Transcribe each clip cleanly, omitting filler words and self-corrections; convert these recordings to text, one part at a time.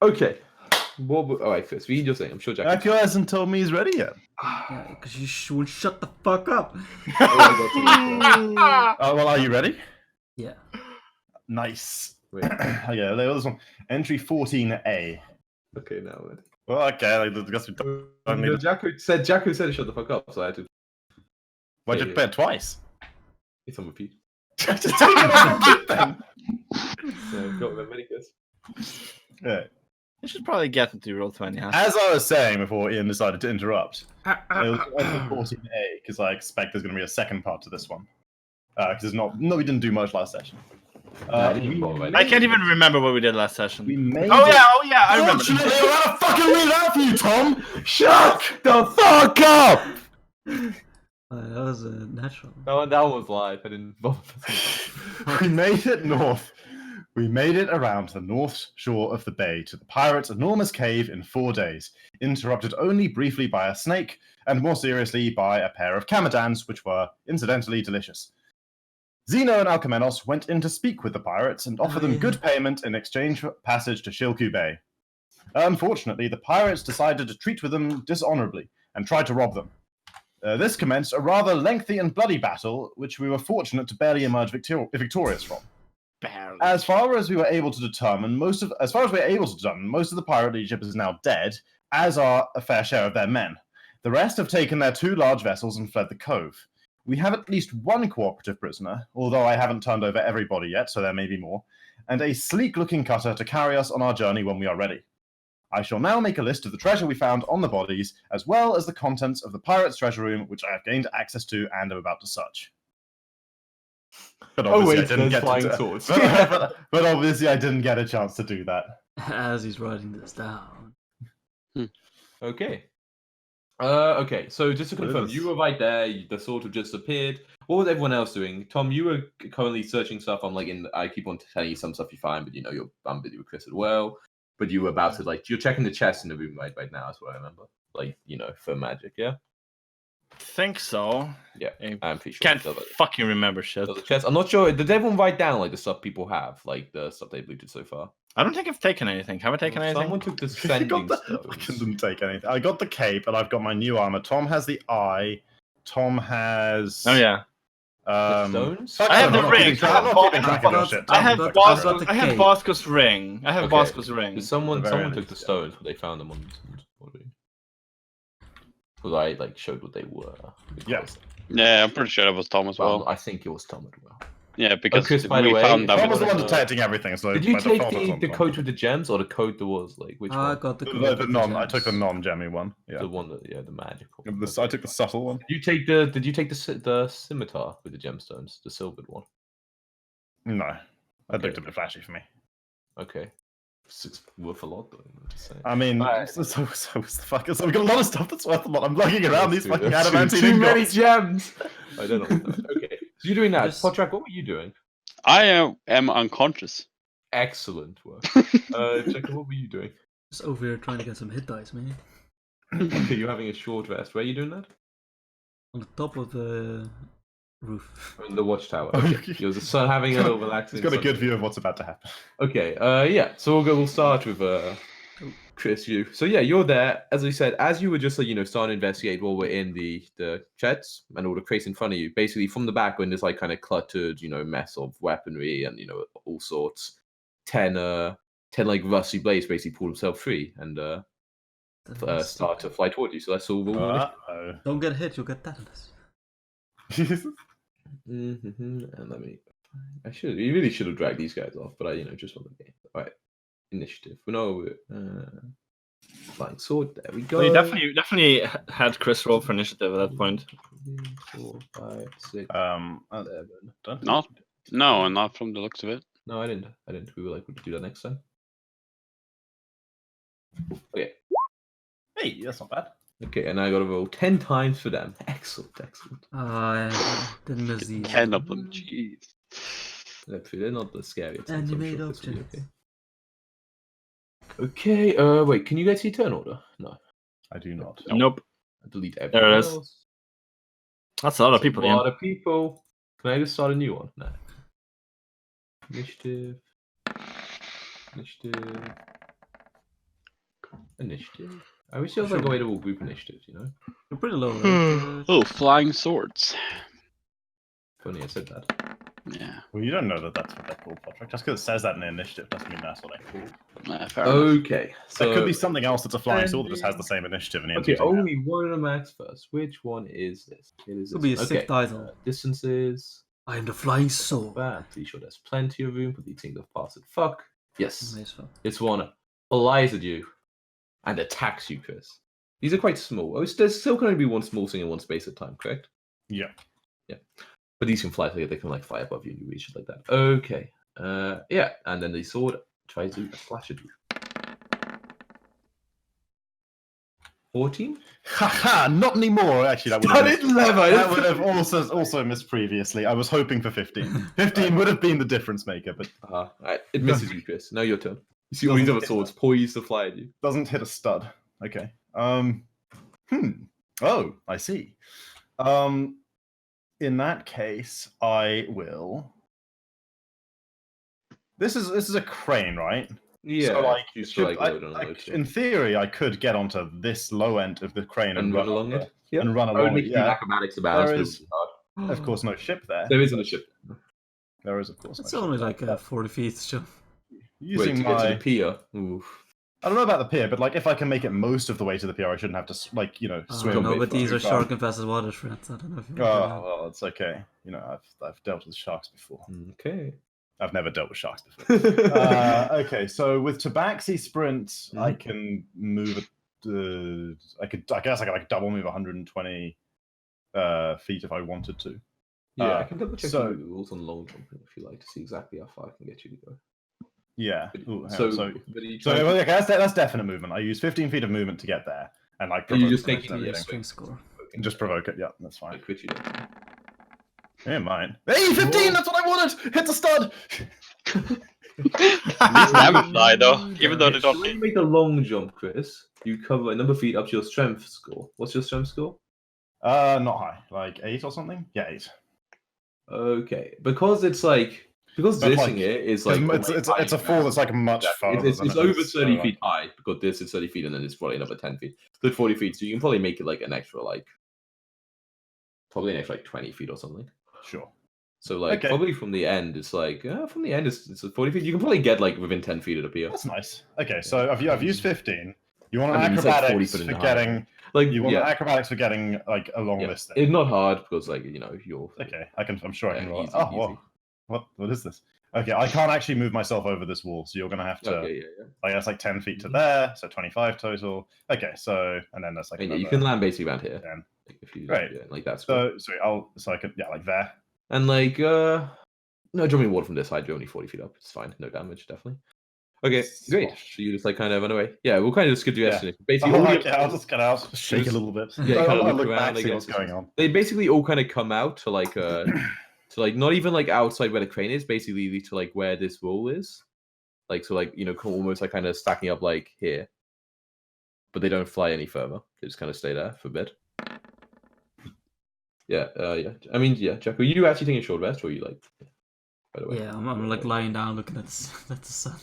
Okay. Alright, Chris, read your thing. I'm sure Jack. Akio hasn't told me he's ready yet. Yeah, because you won't shut the fuck up. Well, are you ready? Yeah. Nice. Wait. Okay, this one. Entry 14A. Okay, now. Well, okay, I guess we don't need to... Jacko said to shut the fuck up, so I had to. Why'd you play it twice? It's on repeat. Just take it on repeat then. So, got them many guys. Yeah. You should probably get into Roll20. As I was saying before Ian decided to interrupt, it was 14A because I expect there's going to be a second part to this one. Because we didn't do much last session. I can't even remember what we did last session. We made oh yeah, I remember. Fortunately, I'm gonna fucking read out for you, Tom. Shut the fuck up! That was a natural. No, that was live. I didn't bother. We made it north. We made it around the north shore of the bay to the pirates' enormous cave in 4 days, interrupted only briefly by a snake, and more seriously by a pair of camadans, which were incidentally delicious. Zeno and Alcamenos went in to speak with the pirates and offer them good payment in exchange for passage to Shilku Bay. Unfortunately, the pirates decided to treat with them dishonorably and tried to rob them. This commenced a rather lengthy and bloody battle, which we were fortunate to barely emerge victorious from. Barely. As far as we were able to determine, most of the pirate leadership is now dead, as are a fair share of their men. The rest have taken their 2 large vessels and fled the cove. We have at least 1 cooperative prisoner, although I haven't turned over everybody yet, so there may be more, and a sleek-looking cutter to carry us on our journey when we are ready. I shall now make a list of the treasure we found on the bodies, as well as the contents of the pirate's treasure room, which I have gained access to and am about to search. But obviously, I didn't get flying swords. But obviously, I didn't get a chance to do that. As he's writing this down. Okay. Okay, so just to confirm, you were right there, the sword had just appeared. What was everyone else doing? Tom, you were currently searching stuff on, I keep on telling you some stuff you find, but I'm busy with Chris as well. But you were about to, you're checking the chest in the room right now, is what I remember. For magic, yeah? Think so. Yeah, I'm pretty sure. Can't fucking remember shit. The chest. I'm not sure. Did everyone write down, the stuff people have? The stuff they've looted so far? I don't think I've taken anything. Have I taken anything? Someone took the sending stones. I didn't take anything. I got the cape, and I've got my new armor. Tom has the eye. Tom has... Oh, yeah. Stones? I have the ring. I have Bosco's ring. I have Bosco's ring. Someone took the stones, but they found them on body. Because I showed what they were. Yes. Yeah, I'm pretty sure it was Tom as well. I think it was Tom as well. Yeah, because Chris, by the way, found that Tom was the one detecting everything. So did you take the coat with the gems, or the coat that was which one? I got the coat. I took the non-gemmy one. Yeah. The one that the magical. I took the subtle one. Did you take the scimitar with the gemstones, the silvered one? No, that looked a bit flashy for me. Okay. It's worth a lot, though. I mean, so the fuck. So we've got a lot of stuff that's worth a lot. I'm lugging around these fucking adamantine too many gems. I don't know. Okay, so you're doing that. Podtrack, what were you doing? I am unconscious. Excellent work. Jacob, what were you doing? Just over here trying to get some hit dice, man. Okay, you're having a short rest. Where are you doing that? On the top of the roof. In the watchtower. Okay. You're just having a little relaxing. It's got a good view of what's about to happen. Okay. Yeah. So we'll start with Chris. So yeah, you're there. As I said, as you were just starting to investigate while we're in the chests and all the crates in front of you. Basically, from the back, when there's kind of cluttered, mess of weaponry and all sorts. 10 rusty blades basically pull himself free and start to fly toward you. So that's all. Don't get hit. You'll get tetanus. And you really should have dragged these guys off, but I just want the game. All right, initiative. Flying sword. There we go. Well, you definitely had Chris roll for initiative at that point. 4, 5, 6, 7. Not from the looks of it. No, I didn't. We were we'll do that next time. Okay. Hey, that's not bad. Okay, and I got to roll 10 times for them. Excellent. I didn't miss these. 10 of them, jeez. They're not the scariest. And you made options. Okay, wait, can you guys see turn order? No. I do not. Nope. I delete everything. There it is. That's a lot of people. A lot of people. Can I just start a new one? No. Initiative. Initiative. I wish there was like a way to all group initiatives, you know? You're pretty low, right? Oh, flying swords. Funny I said that. Yeah. Well, you don't know that that's what they're called, Patrick. Just because it says that in the initiative doesn't mean that's what they're called. Fair enough. Okay. So There could be something else that's a flying sword that just has the same initiative and he ends okay, using that. only one of the max first. Which one is this? It is Could this be a one. sick title. Distances. I am the flying sword. That. Pretty sure there's plenty of room for these things to pass it. Fuck. Yes. Nice one. This one flies at you and attacks you, Chris. These are quite small. Oh, there's still going to be one small thing in one space at a time, correct? Yeah. Yeah. But these can fly, so they can like fly above you and you reach it like that. Okay. Yeah. And then the sword tries to slash at you. 14? Haha, not anymore. Actually, that would That would have also missed previously. I was hoping for 15. 15 would have been the difference maker, but it misses you, Chris. Now your turn. You see all these other swords poised to fly at you. doesn't hit a stud. Okay. Oh, I see. In that case, I will. This is a crane, right? Yeah. So, like, you should, load on a load in theory, I could get onto this low end of the crane and run along it. Yeah. and run I would along make it. you acrobatics about There it. is, of course, no ship there. There isn't a ship. There is, of course. It's no only ship like there. 40 feet, so. Using Wait, to get to my. the pier. Oof. I don't know about the pier, but like if I can make it most of the way to the pier, I shouldn't have to swim. No, but these too are far. shark infested waters, friends. I don't know if you Oh, well, it's okay. You know, I've dealt with sharks before. Okay. I've never dealt with sharks before. Okay, so with Tabaxi Sprint, I can move it. I guess I could like double move 120 feet if I wanted to. Yeah, I can double check so- the rules on long jumping if you like to see exactly how far I can get you to go. Yeah. But, Ooh, so, so but are you So trying to- okay, that's definite movement. I use 15 feet of movement to get there, and like Are you provoke just it and taking everything. the String score. And just provoke it. Yeah, that's I fine. quit you. Yeah, mine. Hey, 15! That's what I wanted. Hit the stud. At least they have a fly though, even though they So don't when you hit. make a long jump, Chris, you cover a number of feet up to your strength score. What's your strength score? Not high, like 8 or something. Yeah, 8. Okay, because this like, here is like It's a fall that's like much farther. It's than it over is, 30 so, feet high because this is 30 feet and then it's probably another 10 feet. Good 40 feet, so you can probably make it like an extra probably an extra 20 feet or something. Sure. So like Okay. probably from the end it's it's 40 feet. You can probably get like within 10 feet of the pier. That's nice. Okay, so I've used 15. You want an I mean, it's like 40 acrobatics foot in for the height. getting. Like You want yeah, an acrobatics for getting like along yeah. this thing. It's not hard because like you're Okay, I'm sure I can roll. easy, Oh, easy. whoa. What is this? Okay, I can't actually move myself over this wall, so you're gonna have to. Okay, yeah. Like that's like 10 feet to there, so 25 total. Okay, so and then that's like. And yeah, you another can land basically around here. 10. If you Right. yeah, like that's good. So I could like there. And like no jumping water from this side, you're only 40 feet up. It's fine, no damage, definitely. Okay, great. Swash. So you just like kind of run away. Yeah, we'll kind of just skip the Yeah. estimate. Basically, Oh, all okay, I'll just get out, shake a little bit. Yeah, kind of I'll look look around, back, I see what's guess. going on. They basically all kind of come out to like to like not even like outside where the crane is, basically to like where this wall is. Like so like almost like kind of stacking up like here. But they don't fly any further. They just kind of stay there for a bit. Yeah, yeah. I mean, yeah, Jack, are you actually taking a short rest or are you like by the way? Yeah, I'm like lying down looking at the sun.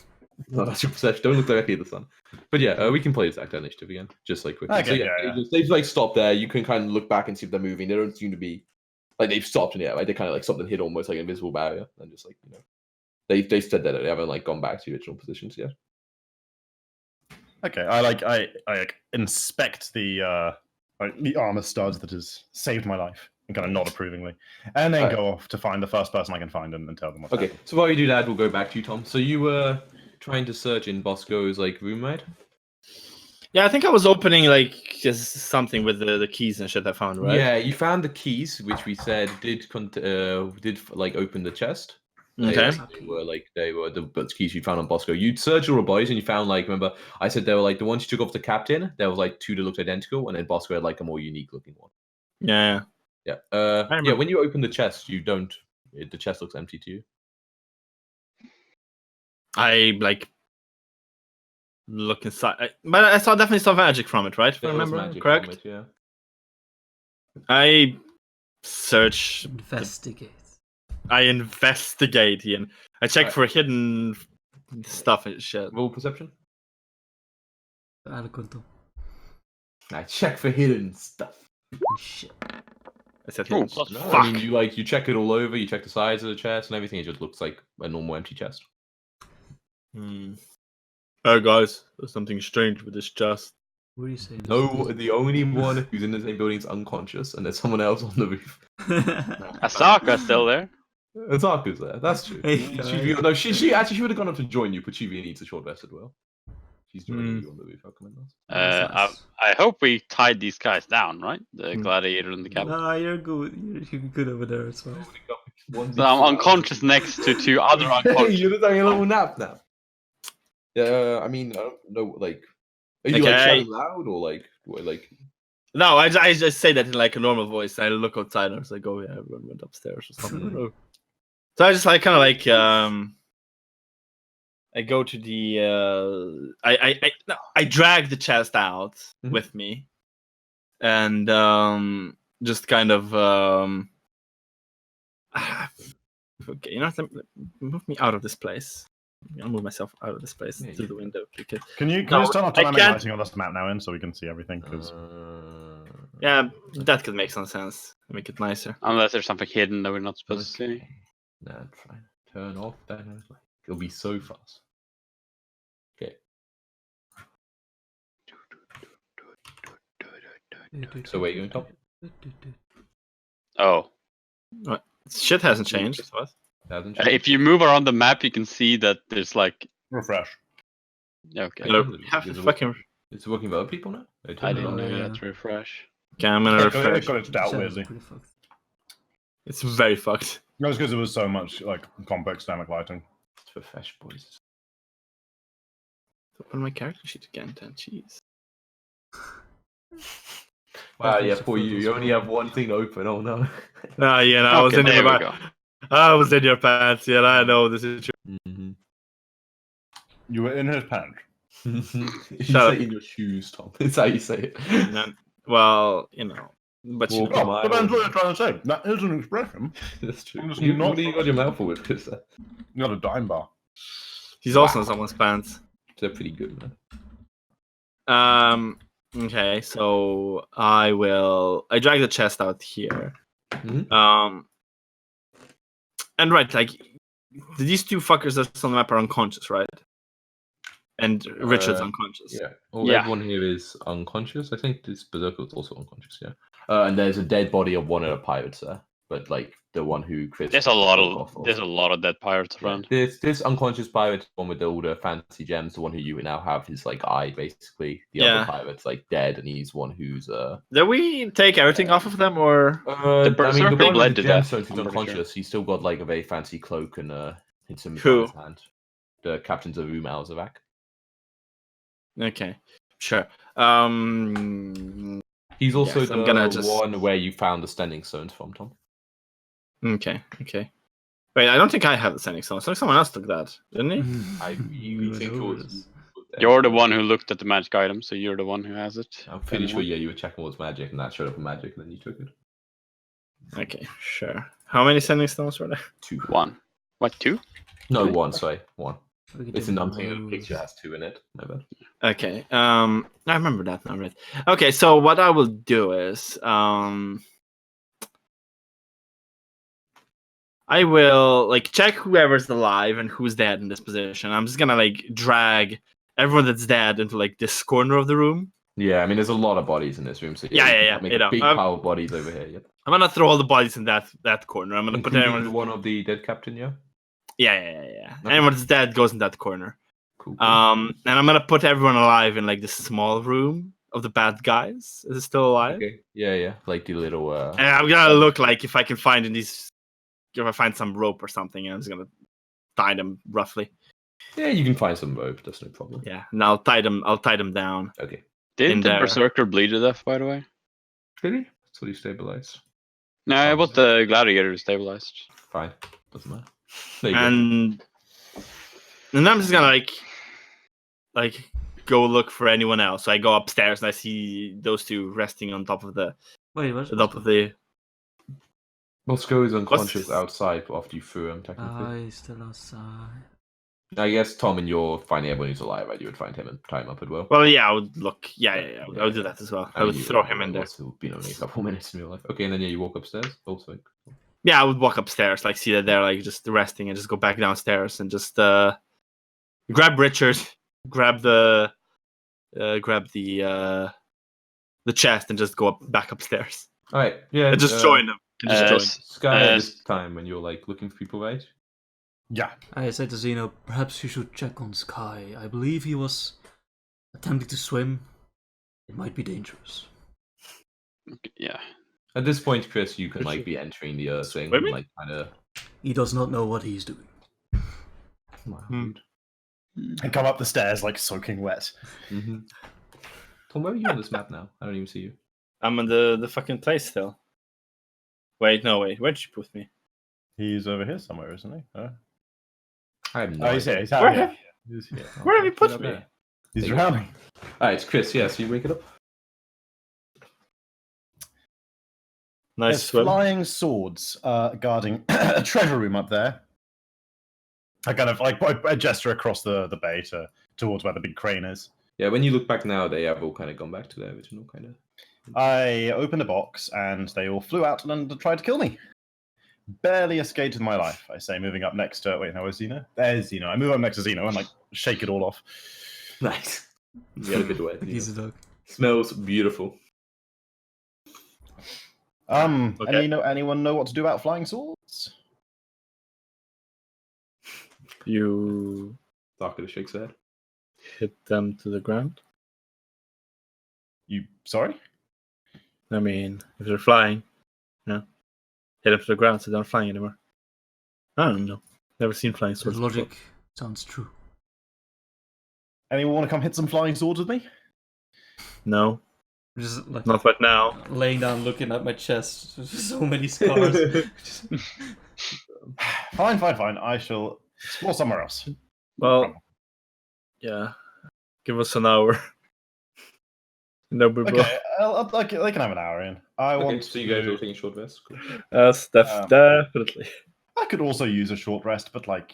No, that's your perception. Don't look directly at the sun. But yeah, we can play this actor initiative again, just like quickly. Okay, So yeah, yeah. they've like stopped there. You can kind of look back and see if they're moving. They don't seem to be like they've stopped in the air. Like they kind of like something hit almost like an invisible barrier and just like they said that they haven't like gone back to the original positions yet. Okay, I inspect the armor studs that has saved my life and kind of nod approvingly, and then go off to find the first person I can find and tell them what's Okay, happening. so while you do that, we'll go back to you, Tom. So you were trying to search in Bosco's like room, right? Yeah, I think I was opening like just something with the keys and shit I found, right? Yeah, you found the keys, which we said did like open the chest. Okay. They were the keys you found on Bosco. You'd searched all the bodies and you found like remember I said they were like the ones you took off the captain. There was like 2 that looked identical, and then Bosco had like a more unique looking one. Yeah. Yeah. remember. Yeah. When you open the chest, you don't. The chest looks empty to you. I like look inside, but I saw definitely some magic from it, right? If I There was remember magic correct. from it, yeah. I search. Investigate. I investigate, Ian. I check Right. for hidden stuff and shit. Roll perception. Adequate. I check for hidden stuff. Shit. I said Oh, hidden. plus No, Fuck. I mean, you check it all over. You check the size of the chest and everything. It just looks like a normal empty chest. Oh, guys, there's something strange with this chest. What are you saying? No, the only one who's in the same building is unconscious, and there's someone else on the roof. Asaka's still there. Azaka's there. That's true. Hey, No, she actually would have gone up to join you, but Chibi needs a short vest as well. She's joining you on the roof. How come it does? I hope we tied these guys down, right? The gladiator and the captain. Nah, you're good. You're good over there as well. So I'm unconscious next to two other Hey, unconscious. you're just having a little nap now. Yeah, I mean, I don't know, like, are you like Okay. shouting loud or like, No, I just say that in like a normal voice. I look outside and I was like, oh yeah, everyone went upstairs or something. So I just like kind of like I go to the I drag the chest out with me, and just kind of okay, you know what? Move me out of this place. I'll move myself out of this place through the window. Because Can you No, just turn off I dynamic can't- lighting on this map now in so we can see everything? Because yeah, that could make some sense. Make it nicer. Unless there's something hidden that we're not supposed to see. nah, try turn off that. It'll be so fast. Okay. So where are you going, Tom? Oh. Shit hasn't changed. What? Hasn't If you move around the map, you can see that there's like. refresh. Okay. Hello. Have to fucking. It's working with other people now? I didn't know you yeah. had to refresh. Okay, I'm gonna It refresh. got its doubt Shit, weirdly. pretty fucked. It's very fucked. No, it's because there was so much like complex dynamic lighting. It's for fresh boys. Open my character sheet again, then. Jeez. Wow, yeah, poor you. You only have one thing open. Oh no. Ah, yeah, no, I was Okay, in there your we go. I was in your pants. Yeah, I know this is true. Mm-hmm. You were in his pants. You Shut say up. in your shoes, Tom. That's how you say it. Well, you know, but you Well, know, come Oh, on. depends what you're trying to say. That is an expression. That's true. I'm just You, not what do you got your mouth full with, Chris? Not a dime bar. he's also in someone's pants. They're pretty good, man. Okay, so I drag the chest out here. Mhm. And right, like these two fuckers that's on the map are unconscious, right? And Richard's unconscious. Yeah. Well, Yeah. everyone here is unconscious. I think this Berserker's also unconscious, yeah. And there's a dead body of one of the pirates there. But like the one who Chris There's a lot spoke of dead pirates Yeah, around. this unconscious pirate, one with all the fancy gems, the one who you now have his like eye basically. The Yeah. other pirate's like dead, and he's one who's Did we take everything off of them, or the Berserker one bled with the to death, gemstones who's I'm pretty unconscious. He's still got like a very fancy cloak and it's in Who? his hand. The captain's of Malzavac. okay, sure. He's also Yes, the I'm gonna just- one where you found the standing stones from, Tom. Okay. Wait, I don't think I have the standing stone. So someone else took that, didn't he? You think Who yours- knows? You're the one who looked at the magic item, so you're the one who has it. I'm pretty sure, yeah, you were checking what's magic, and that showed up in magic, and then you took it. Okay, sure. How many standing stones were there? 2. One. What, two? No, Really? 1, sorry. 1. We could It's do an I'm thinking the those. picture has 2 in it. My bad. Okay. I remember that now, right? Okay, so what I will do is I will like check whoever's alive and who's dead in this position. I'm just gonna like drag everyone that's dead into like this corner of the room. Yeah, I mean, there's a lot of bodies in this room, so Yeah, Make you a know, big pile of bodies over here. Yep. I'm gonna throw all the bodies in that corner. I'm gonna put Including everyone. the one of the dead captain, yeah. Yeah. Okay. Anyone that's dead goes in that corner. Cool. And I'm gonna put everyone alive in like this small room of the bad guys. Is it still alive? Okay. Yeah. Like the little. And I'm gonna look like if I can find if I find some rope or something, I'm just gonna tie them roughly. Yeah, you can find some rope. That's no problem. Yeah, and I'll tie them down. Okay. Did In the there. Berserker bleed to death, by the way? Really? That's what you stabilize. No, I bought the Gladiator stabilized. Fine. Doesn't matter. There you go. And I'm just gonna like go look for anyone else. So I go upstairs and I see those two resting on top of the Wait, what's top of the. Moscow is unconscious What's- outside after you threw him, technically. he's still outside. I guess Tom and you're finding everyone who's alive, right? You would find him and tie him up as well. Well, yeah, I would look. Yeah. I would do that as well. I would mean, throw him in there. Also been only a couple minutes in real life. Okay, and then you walk upstairs. Also, Yeah, I would walk upstairs, like see that they're like just resting, and just go back downstairs and just grab Richard, grab the chest, and just go back upstairs. all right, yeah, And just join them. And just join. Sky at this time when you're like looking for people, right? Yeah. I said to Zeno, perhaps you should check on Sky. I believe he was attempting to swim. It might be dangerous. Yeah. At this point, Chris, you can like Richard. be entering the thing, Swimming? like kind of. He does not know what he's doing. And come up the stairs like soaking wet. Mm-hmm. Tom, where are you on this map now? I don't even see you. I'm in the fucking place still. Wait, no, wait. Where'd you put me? He's over here somewhere, isn't he? I have no Oh, he's idea. here. He's out Where here. have- He's here. Where have you put Up me? there. He's drowning. All right, it's Chris. Yeah, so you wake it up. Nice There's swim. flying swords guarding a treasure room up there. I kind of like I gesture across the bay towards where the big crane is. Yeah, when you look back now, they have all kind of gone back to their original kind of. I opened a box and they all flew out and tried to kill me. Barely escaped with my life, I say, moving up next to... Wait, no, where's Zeno? There's Zeno. I move up next to Zeno and, like, shake it all off. Nice. You got a good way. He's a dog. Smells beautiful. Okay. Anyone know what to do about flying swords? You Darker shakes head. hit them to the ground. You... Sorry? I mean, if they're flying, hit them to the ground so they're not flying anymore. I don't know. Never seen flying The swords. logic before. sounds true. Anyone want to come hit some flying swords with me? No, Just like not right now. laying down, looking at my chest. There's so many scars. Fine. I shall explore somewhere else. Well, yeah. Give us an hour. No, we will. Okay, they can have an hour in. Okay, so you guys are taking short rests. Cool. Definitely. I could also use a short rest, but I'm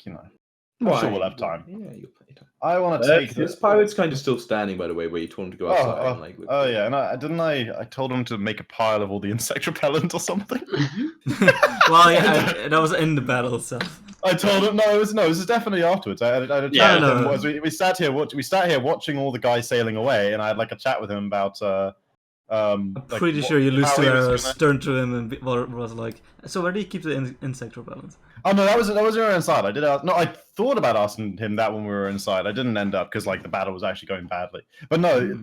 sure we'll have time. Yeah, you'll plenty of time. I want to Let's take This this. pirate's kind of still standing, by the way, where you told him to go outside. and, like, look- Yeah, and I told him to make a pile of all the insect repellent or something. Well, yeah, that was in the battle itself. I told him no, this is definitely afterwards. I had a chat Yeah, with him. no. As we sat here watching all the guys sailing away, and I had like a chat with him about. I'm pretty sure you lose two arrows, turned to him, and was like, "So where do you keep the insect repellent?" Oh no, that was when we were inside. I thought about asking him that when we were inside. I didn't end up because like the battle was actually going badly. But no,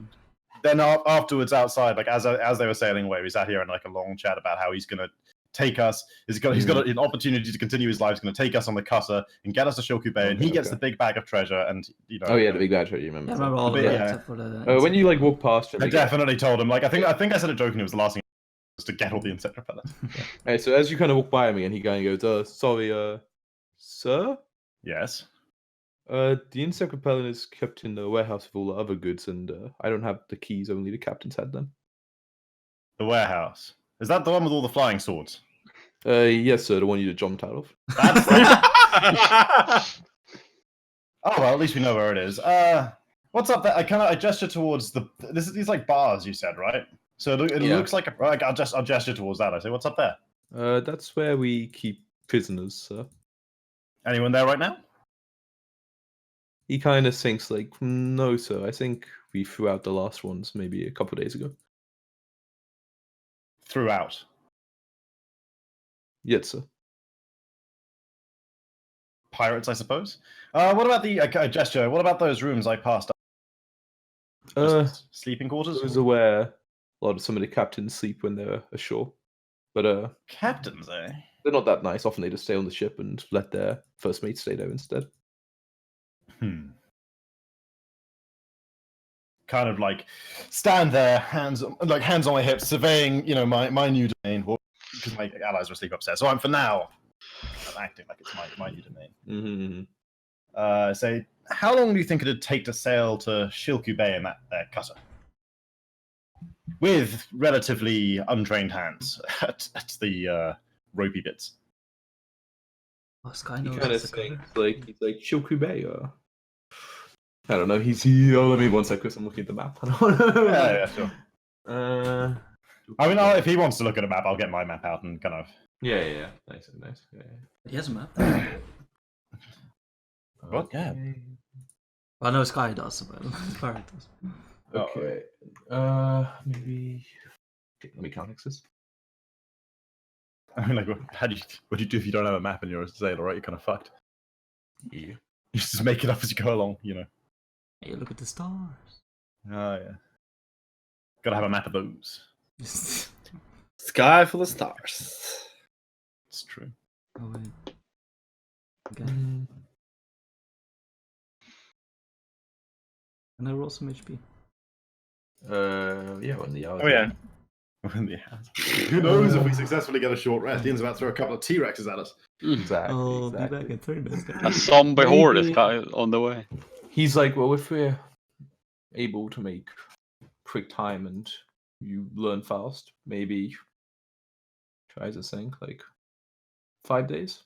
then afterwards outside, like as they were sailing away, we sat here and like a long chat about how he's gonna take us. He's got an opportunity to continue his life. He's gonna take us on the cutter and get us to Shilku Bay, and he gets the big bag of treasure. And Oh yeah, the big bad show. You remember? Yeah, I remember all of But that yeah. except for the. When you like walk past him, I you get- definitely told him. Like I think I said it jokingly. It was the last thing was to get all the insect repellent. Hey, so as you kind of walk by him again, he kind of goes, "Sorry, sir. Yes. The insect repellent is kept in the warehouse with all the other goods, and I don't have the keys. Only the captain's had them." The warehouse. Is that the one with all the flying swords? Yes, sir. The one you jumped out of. That's Oh well, at least we know where it is. What's up there? I gesture towards these like bars you said, right? So it Yeah. looks like I'll gesture towards that. I say, what's up there? That's where we keep prisoners, sir. Anyone there right now? He kind of thinks like, "No, sir. I think we threw out the last ones maybe a couple days ago." Throughout. Yes, sir. Pirates, I suppose. What about the gesture? What about those rooms I passed? Just sleeping quarters? I was aware some of the captains sleep when they're ashore, but Captains, eh? they're not that nice. Often they just stay on the ship and let their first mate stay there instead. Kind of like stand there, hands on my hips, surveying, my new domain, because my allies are asleep upstairs. So I'm acting like it's my new domain. Mm-hmm. Say, how long do you think it'd take to sail to Shilku Bay in that cutter? With relatively untrained hands at the ropey bits. Oh, Sky He knows kind of it's a color. thinks like he's like Shokubei or I don't know. Oh, let me one sec, Chris. I'm looking at the map. I don't know. Yeah, sure. I mean, if he wants to look at a map, I'll get my map out and kind of. yeah. Nice. Yeah. He has a map. What? Yeah. Okay. Well, I know Sky does, but Pirate does. Okay. Maybe. Okay, let me count X's. I mean, like, what do you do if you don't have a map and you're a sailor, right? You're kind of fucked. Yeah. You just make it up as you go along, you know. Hey, look at the stars. Oh yeah. Gotta have a map of those. Sky full of stars. It's true. Oh, wait. Okay. Can I roll some HP? Yeah, when the hours. Oh yeah. Who knows if we successfully get a short rest? Ian's about to throw a couple of T-Rexes at us. Exactly. I'll be back in 3 minutes. A zombie horde is Maybe- on the way. He's like, well, if we're able to make quick time and you learn fast, maybe try to think like 5 days.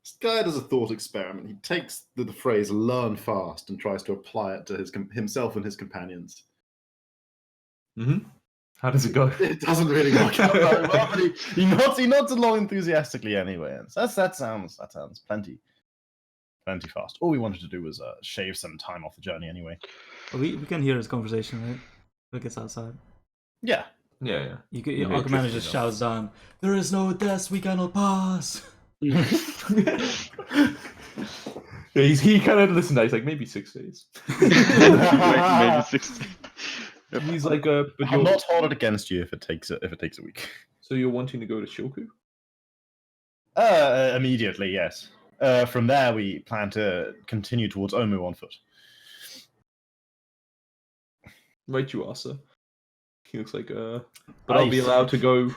This guy does a thought experiment. He takes the phrase "learn fast" and tries to apply it to himself and his companions. Mm-hmm. How does it go? It doesn't really work out very well, but he nods along enthusiastically anyway. And that sounds plenty fast. All we wanted to do was shave some time off the journey anyway. We can hear his conversation, right? Look, it's outside. Yeah. Yeah. Our commander just shouts down, "There is no death we cannot pass!" Yeah, he kind of listened. He's like, maybe 6 days. Maybe 60. He's like, but I'll you're not hold it against you if it takes a week. so you're wanting to go to Shoku? Immediately, yes. From there, we plan to continue towards Omu on foot. Right, you are, sir. He looks like but I'll be allowed to go.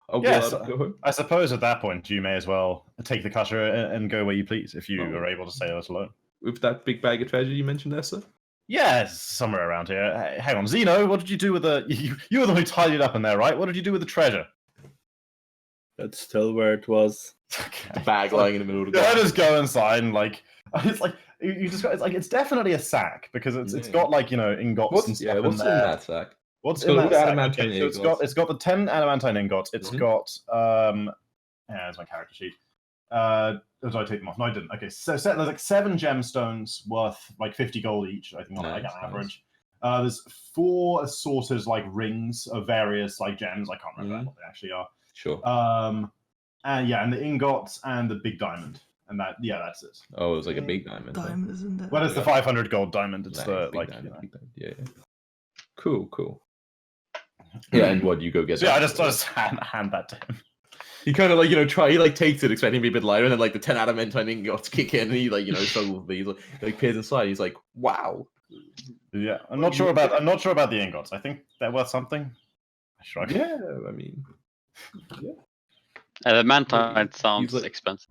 I'll be Yes, allowed to go home. I suppose at that point you may as well take the cutter and go where you please if you Oh. are able to sail it alone. With that big bag of treasure you mentioned there, sir. Yes, somewhere around here. Hey, hang on, Zeno, what did you do with the? You were the one who tied it up in there, right? What did you do with the treasure? That's still where it was. The bag lying in the middle of the Yeah, I garden. just go inside and like it's like you just got, it's definitely a sack because it's Yeah. got like ingots and What's stuff what's in in there. that sack? What's It's in got that all the sack? adamantine Okay, so ingots. it's got the 10 adamantine ingots. It's Mhm. got there's my character sheet. Did I take them off? No, I didn't. Okay, so there's like 7 gemstones worth like 50 gold each. I think on like Nice, an nice. average. There's 4 assorted like rings of various like gems. I can't remember Mhm. what they actually are. Sure. And the ingots and the big diamond. And that's it. Oh, it was like a big diamond. huh? Diamond is in there. Well, it's the Yeah. 500 gold diamond. It's Nice, the big like. diamond, big diamond. Yeah. Cool. Yeah, and what do you go get? So yeah, I that? just hand that to him. He kind of like he like takes it expecting to be a bit lighter, and then like the 10 adamantine ingots kick in, and he like struggles with these. Like peers inside, he's like, wow. Yeah, I'm not sure about the ingots. I think they're worth something. I shrug. Yeah, I mean, Adamantine sounds like- expensive.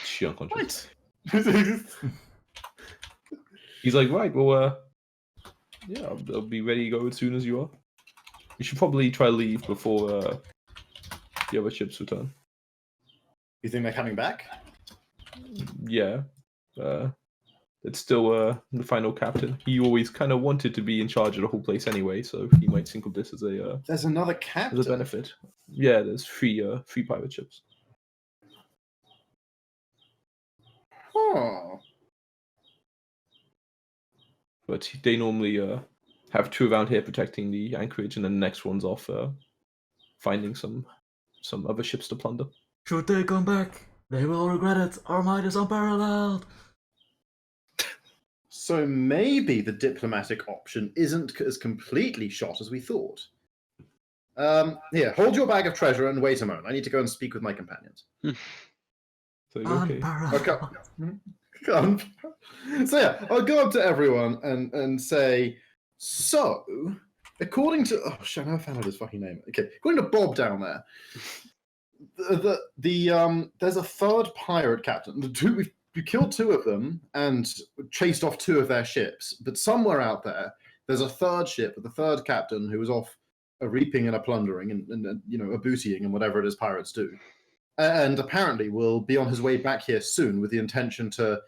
she unconscious. What? He's like, right, well, yeah, I'll be ready to go as soon as you are. You should probably try to leave before the other ships return. You think they're coming back? Yeah, it's still the final captain. He always kind of wanted to be in charge of the whole place anyway, so he might think of this as a There's another captain. as a benefit. Yeah, there's three pirate ships. Oh. But they normally have 2 around here protecting the anchorage, and then the next one's off finding some other ships to plunder. Should they come back? They will regret it. Our might is unparalleled. So maybe the diplomatic option isn't as completely shot as we thought. Here, hold your bag of treasure and wait a moment. I need to go and speak with my companions. So okay. Unparalleled. Okay. So yeah, I'll go up to everyone and say, so, according to now I found out his fucking name. Okay, according to Bob down there, there's a 3rd pirate captain. We killed 2 of them and chased off 2 of their ships, but somewhere out there's a 3rd ship with the 3rd captain who was off a reaping and a plundering and a bootying and whatever it is pirates do. and apparently will be on his way back here soon with the intention to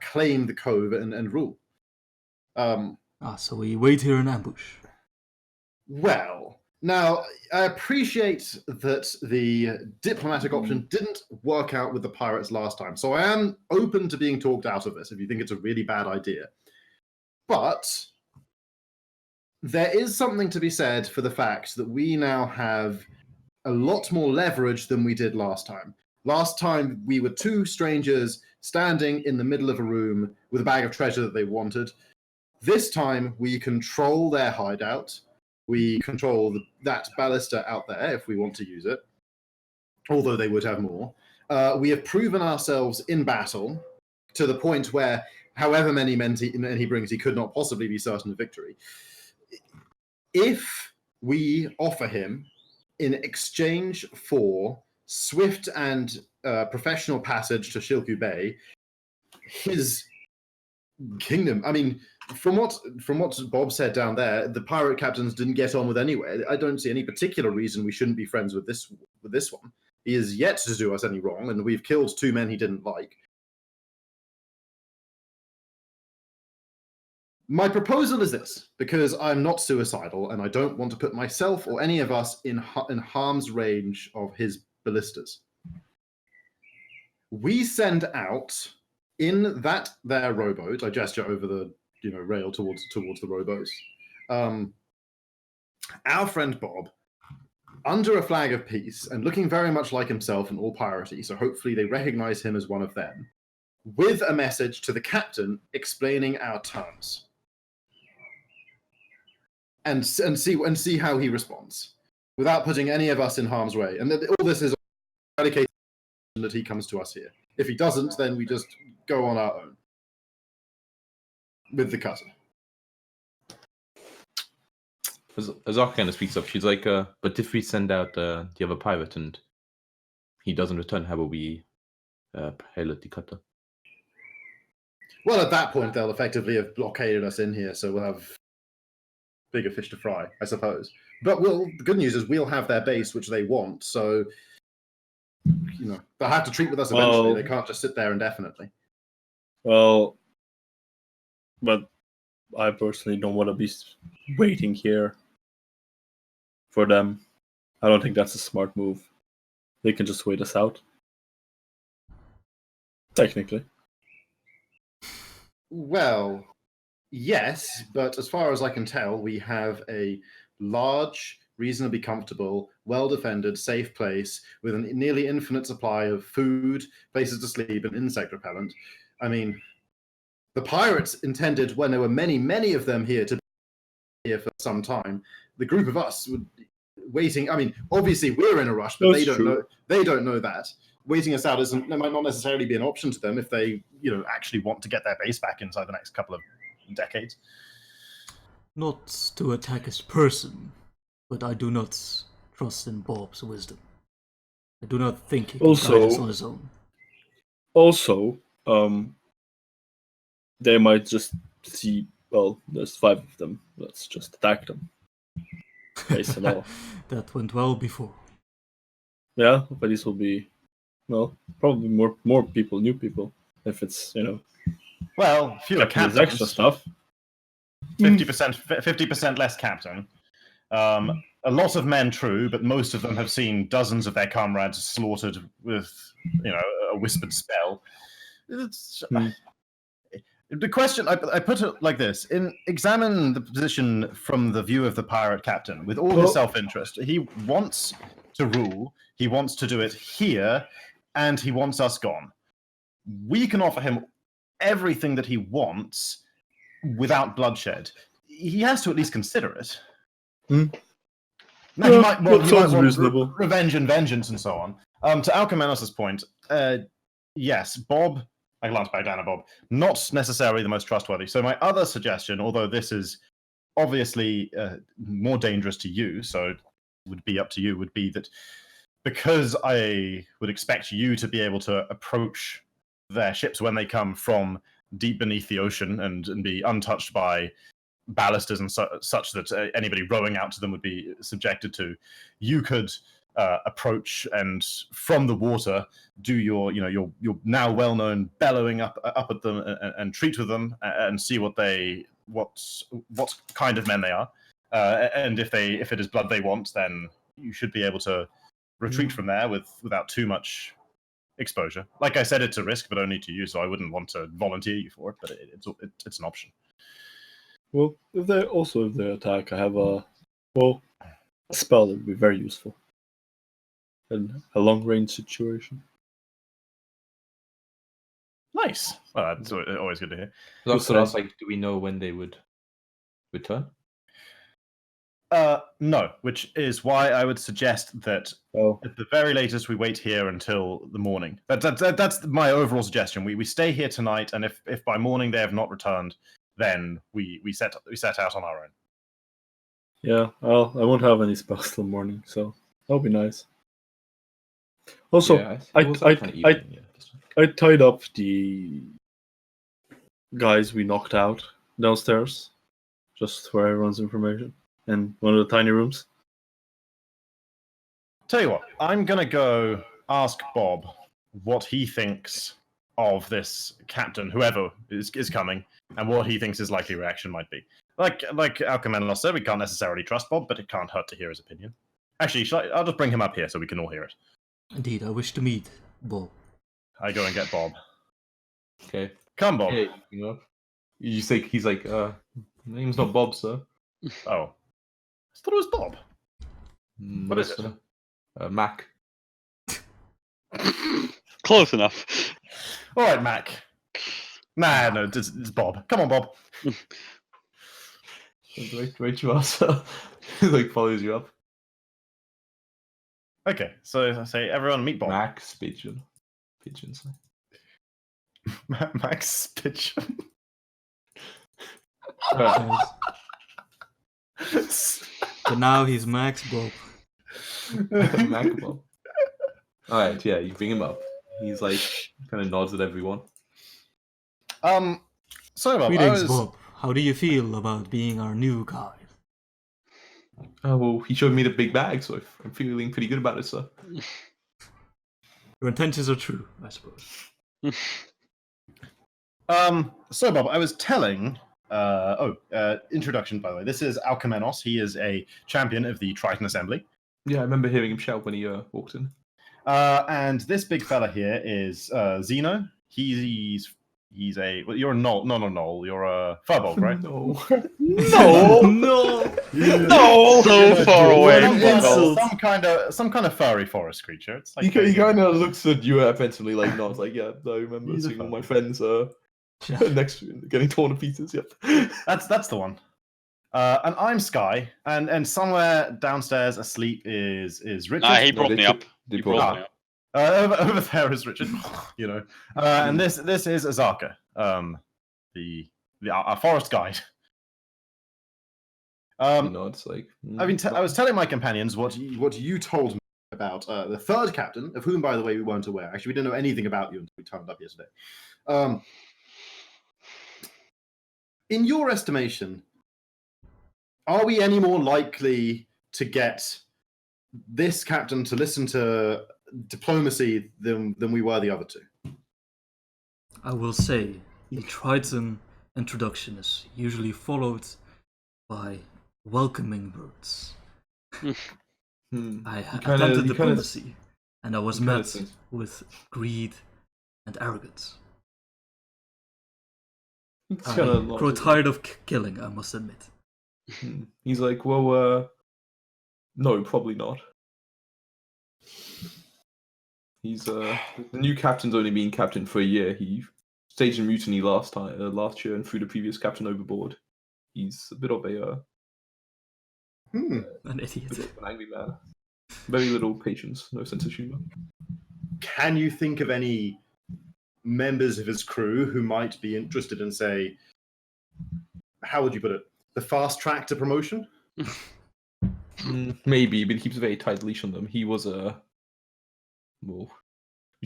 claim the cove and rule. So we wait here in ambush. Well, now, I appreciate that the diplomatic option didn't work out with the pirates last time, so I am open to being talked out of it if you think it's a really bad idea. But there is something to be said for the fact that we now have a lot more leverage than we did last time. Last time, we were two strangers standing in the middle of a room with a bag of treasure that they wanted. This time, we control their hideout. We control that ballista out there if we want to use it, although they would have more. We have proven ourselves in battle to the point where however many men he brings, he could not possibly be certain of victory. If we offer him, in exchange for swift and professional passage to Shilku Bay, his kingdom, I mean, from what Bob said down there, the pirate captains didn't get on with anyway. I don't see any particular reason we shouldn't be friends with this one. He is yet to do us any wrong, and we've killed two men he didn't like. My proposal is this, because I'm not suicidal, and I don't want to put myself or any of us in harm's range of his ballistas. We send out in their rowboat. I gesture over the rail towards the rowboats. Our friend Bob, under a flag of peace and looking very much like himself in all piracy, so hopefully they recognize him as one of them, with a message to the captain explaining our terms. And see how he responds, without putting any of us in harm's way. And all this is dedicated that he comes to us here. If he doesn't, then we just go on our own with the cutter. Azaka kind of speaks up. She's like, but if we send out the other pirate and he doesn't return, how will we pilot the cutter? Well, at that point, they'll effectively have blockaded us in here, so we'll have bigger fish to fry, I suppose. But the good news is we'll have their base, which they want, so they'll have to treat with us eventually. They can't just sit there indefinitely. Well, but I personally don't want to be waiting here for them. I don't think that's a smart move. They can just wait us out. Technically. Well, yes, but as far as I can tell, we have a large, reasonably comfortable, well-defended, safe place with a nearly infinite supply of food, places to sleep, and insect repellent. I mean, the pirates intended, when there were many, many of them here, to be here for some time. The group of us would waiting. I mean, obviously we're in a rush, but That's true. They don't know that. Waiting us out might not necessarily be an option to them if they, actually want to get their base back inside the next couple of decades. Not to attack his person, but I do not trust in Bob's wisdom. I do not think he can guide us on his own. Also, they might just see, well, there's 5 of them. Let's just attack them. Base and all. That went well before. Mm-hmm. Yeah, but these will be, well, probably more people, new people, if it's, Well, fewer captains. Extra stuff. 50% less captain. A lot of men, true, but most of them have seen dozens of their comrades slaughtered with, a whispered spell. The question, I put it like this: examine the position from the view of the pirate captain. With all his self-interest, he wants to rule. He wants to do it here, and he wants us gone. We can offer him everything that he wants without bloodshed. He has to at least consider it. Now, he might want reasonable. Revenge and vengeance and so on. To Alcamenos' point, yes, Bob, I glanced back down at Bob, not necessarily the most trustworthy. So my other suggestion, although this is obviously more dangerous to you, so it would be up to you, would be that because I would expect you to be able to approach their ships when they come from deep beneath the ocean and be untouched by ballastas and such that anybody rowing out to them would be subjected to, you could approach and from the water do your now well-known bellowing up at them and treat with them and see what kind of men they are, and if it is blood they want, then you should be able to retreat from there without too much exposure. Like I said, it's a risk, but only to you, so I wouldn't want to volunteer you for it, but it's an option. Well, if they attack, I have a spell that would be very useful in a long-range situation. Nice. Well, that's always good to hear. So that's like, do we know when they would return? No, which is why I would suggest that at the very latest we wait here until the morning. That's my overall suggestion. We stay here tonight, and if by morning they have not returned, then we set out on our own. Yeah, I won't have any spells till morning, so that'll be nice. Also, Yeah, I tied up the guys we knocked out downstairs, just for everyone's information, in one of the tiny rooms. Tell you what, I'm gonna go ask Bob what he thinks of this captain, whoever is coming, and what he thinks his likely reaction might be. Like Alcamenos said, we can't necessarily trust Bob, but it can't hurt to hear his opinion. Actually, I'll just bring him up here so we can all hear it. Indeed, I wish to meet Bob. I go and get Bob. Okay. Come, Bob. Hey, you say he's like, name's not Bob, sir. Oh. I thought it was Bob. What is it? Mac. Close enough. All right, Mac. Nah, no, it's Bob. Come on, Bob. Wait, you are, sir. Like, follows you up. Okay, so I say, everyone meet Bob. Max Pigeon. Pigeons. Max Pigeon. But now he's Max Bob. Mac Bob. Alright, yeah, you bring him up. He's like, kind of nods at everyone. Sorry, Bob. Greetings, Bob. How do you feel about being our new guide? Oh, well, he showed me the big bag, so I'm feeling pretty good about it, sir. Your intentions are true, I suppose. So, Bob, I was telling... introduction, by the way. This is Alcamenos. He is a champion of the Triton Assembly. Yeah, I remember hearing him shout when he walked in. And this big fella here is Zeno. He's a... Well, you're a Knoll. No, Knoll. You're a Furbolg, right? No. No! So far away. Some kind of furry forest creature. It's like He kind of looks at you offensively, like, nods, like, yeah, I remember He's a seeing all fan. my friends next to him getting torn to pieces, yep. That's the one. And I'm Sky, and somewhere downstairs asleep is Richard. Nah, he brought me up. They He brought brought me up. Over there is Richard, and this is Azaka, our forest guide. He nods, like... I was telling my companions what you told me about the third captain, of whom, by the way, we weren't aware. Actually, we didn't know anything about you until we turned up yesterday. In your estimation, are we any more likely to get this captain to listen to diplomacy than we were the other two? I will say, the Triton introduction is usually followed by welcoming words. I attempted diplomacy, and I was met with greed and arrogance. I grow tired of killing, I must admit. He's like, well, no, probably not. He's the new captain's only been captain for a year. He staged a mutiny last year and threw the previous captain overboard. He's a bit of an idiot, an angry man. Very little patience, no sense of humor. Can you think of any members of his crew who might be interested in, say, how would you put it, the fast track to promotion? Maybe, but he keeps a very tight leash on them. He was we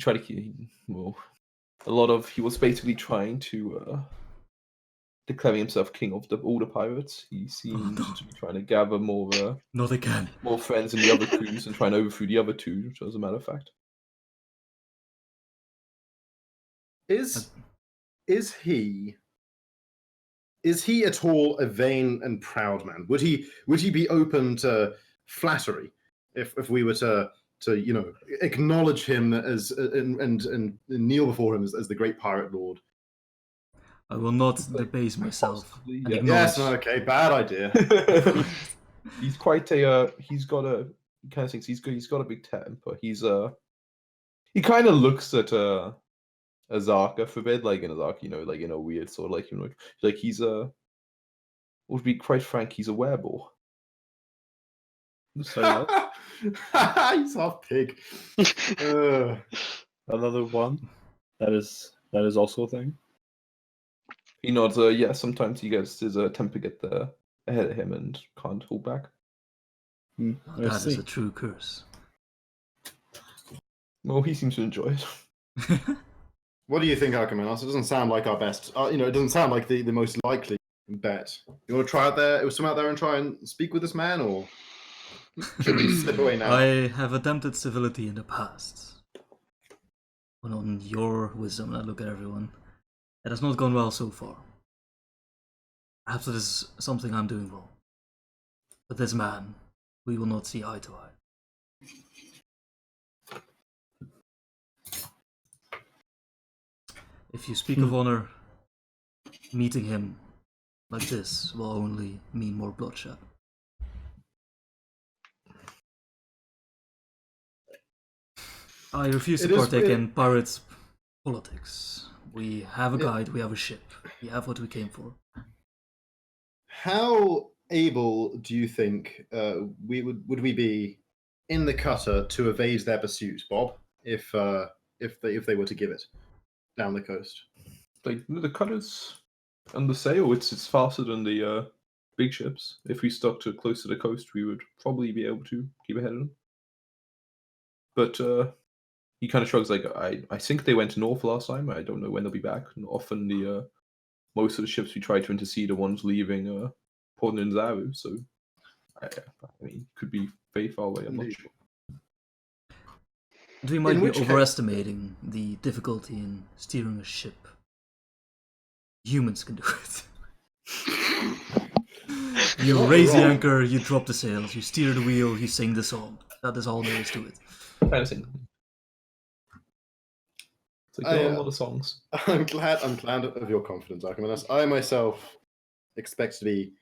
try to keep he was basically trying to declaring himself king of all the pirates. He seems no. to be trying to gather Not again. more friends in the other crews and trying to overthrow the other two, which as a matter of fact. Is he at all a vain and proud man? Would he be open to flattery if we were to acknowledge him as and kneel before him as the great pirate lord? I will not debase myself. Possibly, And yeah. acknowledge... Yes, okay, bad idea. He's quite a he's got a he kind of thinks he's good. He's got a big temper. He kind of looks at Azaka for a bit, like in Azaka, like in a weird sort of like he's would be quite frank, he's a wereball. So He's half pig. another one. That is also a thing. He nods. Yeah, sometimes he gets his temper get ahead of him and can't hold back. I That is see. a true curse. Well, he seems to enjoy it. What do you think, Archimedes? It doesn't sound like our best. It doesn't sound like the most likely bet. You want to try swim out there and try and speak with this man, or should we slip away now? I have attempted civility in the past. But on your wisdom, I look at everyone. It has not gone well so far. Perhaps it is something I'm doing wrong. But this man, we will not see eye to eye. If you speak of honor, meeting him like this will only mean more bloodshed. I refuse to partake in pirates' politics. We have a guide, we have a ship, we have what we came for. How able do you think would we be in the cutter to evade their pursuit, Bob? If they were to give it down the coast? Like the cutters and the sail, it's faster than the big ships. If we stuck to close to the coast, we would probably be able to keep ahead of them. But he kind of shrugs, like I think they went north last time. I don't know when they'll be back. And often the most of the ships we try to intercede are ones leaving Port Nzaru. So I mean, could be very far away. I'm not sure. We might be overestimating the difficulty in steering a ship. Humans can do it. You raise the anchor, you drop the sails, you steer the wheel, you sing the song. That is all there is to it. Kind of thing. It's like there are a lot of songs. I'm glad of your confidence, Archimedes. I myself expect to be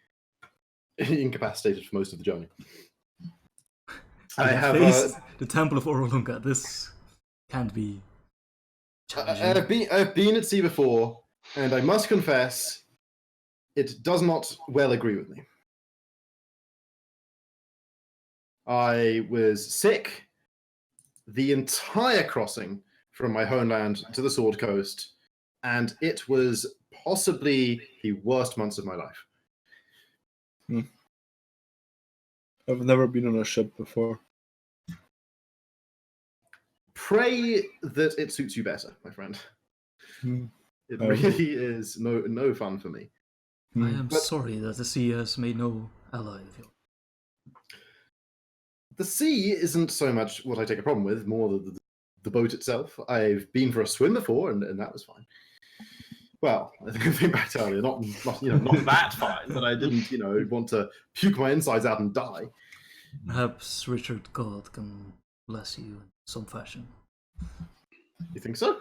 incapacitated for most of the journey. I have faced the Temple of Orolunga. This can't be challenging. I've been at sea before, and I must confess, it does not well agree with me. I was sick the entire crossing from my homeland to the Sword Coast, and it was possibly the worst months of my life. I've never been on a ship before. Pray that it suits you better, my friend. It really is no fun for me. I am sorry that the sea has made no ally of yours. The sea isn't so much what I take a problem with, more the boat itself. I've been for a swim before, and that was fine. Well, I think I think back to earlier, not that fine, but I didn't want to puke my insides out and die. Perhaps Richard God can bless you in some fashion. You think so?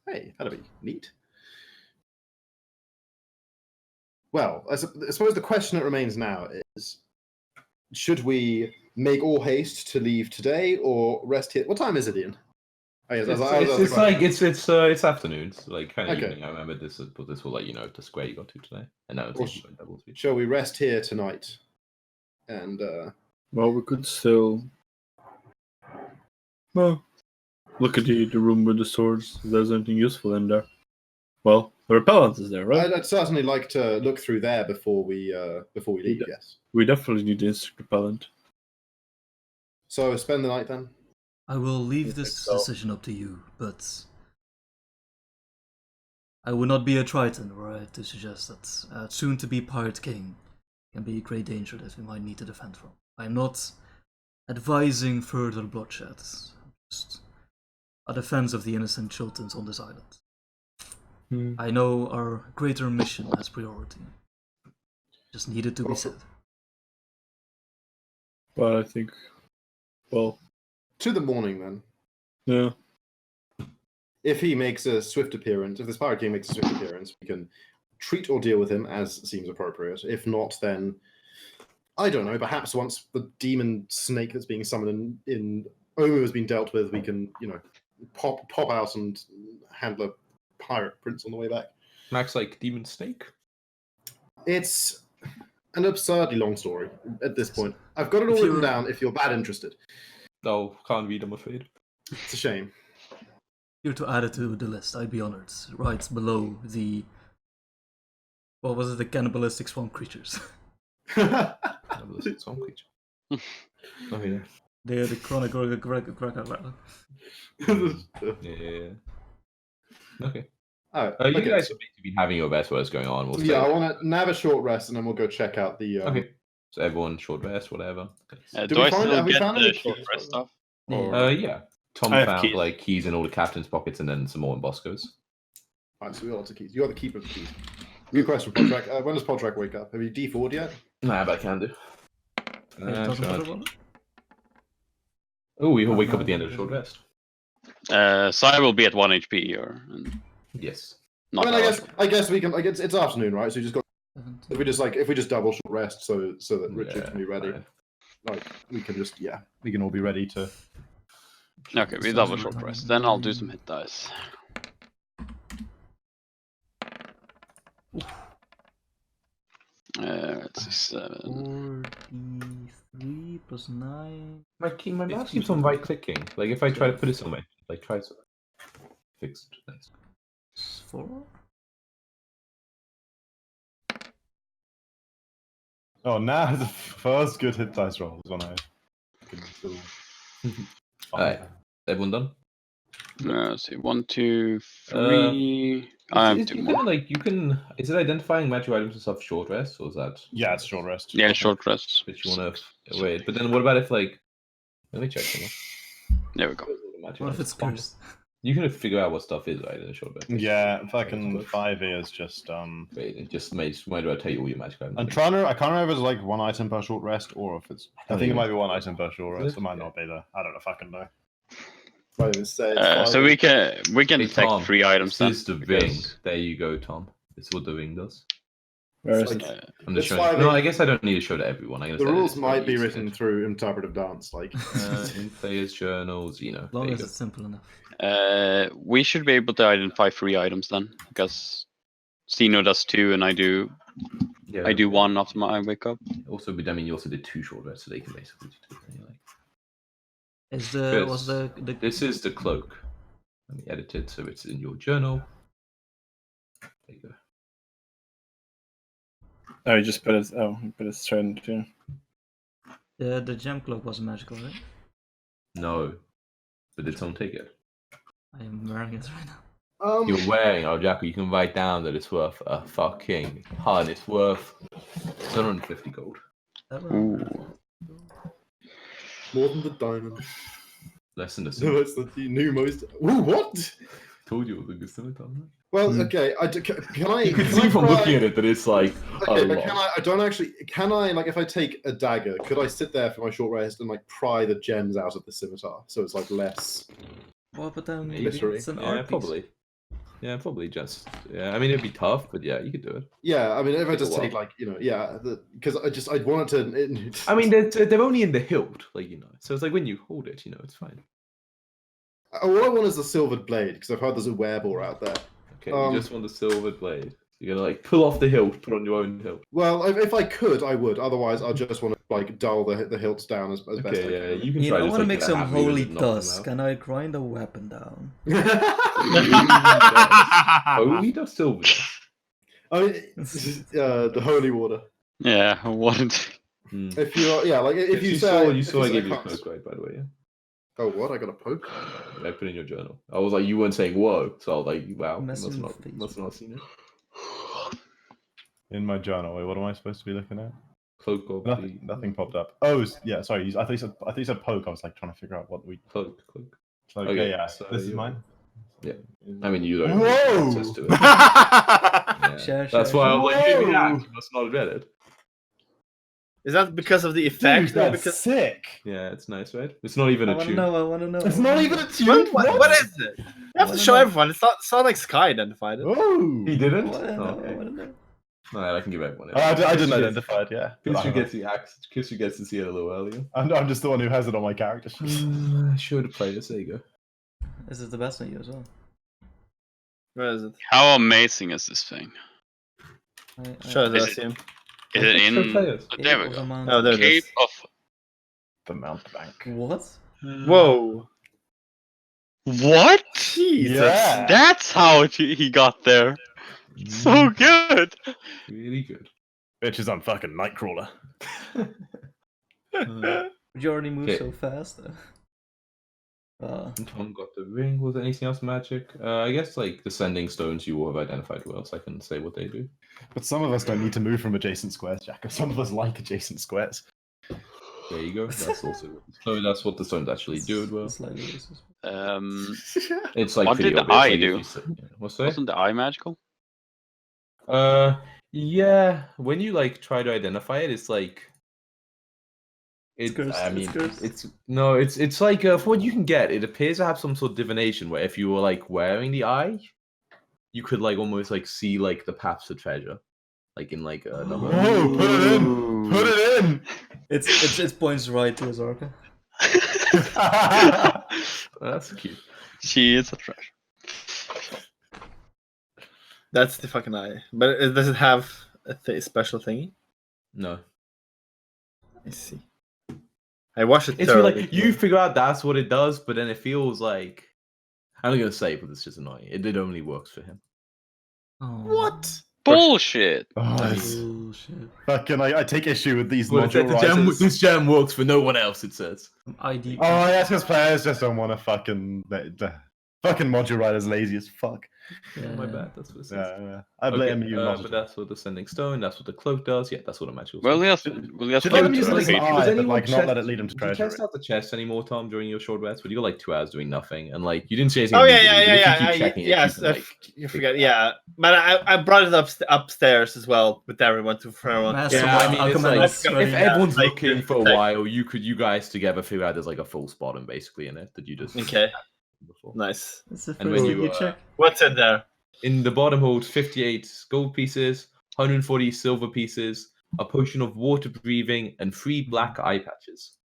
Hey, that'd be neat. Well, I suppose the question that remains now is, should we make all haste to leave today or rest here? What time is it, Ian? It's afternoons, like kind of Okay. evening. I remember this will let you know the square you got to today, and now Well, it's double speed. Shall we rest here tonight? And Well, we could still look at the room with the swords. If there's anything useful in there. Well, the repellent is there, right? I'd certainly like to look through there before we leave. Yes. We definitely need the insect repellent. So spend the night then. I will leave this so. decision up to you, but I would not be a Triton were I to suggest that soon-to-be Pirate King can be a great danger that we might need to defend from. I'm not advising further bloodshed, just a defense of the innocent Chultans on this island. I know our greater mission has priority. Just needed to be said. But I think, well, To the morning, then. yeah. If he makes a swift appearance, if this Pirate King makes a swift appearance, we can treat or deal with him as seems appropriate. If not, then I don't know. Perhaps once the demon snake that's being summoned in Omu has been dealt with, we can, pop out and handle a pirate prince on the way back. Max like demon snake. It's an absurdly long story at this point. I've got it all written down. If you're that interested, No, can't read. I'm afraid. it's a shame. If you were to add it to the list, I'd be honored. Right below the... What was it? The cannibalistic swamp creatures. Cannibalistic swamp creature. Oh yeah. They're the chronic... Yeah. Okay. Oh, You okay. guys are basically having your best what's going on. We'll Yeah, I say. want to have a short rest, and then we'll go check out the. Okay. So everyone short rest, whatever. Do Do we I find- still have we get found the any short keys? rest stuff? Yeah. Tom I have found keys. like keys in all the captain's pockets and then some more in Bosco's. Alright, so we got lots of keys. You got the keeper of the keys. Good question, Podtrack. When does Podtrack wake up? Have you D4'd yet? Nah, but I can do. It doesn't matter what? Oh, we will wake up at the end of the short rest. So I will be at 1 HP or Yes. not. I guess we can. Like, it's afternoon, right? So you just got. If we just double short rest, so that Richard can be ready. fine. Like we can just we can all be ready to. Okay, we double short rest. Then I'll do some hit dice. Let's see, 7. 43 plus 9... My mouse keeps on right clicking. Like if I try to put it somewhere, like try to fix it. Thanks. 4? Oh, now the first good hit dice roll is when I can still. Alright. Everyone done? Let's see, 1, 2, 3. I have 2 more. You can. Is it identifying magic items and stuff short rest, or is that? Yeah, it's short rest. Yeah, short rest. That you want to wait? But then what about if like? Let me check. There we go. What if it's cursed? You can figure out what stuff is right in a short rest. Yeah, fucking 5e is just Wait, it just might as well tell you all your magic items. I'm trying to. I can't remember if it's like 1 item per short rest or if it's. I think it might be 1 item per short rest. It might not be though. I don't know. Fucking know. So we can Hey, detect Tom, 3 items. This is the ring. because- There you go, Tom. This is what the ring does. Where is Like, it? I'm just It's showing. 5e. No, I guess I don't need to show to everyone. I'm The gonna say rules it's might be easy. written through interpretive dance, like. In players' journals, As there long you as go. it's simple enough. We should be able to identify 3 items then, because Sino does 2 and I do Yeah, I do 1 after I wake up. Also, but I mean, you also did 2 short rests, so they can basically do 2. Anyway. Is the was Chris, the This is the cloak. Let me edit it so it's in your journal. There you go. Oh, you just put it. Oh, you put it straight into. the gem cloak was magical, right? No, but did someone take it? I am wearing it right now. You're wearing, oh Jacko, you can write down that it's worth a fucking ton. It's worth 750 gold. Ooh. More than the diamond. Less than the No, silver. it's the new most. Ooh, what? Told you it was a good silver. Well, okay. Can I? You can can see I from try- looking at it that it's like Okay, a but lot. can I don't actually. Can I, like, if I take a dagger, could I sit there for my short rest and like pry the gems out of the scimitar so it's like less? Well, but then maybe Literally. it's an Yeah, art piece. probably. Yeah, probably just. Yeah, I mean, it'd be tough, but yeah, you could do it. Yeah, I mean, if I just Well. take like because I'd want to. I mean, they're only in the hilt, so it's like when you hold it, it's fine. all I want is a silvered blade because I've heard there's a werebore out there. Okay, you just want the silver blade. You're gonna like pull off the hilt, put on your own hilt. Well, if I could, I would. Otherwise, I just want to like dull the hilts down as best I Okay, yeah, can. you can You try. know, I just, want to like, make get a some hammer and holy knock them dust. out. Can I grind a weapon down? Holy dust, silver dust. I mean, the holy water. Yeah, what? If you, like, if you you say, saw, I if gave you a can't- cloak, right? By the way, yeah. Oh, what? I got a poke? I put in your journal. I was like, you weren't saying whoa, so I was like, wow, you Messing must with not have seen it. In my journal. Wait, what am I supposed to be looking at? Cloak of Nothing popped up. Oh, yeah. Sorry. I thought you said poke. I was like trying to figure out what we. Cloak. Okay, Okay, yeah. so This is you- mine. Yeah. I mean, you don't Whoa! have access to it. Yeah. Share, That's share, why I share. was like, give me that. Whoa! You must not have read it. Is that because of the Dude, effect, or that's because sick. Yeah, it's nice, right? It's not even I a want to tune. know. I want to know. It's not even a tune. what is it? You have to wanna show know. everyone. It's not like Sky identified it. Oh, He didn't? I want to Oh, know. I okay. want to know. Alright, I can give everyone it. I didn't Kiss identify it. Yeah, Kiss gets the access. Kiss gets to see it a little earlier. I'm just the one who has it on my character sheet. Show the players. There you go. This is the best on you as well. Where is it? How amazing is this thing? Show Is that, it- Sim. Is it Show in? players. Oh, there we go. Oh, there it Cape is. of. The mountebank. What? Whoa. What? Jesus. Yeah. That's how he got there. So good. Really good. Bitch is on fucking Nightcrawler. Would you already move Okay. so fast? Tom got the ring. Was there anything else magic? I guess like the sending stones you all have identified well, so I can say what they do. But some of us don't need to move from adjacent squares, Jack. Some of us like adjacent squares. There you go. That's also so that's what the stones actually do as well. Slightly racist. It's like What pretty did the obvious, eye like, if do? you say- yeah. What's that? Wasn't the eye magical? Yeah. When you like try to identify it, it's like it's. cursed, I it's mean, cursed. it's like from what you can get, it appears to have some sort of divination where if you were like wearing the eye, you could like almost like see like the paths to treasure, like in like another. Whoa, put it in! Put it in! It points right to Azarka. That's cute. She is a treasure. That's the fucking eye. But does it have a special thingy? No, I see. I watched it it's thoroughly. like you figure out that's what it does, but then it feels like I'm not gonna say it, but it's just annoying. It only works for him. Oh. What? Bullshit. Oh, it's Bullshit. fucking, I take issue with these Well, module writers. this gem works for no one else. It says. ID. Oh, that's because players just don't want to fucking... The fucking module writers lazy as fuck. Yeah. My bad. That's what it says. Yeah. I blame you, not but that's what the sending stone. That's what the cloak does. Yeah, that's what a magical. Well, stone. yes. Should- Well, yes. should they Does even use it as an anyone- eye, does but anyone like not test- let it lead them to Did you treasure? test out the chest anymore, Tom, during your short rest? But you got like 2 hours doing nothing, and like you didn't say anything. Oh yeah, immediately, but if you yeah. keep checking it, Yes, you can, like, you forget. Yeah, but I brought it upstairs as well with everyone to everyone. Master Yeah, I I'll mean, it's come in like as ready. if everyone's like, looking for a like- while, you guys together figure out there's like a false bottom basically in it that you just Okay, before. nice. That's the And first when thing you, you check. What's in there? In the bottom holds 58 gold pieces, 140 silver pieces, a potion of water breathing, and 3 black eye patches.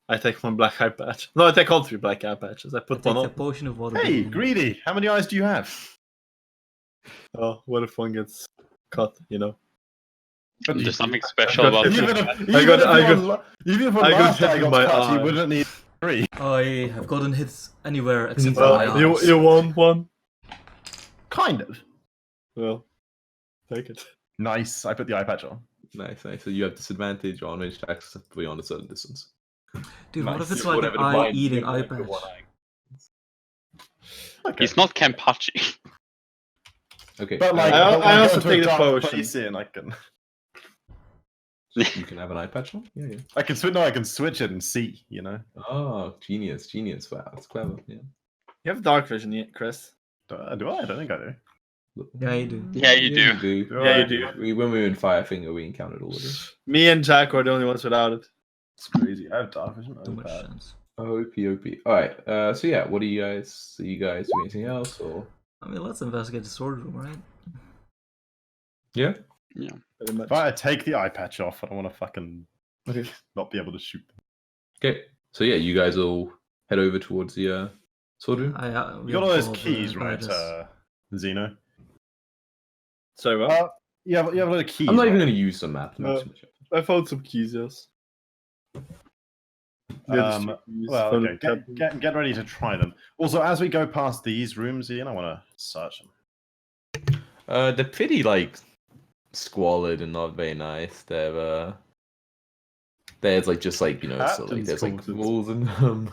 I take one black eye patch. No, I take all 3 black eye patches. I put Take one the on. potion of water. Hey, breathing. greedy! How many eyes do you have? Oh, what if one gets cut? You know. But There's you- something special got about it. it. Even if I got last hit eye in got my cut, you eye. wouldn't need 3. I have gotten hit anywhere except for Well, my you eyes. you want one? Kind of. Well, take it. Nice. I put the eye patch on. Nice. So you have disadvantage on range attacks beyond a certain distance. Dude, what if it's Yeah, like whatever an the eye blind- eating yeah, eye whatever the patch? one eye. Okay. He's not Kenpachi. Okay. But like, I if wanna also go to a take the dark potion. place in, I can. you can have an eye patch on. Yeah. I can switch. No, I can switch it and see. You know. Oh, genius. Wow, that's clever. Yeah. You have dark vision, Chris. Do I? I don't think I do. Yeah, you do. Yeah, you do. do. Yeah, you do. When we were in Firefinger, we encountered all of this. Me and Jack are the only ones without it. It's crazy. I have dark vision. Too Oh, much bad. sense. OP. All right. So yeah, what do you guys? Do you guys do anything else or? I mean, let's investigate the sword room, right? Yeah. Pretty much. If I take the eye patch off, I don't want to fucking Okay. not be able to shoot them. Okay. So yeah, you guys all head over towards the sword room. We You got have all those followed, keys, right, guidance. Zeno? Sorry, what? You have a lot of keys. I'm not right? even going to use the map. No. I found some keys, yes. Well, okay. Get ready to try them. Also, as we go past these rooms, Ian, I want to search them. They're pretty like squalid and not very nice. They're There's like just like so like Captain's there's like quarters. walls and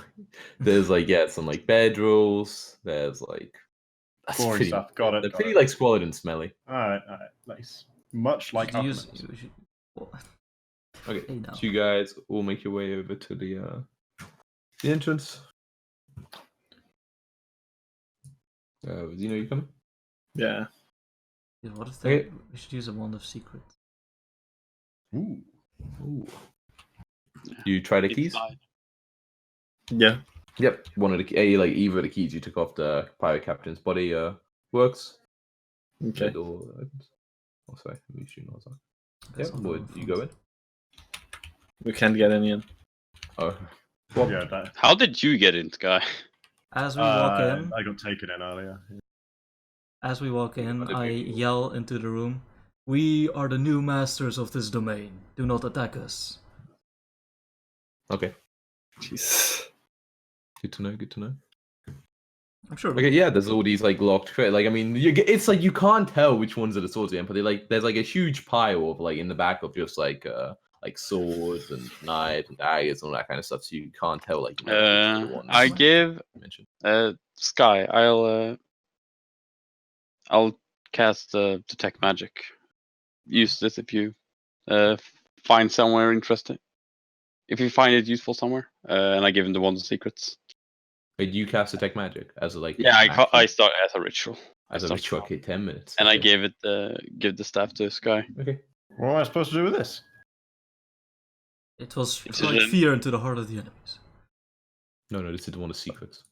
there's like some like bedrolls. There's like that's Boring pretty. stuff. Got it. They're got pretty it. like squalid and smelly. All right. Nice. Much like Should you use, Alchemist. you should- well, Okay, Hey, now. so you guys all make your way over to the entrance. Zeno, you coming? Yeah. yeah, what if Okay. we should use a wand of secret? Ooh. Ooh. You try the It's keys? fine. Yeah. Yep. One of the like either of the keys you took off the pirate captain's body works. Okay. The door opens. Oh, sorry. Let me shoot noise on. Guess Yep. I'll go Would in you front. go in? We can't get any in. Oh. Yeah. That, How did you get in, Sky? As we walk in, I got taken in earlier. did I make you- yell into the room, "We are the new masters of this domain. Do not attack us." Okay. Jeez. Good to know. Good to know. I'm sure. Okay, yeah, there's all these like locked like I mean it's like you can't tell which ones are the swords again, but they like there's like a huge pile of like in the back of just like swords and knives and daggers and all that kind of stuff, so you can't tell like which are the ones I give you mentioned. Sky. I'll cast detect magic. Use this if you find somewhere interesting. If you find it useful somewhere, and I give him the wand of secrets. Wait, you cast detect magic as a like Yeah, I action? start as a ritual. as a start ritual. small. Okay, 10 minutes. And I okay. gave it give the staff to Sky. Okay. What am I supposed to do with this? It was It's like a- fear into the heart of the enemies. No, this is one of the secrets.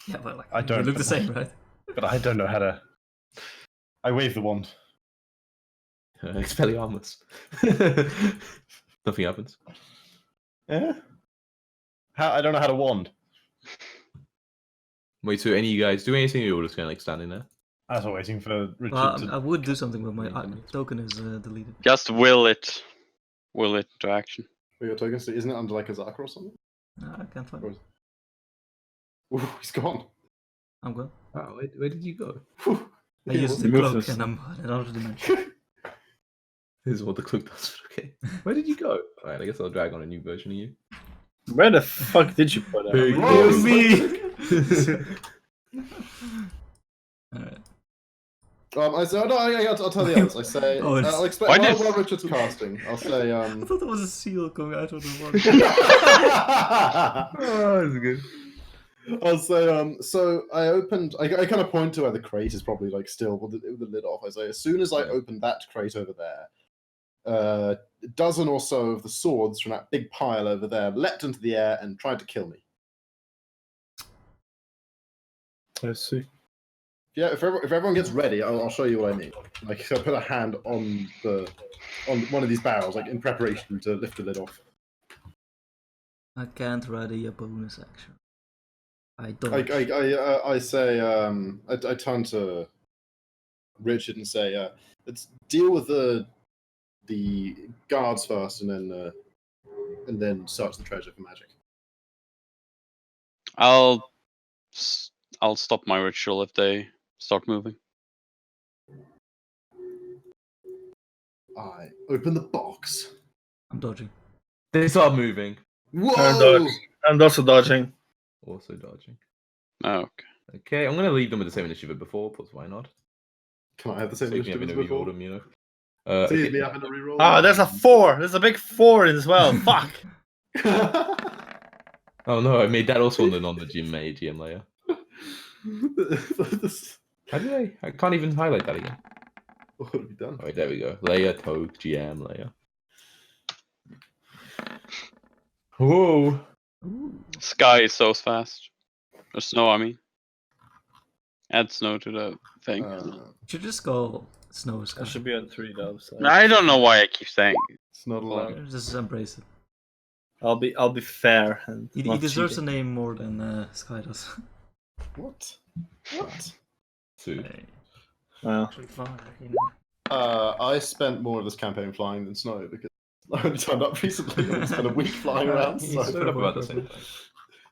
Yeah, but like I they don't- look the same, right? But I don't know how to. I wave the wand. Expelliarmus. Nothing happens. Yeah. How I don't know how to wand. Wait, so any of you guys do anything, or you're just kind of like standing there? I was waiting for Richard Well, to. I would do something, but my Yeah, you token is deleted. Just will it into action. For your tokens, isn't it under like a Zaka or something? No, I can't find Or it. Ooh, he's gone. I'm good. Wow, where did you go? Whew. I Yeah, used the Move cloak this. and I'm in another dimension. This is what the cloak does. Okay. Where did you go? Alright, I guess I'll drag on a new version of you. Where the fuck did you put that? Hey, Whoa, yo. me! Alright. I say, no, I'll tell the others. I say, Oh, it's- I'll explain Why while, did- while Richard's casting. I'll say, I thought there was a seal coming out of the water. Oh, that's good. I'll say, so I opened, I kind of point to where the crate is probably like still with the lid off. I say, as soon as I opened that crate over there, a dozen or so of the swords from that big pile over there leapt into the air and tried to kill me. Let's see. Yeah, if everyone gets ready, I'll show you what I mean. Like, I put a hand on one of these barrels, like in preparation to lift the lid off. I can't ready a bonus action. I don't. I say, I turn to Richard and say, let's deal with the guards first, and then search the treasure for magic. I'll stop my ritual if they start moving. I open the box. I'm dodging. They start moving. Whoa! I'm also dodging. Also dodging. Oh, okay. Okay, I'm gonna leave them with the same initiative before, because why not? Can I have the So same you can have initiative as reroll before? them, you know. Please Okay. be having a reroll. Ah, there's a 4. There's a big 4 as well. Fuck. Oh no, I made that also on the GM layer. How did I can't even highlight that again. What have we done? Alright, there we go. Layer, toke, GM layer. Whoa! Sky is so fast. Or snow, I mean. Add snow to the thing. Should just go snow sky. That should be on 3 though. So. I don't know why I keep saying it. It's not allowed. Just embrace it. I'll be fair and He not deserves cheating. a name more than Sky does. What? What? Two. Well, Actually, fine, you know. I spent more of this campaign flying than Snow because I only turned up recently and it's kind of weak flying around. He's So. Stood up about the same time.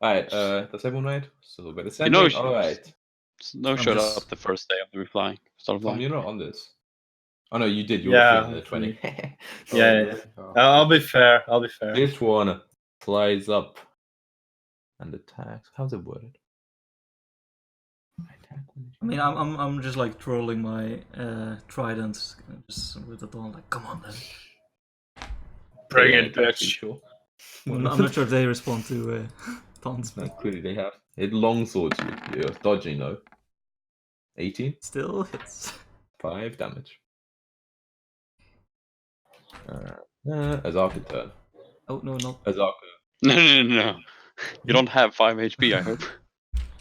Alright, that's everyone right? So by the same know, alright. Snow I'm showed just- up the first day of the flying. Started Tom, flying. you're not on this. Oh no, you did. You Yeah, were 320. Yeah. I'll be fair. I'll be fair. This one flies up and attacks. How's it worded? I mean, I'm just like trolling my tridents just with the dawn. Like, come on, then. Bring Yeah, it, actually, bitch. Sure. I'm not sure if they respond to taunts me. Clearly they have. It longswords you. You're dodging though. 18. Still hits. 5 damage. Azaka turn. Oh no, not. Azaka. No. You don't have 5 HP, I hope.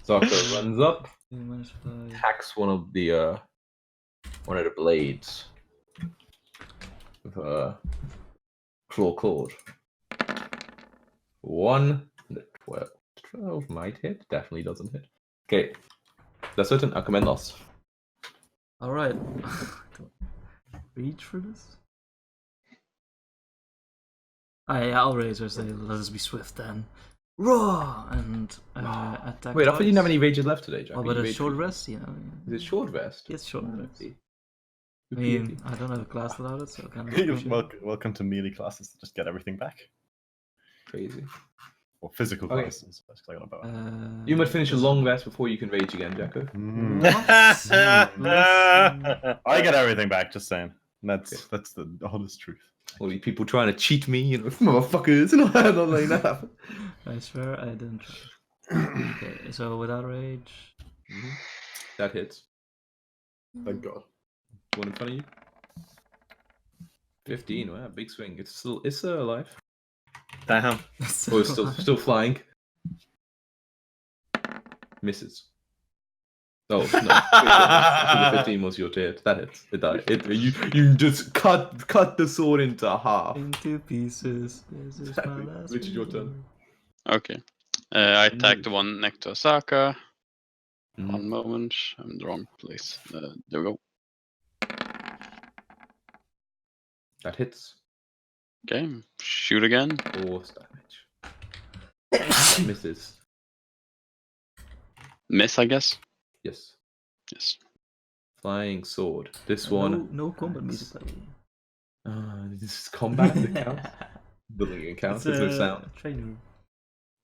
Azaka runs up, -5. attacks one of the blades with claw cord. 1 and a 12. 12 might hit. Definitely doesn't hit. Okay. That's certain. Akamenos. All right. Reach for this. I'll raise her. Say, let us be swift then. Roar and attack. Wait, I thought you didn't have twice. any rages left today, Jack. Oh, but a short rest, you know. Is it short rest? It's short rest. See. I mean, I don't have a class without it, so kind of. Welcome to melee classes to just get everything back. Crazy. Or physical Okay. classes. Basically, on about. You must finish a long rest before you can rage again, Jacko. I get everything back. Just saying. That's the honest truth. All these people trying to cheat me, you know, motherfuckers, and I'm not letting that happen. I swear I didn't try. Okay, so without rage. That hits. Thank God. One in front of you. 15. Wow, big swing. It's still alive. Damn. Oh, it's still flying. Misses. Oh no! The 15 was your hit. That hits. It died. You just cut the sword into half. Into pieces. This is my last Which is your turn. Okay. I attacked the one next to Asaka. Mhm. One moment. I'm in the wrong place. There we go. That hits. Okay. Shoot again. 4 damage. Misses. Miss, I guess. Yes. Yes. Flying sword. This one. No combat music, by the way. This is combat that counts. Building it counts. There's no sound. Training.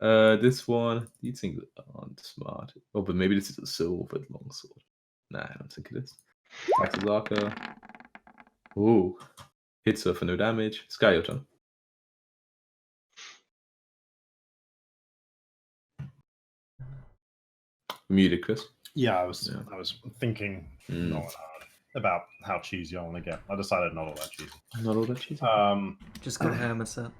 This one. These things aren't smart. Oh, but maybe this is a silver longsword. Nah, I don't think it is. Axazaka. Ooh. Hits her for no damage. Sky, your turn. Muted, Chris. Yeah, I was thinking Mm. about how cheesy I want to get. I decided not all that cheesy. Not all that cheesy. Just go ham and set.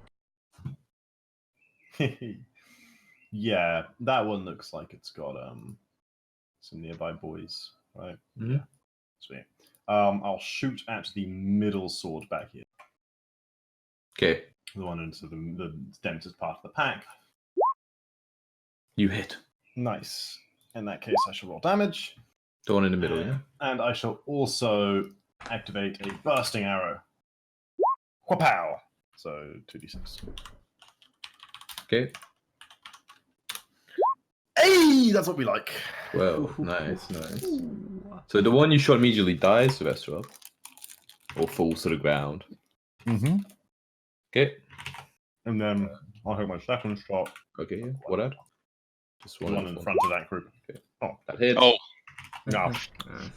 Yeah, that one looks like it's got some nearby boys, right? Mhm. Yeah, sweet. I'll shoot at the middle sword back here, Okay. the one into the densest part of the pack. You hit. Nice. In that case, I shall roll damage, The one in the middle, yeah? and I shall also activate a bursting arrow. Whapow! So 2d6. Okay. Hey, that's what we like. Well, nice. So the one you shot immediately dies, Sylvester, or falls to the ground. Mm-hmm. Okay. And then I'll hit my second shot. Okay, yeah. What at? Just The one, one in front of that group. Okay. Oh, That hits. Oh. no.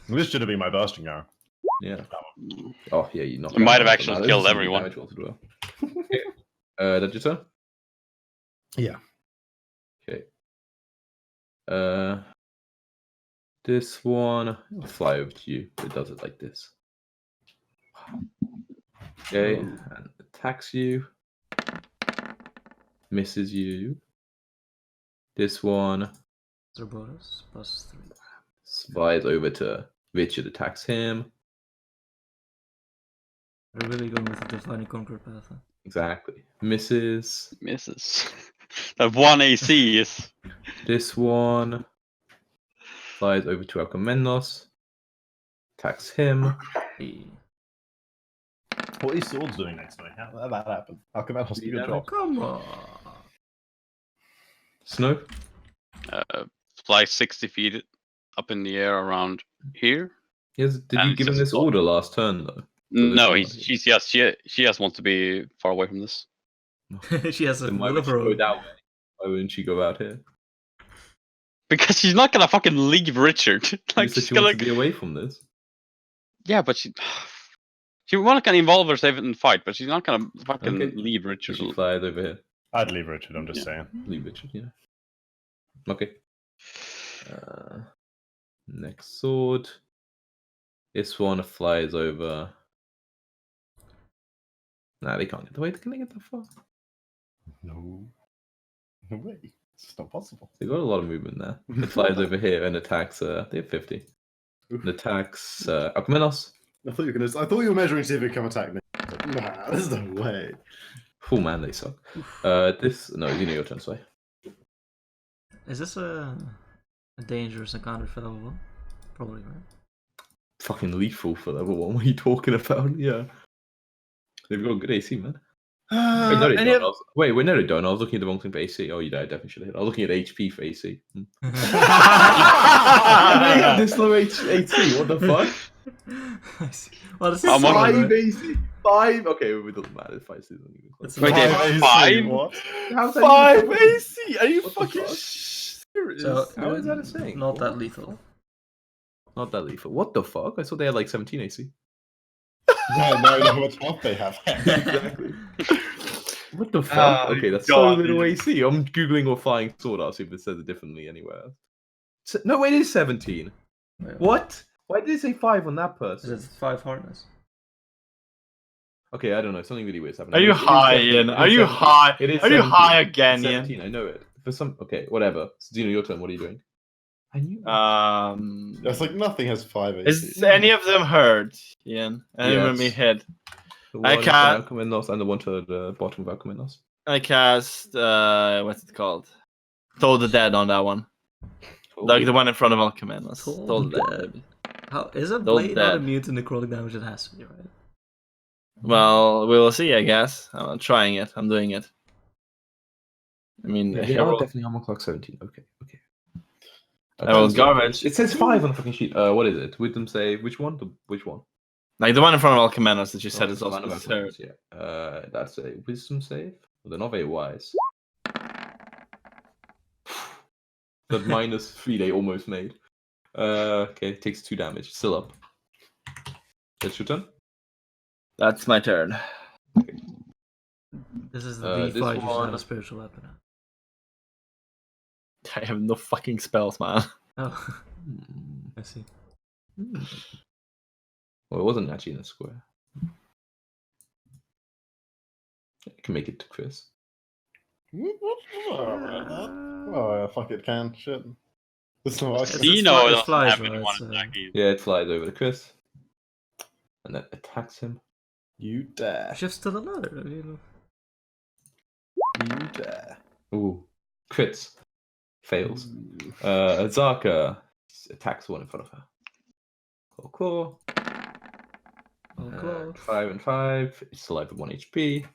This should have been my bursting arrow. Yeah. Oh, yeah, you knocked It might out have one, actually so now killed there's some everyone. damage rolls as well. Okay. That's your turn? Yeah. Okay. This one will fly over to you. It does it like this. Okay, and attacks you. Misses you. This one bonus +3. flies over to Richard, attacks him. We're really going with the Defining Conquer path. Huh? Exactly. Misses. Misses. That one AC is. This one flies over to Alcamenos. Attacks him. Hey. What are these swords doing next to me? How did that happen? How come that was a good job? Come on. Snow. Fly 60 feet up in the air around here. Yes. Did you And give him just this block. order last turn though? No, one. she just wants to be far away from this. She has a Then why will would of she her go own. that way? Why wouldn't she go out here? Because she's not gonna fucking leave Richard. Like, Like said she's she gonna. wants to be away from this. Yeah, but she. She not gonna involve herself in fight, but she's not gonna fucking Okay. leave So Richard. she flies over here. I'd leave Richard. I'm just Yeah. saying. Leave Richard, yeah. Okay. Next sword. This one flies over. Nah, they can't get the way. Can they get that far? No way. It's not possible. They got a lot of movement there. It flies over here and attacks. They have 50. And attacks Alcmenos. I thought you were measuring to see if it would come attack me. Nah, there's no way. Oh man, they suck. This no, you know your turn, sorry. Is this a dangerous encounter for level 1? Probably, right? Fucking lethal for level 1. What are you talking about? Yeah. They've got good AC, man. Wait, no, they don't. Wait, no, they don't. I was looking at the wrong thing for AC. Oh, you definitely should have hit. I was looking at HP for AC. They have this low AC. What the fuck? I see. Well, this How is much? 5 AC. 5. Okay, it doesn't matter. 5 AC isn't even close. It's Wait, they have 5? What? How's that 5 even a thing? AC? Are you What the fucking fuck? serious? So, How is that a thing? not that What? lethal. Not that lethal. What the fuck? I thought they had like 17 AC. No, how much health they have. Exactly. What the fuck? Okay, that's so God, little dude. AC. I'm googling what flying sword are, see if it says it differently anywhere else. No, wait, it is 17. Wait, What? Why did it say 5 on that Is person? it 5 hardness? Okay, I don't know. Something really weird's happening. Are you It is high, 17. Ian? It Are is you 17. high? It is Are you 17. high It's again, Ian? 17. I know it. For some. Okay, whatever. Dino, your turn. What are you doing? I knew. It's like nothing has 5 AC. Is any of them hurt, Ian? Any of them Yes. hit? The I one can't- from Alcheminos and the one to the bottom of Alcheminos. I cast what's it called? Toll the Dead on that one. Like the one in front of Alcmenos. Toll the Dead. How is a Toll blade not Dead. immune to necrotic damage? It has to be, right? Well, we will see, I guess. I'm trying it. I'm doing it. I mean, Yeah, they are definitely armor clock 17. Okay. Well, garbage. It says 5 on the fucking sheet. What is it? Wisdom save. Which one? Which one? Like the one in front of Alcmenos that you said Oh, is the also one about third. weapons, yeah. That's a wisdom save. Well, they're not very wise. That -3 they almost made. Okay, it takes 2 damage. Still up. That's your turn. That's my turn. This is the This V5 you should have one- a spiritual weapon. I have no fucking spells, man. Oh, I see. Well, it wasn't actually in a square. I can make it to Chris. Oh, fuck it, can. Shit. It's not It's- Dino it doesn't flies, have right? anyone So- attacking you. Yeah, it flies over to Chris. And then attacks him. You dare. Shifts to the ladder, you know. You dare. Ooh. Crits. Fails. Zaka attacks one in front of her. Claw. Oh, claw. 5 and 5. It's still alive with 1 HP.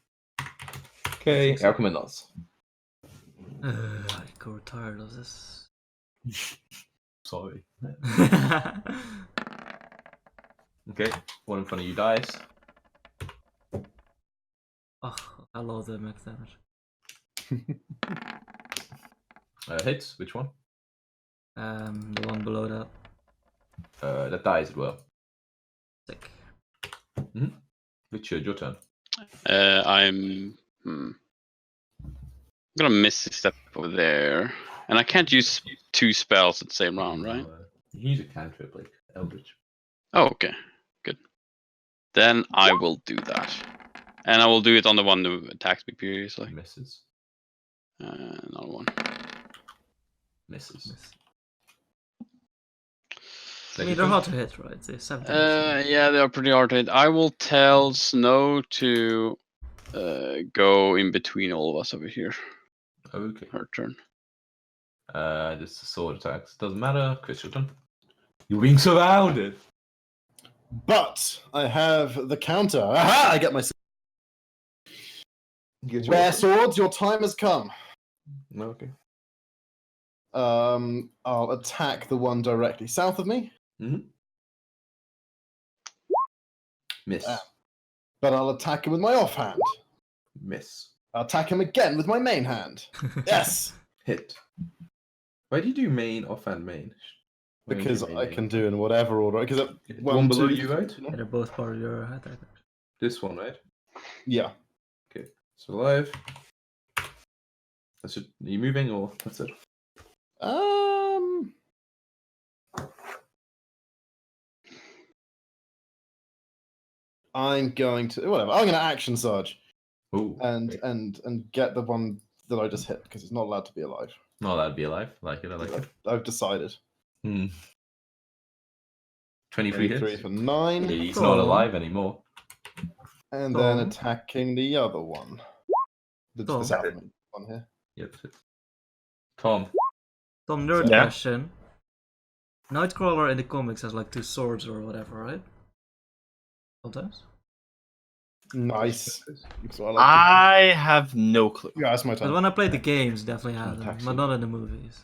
Okay, Alcheminos. I grow tired of this. Sorry. Okay, one in front of you dies. Oh, I love the max damage. Hits, which one? The one below that. That dies as well. Sick. Richard, your turn. I'm gonna miss a step over there, and I can't use 2 spells at the same round, right? You can use a cantrip like Eldritch. Oh, okay, good. Then I will do that, and I will do it on the one who attacks me previously. Misses. Another one. Misses. I mean, they're hard to hit, right? They're 17. Yeah, they are pretty hard to hit. I will tell Snow to go in between all of us over here. Okay. Her turn. This is sword attacks. Doesn't matter. Chris, your turn. You're being surrounded. But I have the counter. Aha! I get my rare swords. Your time has come. Okay. I'll attack the one directly south of me. Miss. But I'll attack him with my offhand. Miss. I'll attack him again with my main hand. Yes! Hit. Why do you do main, offhand, main? Why don't you Because do main, I main, can offhand? do in whatever order. Because The one below you, right? They're both part of your attack. This one, right? Yeah. Okay. So live. That's it. Are you moving or that's it? I'm going to whatever. I'm going to action surge Ooh. and okay. and get the one that I just hit because it's not allowed to be alive. No, that'd be alive. I like it. I like it. I've decided. 23 23 hits. for 9, Yeah, he's not alive anymore. and then Oh. attacking the other one. The Oh. south one here. Yep. Tom. Some nerd Yeah. question. Nightcrawler in the comics has like 2 swords or whatever, right? Sometimes. Nice. So I have no clue. yeah, that's my But turn. when I played the games, definitely had them, Taxi. but not in the movies.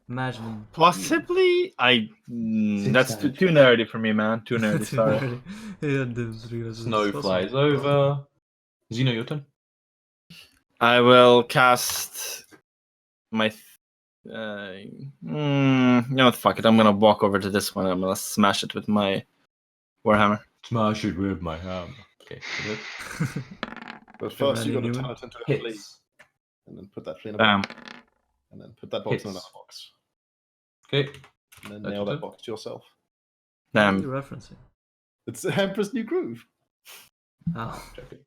Imagining. Possibly, that's too nerdy for me, man. Too nerdy. Sorry. Yeah, those reels is Snow awesome. flies over. Xeno, your turn. I will cast my. You know what? Fuck it. I'm gonna walk over to this one. I'm gonna smash it with my Warhammer. Smash it with my hammer. Okay. Good. But first, you got to Randy turn Newman. it into a flea, Hits. and then put that flea in a box, Bam. and then put that box in Hits. another box, Okay. and then That's nail your that turn. box to yourself. What are Bam. you referencing? It's Emperor's New Groove. Oh, Okay.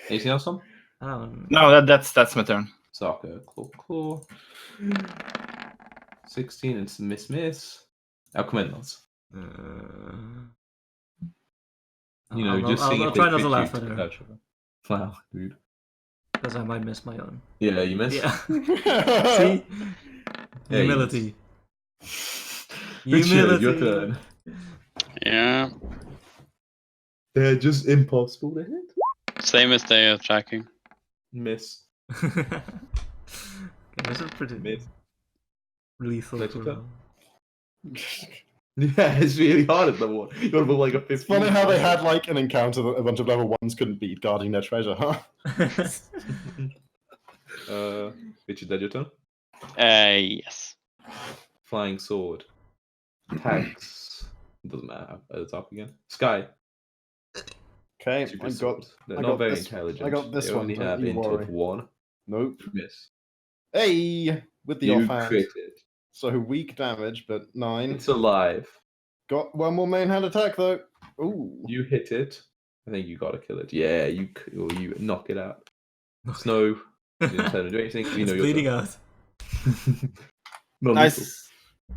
Anything else, Tom? I don't No, that's my turn. Soccer. Claw. 16 and some miss. Now commandos. You know, just seeing I'll if try they not to fit laugh you at her touch her. Wow, dude. because I might miss my own. Yeah, you missed. Yeah. See, Yeah, you humility. Richard, your Humility. turn. Yeah. They're just impossible to hit. Same as they are tracking. Miss. Okay, this is pretty Miss. lethal. Let you for go. now. Yeah, it's really hard at level 1. You gotta put like a 15. It's funny how they had like an encounter that a bunch of level 1s couldn't beat, guarding their treasure, huh? Richard, that your turn? Yes. Flying sword. Tags. Doesn't matter. At the top again. Sky. Okay, Super I got. sword. They're I not got very this- intelligent. I got this they one, only don't have you int worry. of 1. Nope. Miss. Hey, with the You offhand. critted. So weak damage, but 9. It's alive. Got one more main hand attack though. Ooh. You hit it. I think you gotta kill it. Yeah, you knock it out. Snow. You didn't tell him to do anything. You know It's you're bleeding done. out. Non-lethal. Nice.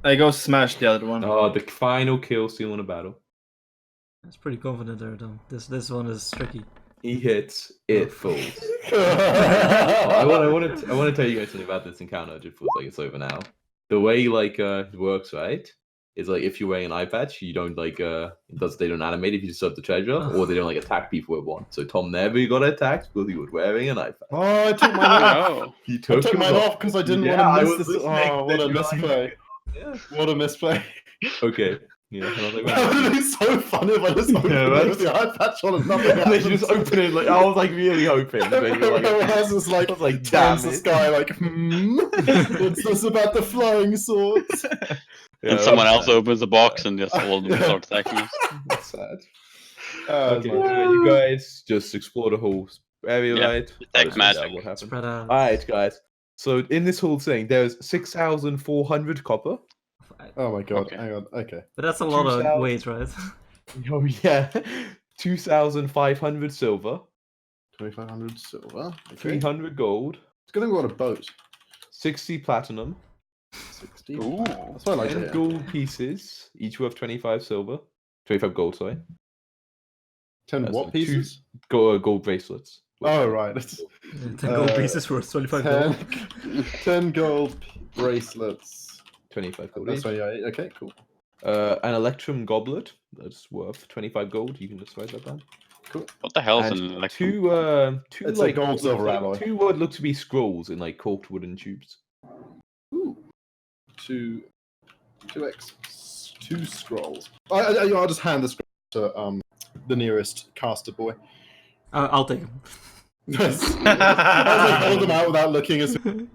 I go smash the other one. Oh, the final kill steal in a battle. That's pretty confident there, Tom. This one is tricky. He hits, it falls. I want to tell you guys something about this encounter. It just feels like it's over now. The way it works, right? Is like if you're wearing an eye patch, you don't they don't animate if you disturb the treasure, or they don't attack people with one. So Tom never got attacked because he was wearing an eye patch. Oh, I took mine off. Oh. He I took took him mine off. off because I didn't Yeah, want I to was miss this. listening, Oh, then what a you were like, misplay! Yeah. What a misplay! Okay. Yeah. I was like, That would have been so funny if I just opened Yeah, it right? with the eye patch on and nothing and then happened. you just open it like I was like really hoping. But you were like, Everyone else is like, I was like, turns damn the it. sky like, what's this about the flying swords? Yeah, And someone that's else sad. opens the box and just all of them Yeah. start attacking us. That's sad. Okay, Okay, so you guys just explore the whole area, Yeah, right? detect I'll just find out magic. What happened? Spread out. Alright, guys. So in this whole thing, there's 6,400 copper. Oh my god, Okay. hang on, okay. But that's a lot of 2,000. weight, right? Oh yeah, 2,500 silver, 2,500 silver. Okay. 300 gold, It's good thing we got a boat. 60 platinum, 60. Ooh. That's what I like to 10 hear. gold pieces, each worth 25 silver, 25 gold. Sorry, 10 That's what like pieces? gold bracelets. Oh, right. It's 10 gold Uh, pieces worth 25 10, gold. 10 gold bracelets. 25 gold. That's Each. 28. Okay, cool. An electrum goblet that's worth 25 gold. You can just write that down. What the hell is And an electrum? two It's a like gold silver like, alloy. two what look to be scrolls in like corked wooden tubes. Ooh. 2x. 2 scrolls. I'll just hand the scroll to the nearest caster boy. I'll take him. Yes. I hold them out without looking as to him.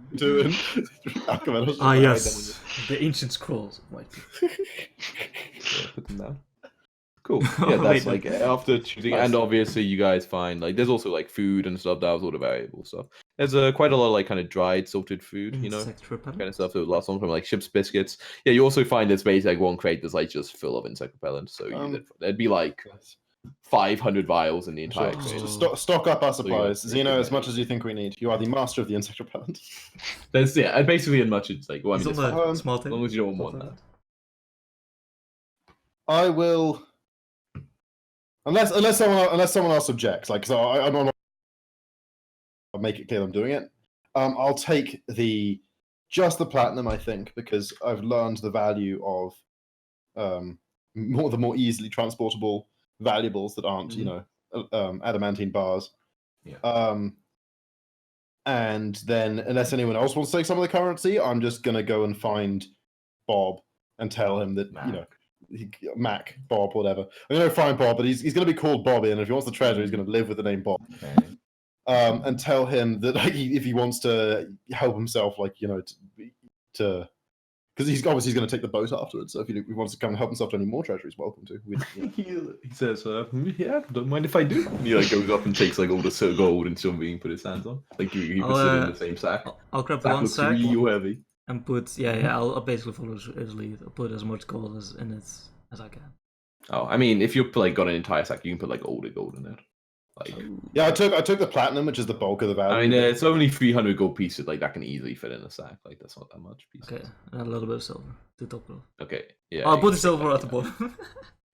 Ah, yes, the ancient scrolls. Might be. Yeah, put them down. Cool. Yeah, that's Wait, like after choosing, Nice. and obviously you guys find like there's also like food and stuff. That was all the variable stuff. There's quite a lot of like kind of dried, salted food, you know, Insect repellent. kind of stuff. So last one from like ship's biscuits. Yeah, you also find there's basically like one crate that's like just full of insect repellent. So there'd be like 500 vials in the entire Sure. crate. Stock up our So you got supplies, pretty Xeno, good as much as you think we need. You are the master of the insect repellent. There's and basically as much as like well, I It's mean, on it's the fine. small As table. long as you don't want more than that. I will, unless someone else objects. Like, so I'm not. I'll make it clear I'm doing it. I'll take just the platinum, I think, because I've learned the value of the more easily transportable valuables that aren't, you know, adamantine bars. Yeah. And then, unless anyone else wants to take some of the currency, I'm just gonna go and find Bob and tell him that you know, Mac, Bob, whatever. I'm gonna find Bob, but he's gonna be called Bobby, and if he wants the treasure, he's gonna live with the name Bob. Okay. And tell him that like, if he wants to help himself, like, you know, to because he's obviously going to take the boat afterwards. So if he wants to come and help himself to any more treasure, he's welcome to. He says, "Yeah, don't mind if I do." And he like goes up and takes like all the gold and silver he can put his hands on. Like he puts it in the same sack. I'll grab the That one looks sack real heavy. and put I'll basically follow his lead. I'll put as much gold as in it as I can. Oh, I mean, if you've like got an entire sack, you can put like all the gold in it. Like, yeah, I took the platinum, which is the bulk of the value. I mean, it's only 300 gold pieces. Like that can easily fit in a sack. Like that's not that much pieces. Okay, and a little bit of silver to top it off. Okay. Yeah. I'll you put can the take silver that, at the bottom.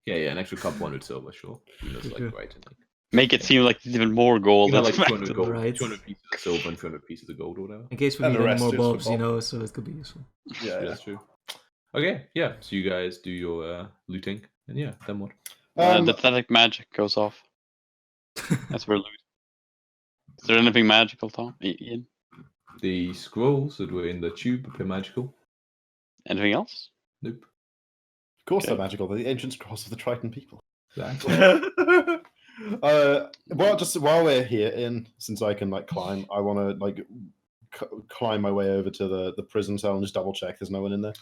Yeah, an extra couple hundred silver, sure. You know, it's like Okay. right in like. Make it seem like it's even more gold. You know, That's like right. 200 gold, Right. 200 pieces of silver and 200 pieces of gold or whatever. In case we And need the any rest more is for bobs, you Bob. know, so it could be useful. Yeah, That's true. Okay, yeah. So you guys do your looting, and yeah, then what? The static magic goes off. That's where loot. Is there anything magical, Tom? Ian? The scrolls that were in the tube appear magical. Anything else? Nope. Of course, Okay. they're magical. They're the ancient scrolls of the Triton people. Exactly. Well, just while we're here, since I can like climb, I want to like climb my way over to the prison cell and just double check there's no one in there.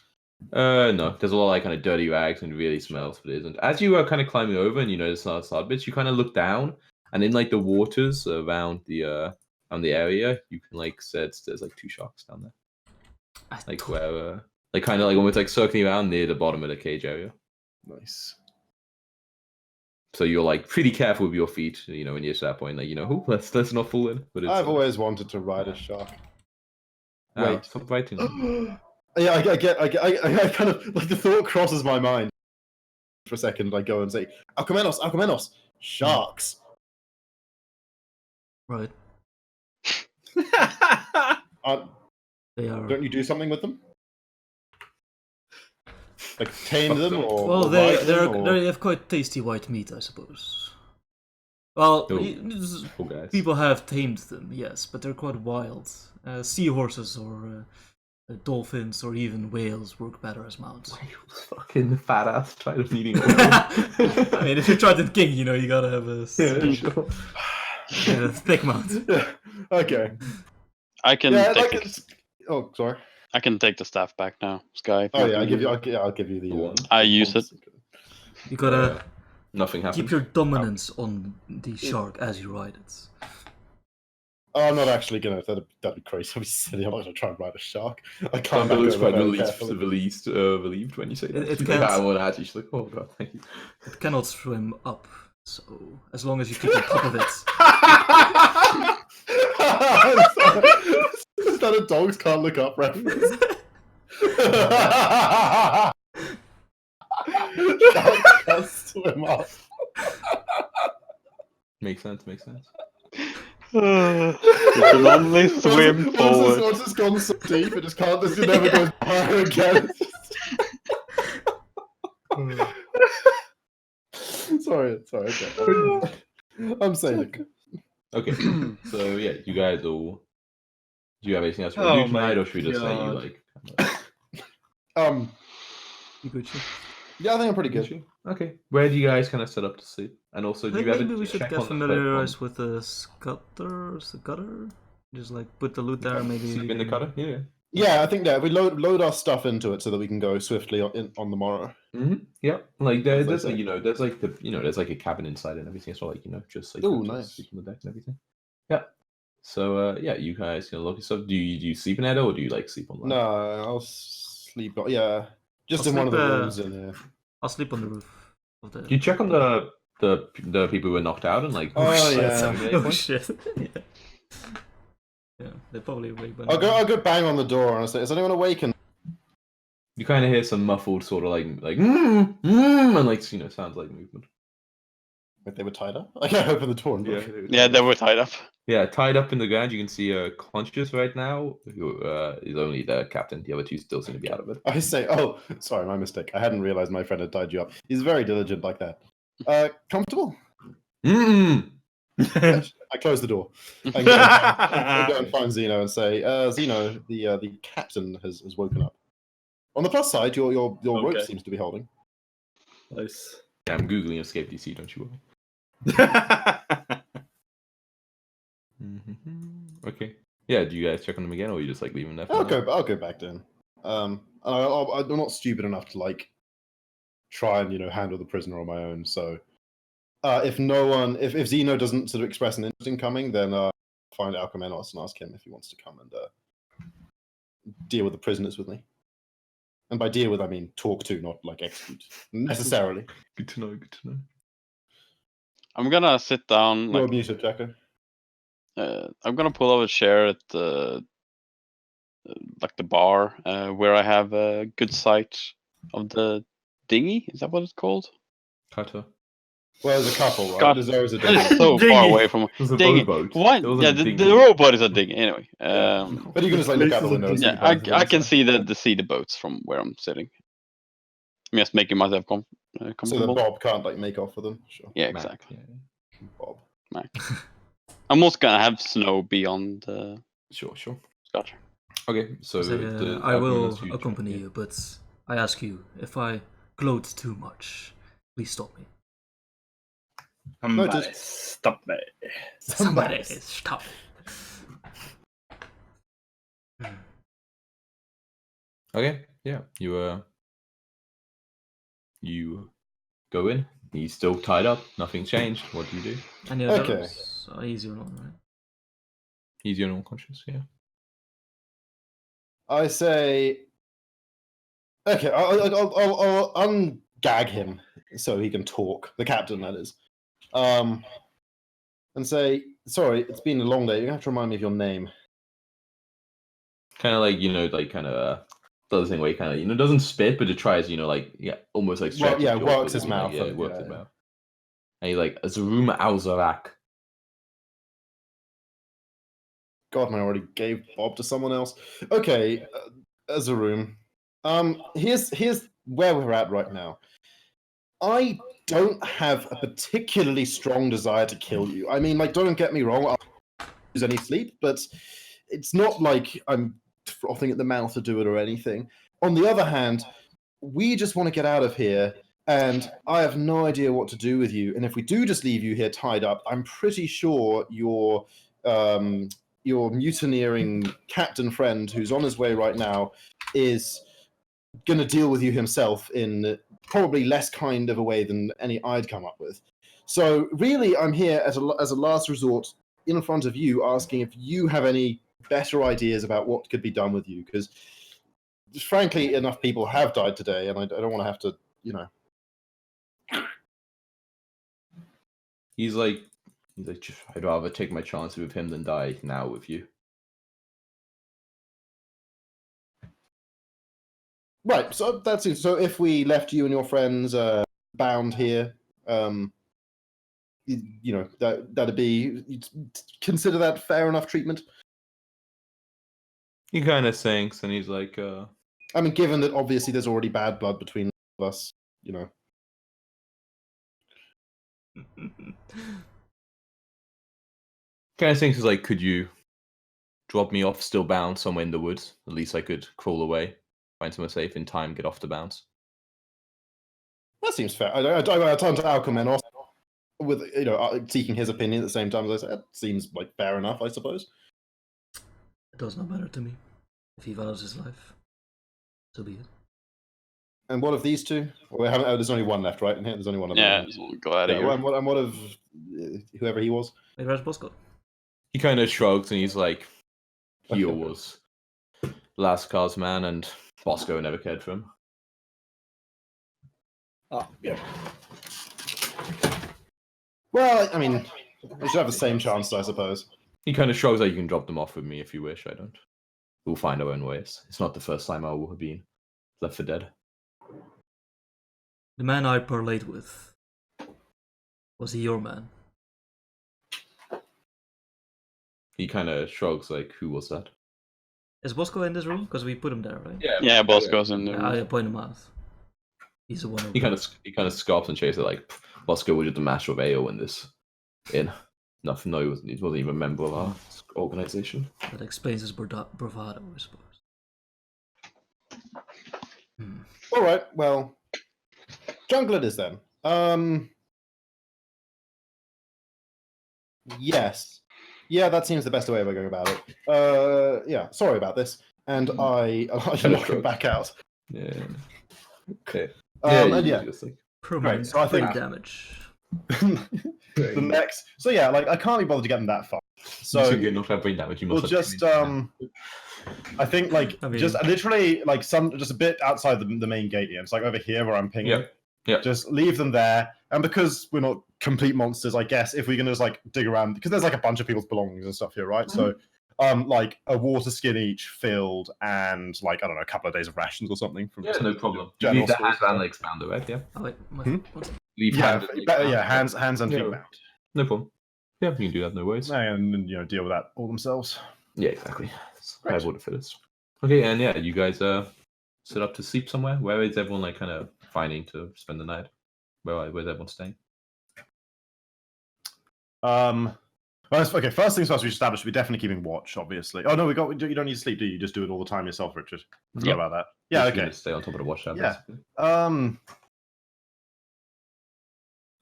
No. There's a lot of like kind of dirty rags and it really smells, but it isn't. As you are kind of climbing over and you notice the side bits, you kind of look down, and in like the waters around the area, you can like sense there's like 2 sharks down there. Like where like kind of like almost like circling around near the bottom of the cage area. Nice. So you're like pretty careful with your feet, you know, when you're to that point, like, you know, let's not fall in. But it's, I've always wanted to ride a shark. Wait. stop biting. Yeah, I kind of like the thought crosses my mind for a second. I go and say, Alcomenos, sharks. Right. They are. Don't you do something with them? Like tame them, or Well, or they ride them, or- they have quite tasty white meat, I suppose. Well, Oh. Poor guys. people have tamed them, yes, but they're quite wild. Seahorses or dolphins or even whales work better as mounts. Fucking fat ass trying to eating. I mean, if you're Triton King, you know you gotta have a Sure. thick mount. Yeah. Okay. I can Yeah, take like it. oh, sorry. I can take the staff back now, Sky. if Oh you yeah, want to. I'll give you the one. I use it. You gotta Nothing happens. keep your dominance on the shark as you ride it. Oh, I'm not actually gonna. That'd be crazy. I'd be silly. I'm not gonna try and ride a shark. I can't. It looks quite carefully. relieved when you say that. It She's can't- like, I won't actually. She's like, oh god, thank you. It cannot swim up, so as long as you keep on top of it. Is that a dogs can't look up reference? Sharks can't swim up. Makes sense. You can only swim forward. Once it's gone so deep, it just can't. It never goes higher again. Sorry. Okay. I'm saying it. Okay, so yeah, you guys all. Do you have anything else you Oh want to do my tonight, or should we just let you God. like? Um. You good shit. Yeah, I think I'm pretty You good. sure? Okay. Where do you guys kind of set up to sleep? And also, I do think you ever maybe we should check get on the familiarized with the scutter. Just like put the loot there, cutter? maybe. Sleep we in the can- cutter? Yeah. Yeah, I think that we load our stuff into it so that we can go swiftly on the morrow. Yeah. Like As they there's say. there's like there's like a cabin inside and everything as well. Like just like Ooh, just nice. sleep on the deck and everything. Yeah. So yeah, you guys can look at stuff. Do you sleep in it or do you like sleep on land? No, I'll sleep. Yeah, just I'll in one of sleep, the rooms in here. I'll sleep on the roof of the. Do you check on the people who were knocked out and like? Oh, shit. yeah. any Oh point? shit. Yeah. Yeah, they probably awake by I'll now. go bang on the door and I'll say, "Is anyone awakened?" You kind of hear some muffled sort of like and like sounds like movement. Like they were tied up. Like I open the door and look. Yeah, they were tied up. Yeah, tied up in the ground. You can see conscious right now. Who is only the captain. The other two still seem to be out of it. I say, "Oh, sorry, my mistake. I hadn't realized my friend had tied you up. He's very diligent like that." Comfortable? Yes. I close the door and go and find Zeno and say, "Zeno, the captain has woken up. On the plus side, your rope Okay. seems to be holding." Nice. Yeah, I'm googling escape DC. Don't you worry. Okay. Yeah. Do you guys check on them again, or you just like leave them there? For now? I'll go back down. I'm not stupid enough to like try and handle the prisoner on my own. So if Zeno doesn't sort of express an interest in coming, then find Alcamenos and ask him if he wants to come and deal with the prisoners with me. And by deal with, I mean talk to, not like execute necessarily. Good to know. Good to know. I'm gonna sit down. You're Like, muted, Jacko. I'm gonna pull out a chair at the like the bar where I have a good sight of the dinghy. Is that what it's called? Cutter. Well, there's a couple, right? God, There's always a That is difference. so far Dinghy. away from It was a dinghy. boat. What? It wasn't Yeah, a the dinghy. rowboat is a dinghy. Anyway, But you can just like look out the window and see yeah, both of them, I can so- see the boats from where I'm sitting. I'm just making myself so that comfortable. Bob can't like make off with them. Sure, Yeah, Mac, exactly. yeah. Bob. I'm also gonna have Snow be on the Sure. scotch. Okay. So Say, the I will Alcamenos you- accompany yeah. you, but I ask you, if I gloat too much, please stop me. Somebody stop me. Somebody stop me. Okay. Yeah. You go in. He's still tied up. Nothing changed. What do you do? Any Okay. others are easier on, right? He's your unconscious. Yeah. I say, okay, I'll ungag him so he can talk. The captain, that is. And say, sorry, it's been a long day. You're gonna have to remind me of your name. Kind of like kind of does the thing where he kind of doesn't spit, but it tries almost like Well, stretch yeah, his jaw works so his that, mouth yeah, and- works yeah, his yeah. mouth. And he's like Azrum Alzarak. God, and I already gave Bob to someone else. Okay, as a room. Here's where we're at right now. I don't have a particularly strong desire to kill you. I mean, like, don't get me wrong, I'll use any sleep, but it's not like I'm frothing at the mouth to do it or anything. On the other hand, we just want to get out of here, and I have no idea what to do with you. And if we do just leave you here tied up, I'm pretty sure your mutineering captain friend, who's on his way right now, is going to deal with you himself in probably less kind of a way than any I'd come up with. So really, I'm here as a last resort in front of you, asking if you have any better ideas about what could be done with you, because frankly, enough people have died today, and I don't want to have to, He's like, I'd rather take my chances with him than die now with you. Right, so that's it. So if we left you and your friends bound here, that'd be, you'd consider that fair enough treatment? He kind of sinks, and he's like, I mean, given that obviously there's already bad blood between us, kind of sinks. He's like, could you drop me off still bound somewhere in the woods? At least I could crawl away, find somewhere safe in time, get off the bounce. That seems fair. I turn to Alcumenos with seeking his opinion at the same time as I said. That seems like fair enough, I suppose. It does not matter to me. If he values his life, so be it. And what of these two? Well, there's only one left, right? There's only one of Yeah, them. just want to go out of Yeah, here. and what of whoever he was? Wait, where's Bosco? He kind of shrugs and he's like, he was Laskar's man, and Bosco never cared for him. Oh, yeah. Well, I mean, we should have the same chance, I suppose. He kind of shrugs like, you can drop them off with me if you wish. I don't. We'll find our own ways. It's not the first time I will have been left for dead. The man I parlayed with, was he your man? He kind of shrugs like, who was that? Is Bosco in this room? Because we put him there, right? Yeah, boss goes in there. I point him out. He's the one. He kind of scoffs and chases it like, Bosco was just a master of ale in this inn. Nothing. No, he wasn't even a member of our organization. That explains his bravado, I suppose. All right, well, jungle it is then. Yes. Yeah, that seems the best way of going about it. Yeah, sorry about this. And I knock him back out. Yeah. Okay. And yeah. Just like, Permanent so I think- brain damage. The next, so yeah, like I can't be bothered to get him that far. so So you get knocked out brain damage. You we'll must have just damage. I think like I mean- just literally like just a bit outside the main gate here. It's like over here where I'm pinging. Yeah. Yeah. Just leave them there, and because we're not complete monsters, I guess if we can just like dig around, because there's like a bunch of people's belongings and stuff here, right? So, like a water skin each filled, and like I don't know, a couple of days of rations or something. From Yeah, no problem. You general leave the stores. hand and the expander, right? Yeah. Oh wait, what's it? Leave Yeah, hand and the expander. yeah, hands and feet Yeah. bound. No problem. Yeah, you can do that. No worries. And deal with that all themselves. Yeah, exactly. Right. I would have fittest. Okay, and yeah, you guys set up to sleep somewhere. Where is everyone like kind of finding to spend the night? Where's everyone staying? Well, okay. First things first, we established we're definitely keeping watch. Obviously. Oh no, you don't need to sleep, do you? You just do it all the time yourself, Richard. Forgot Yep. about that. Yeah. Just, you Okay. know, stay on top of the watchtower. Yeah. basically.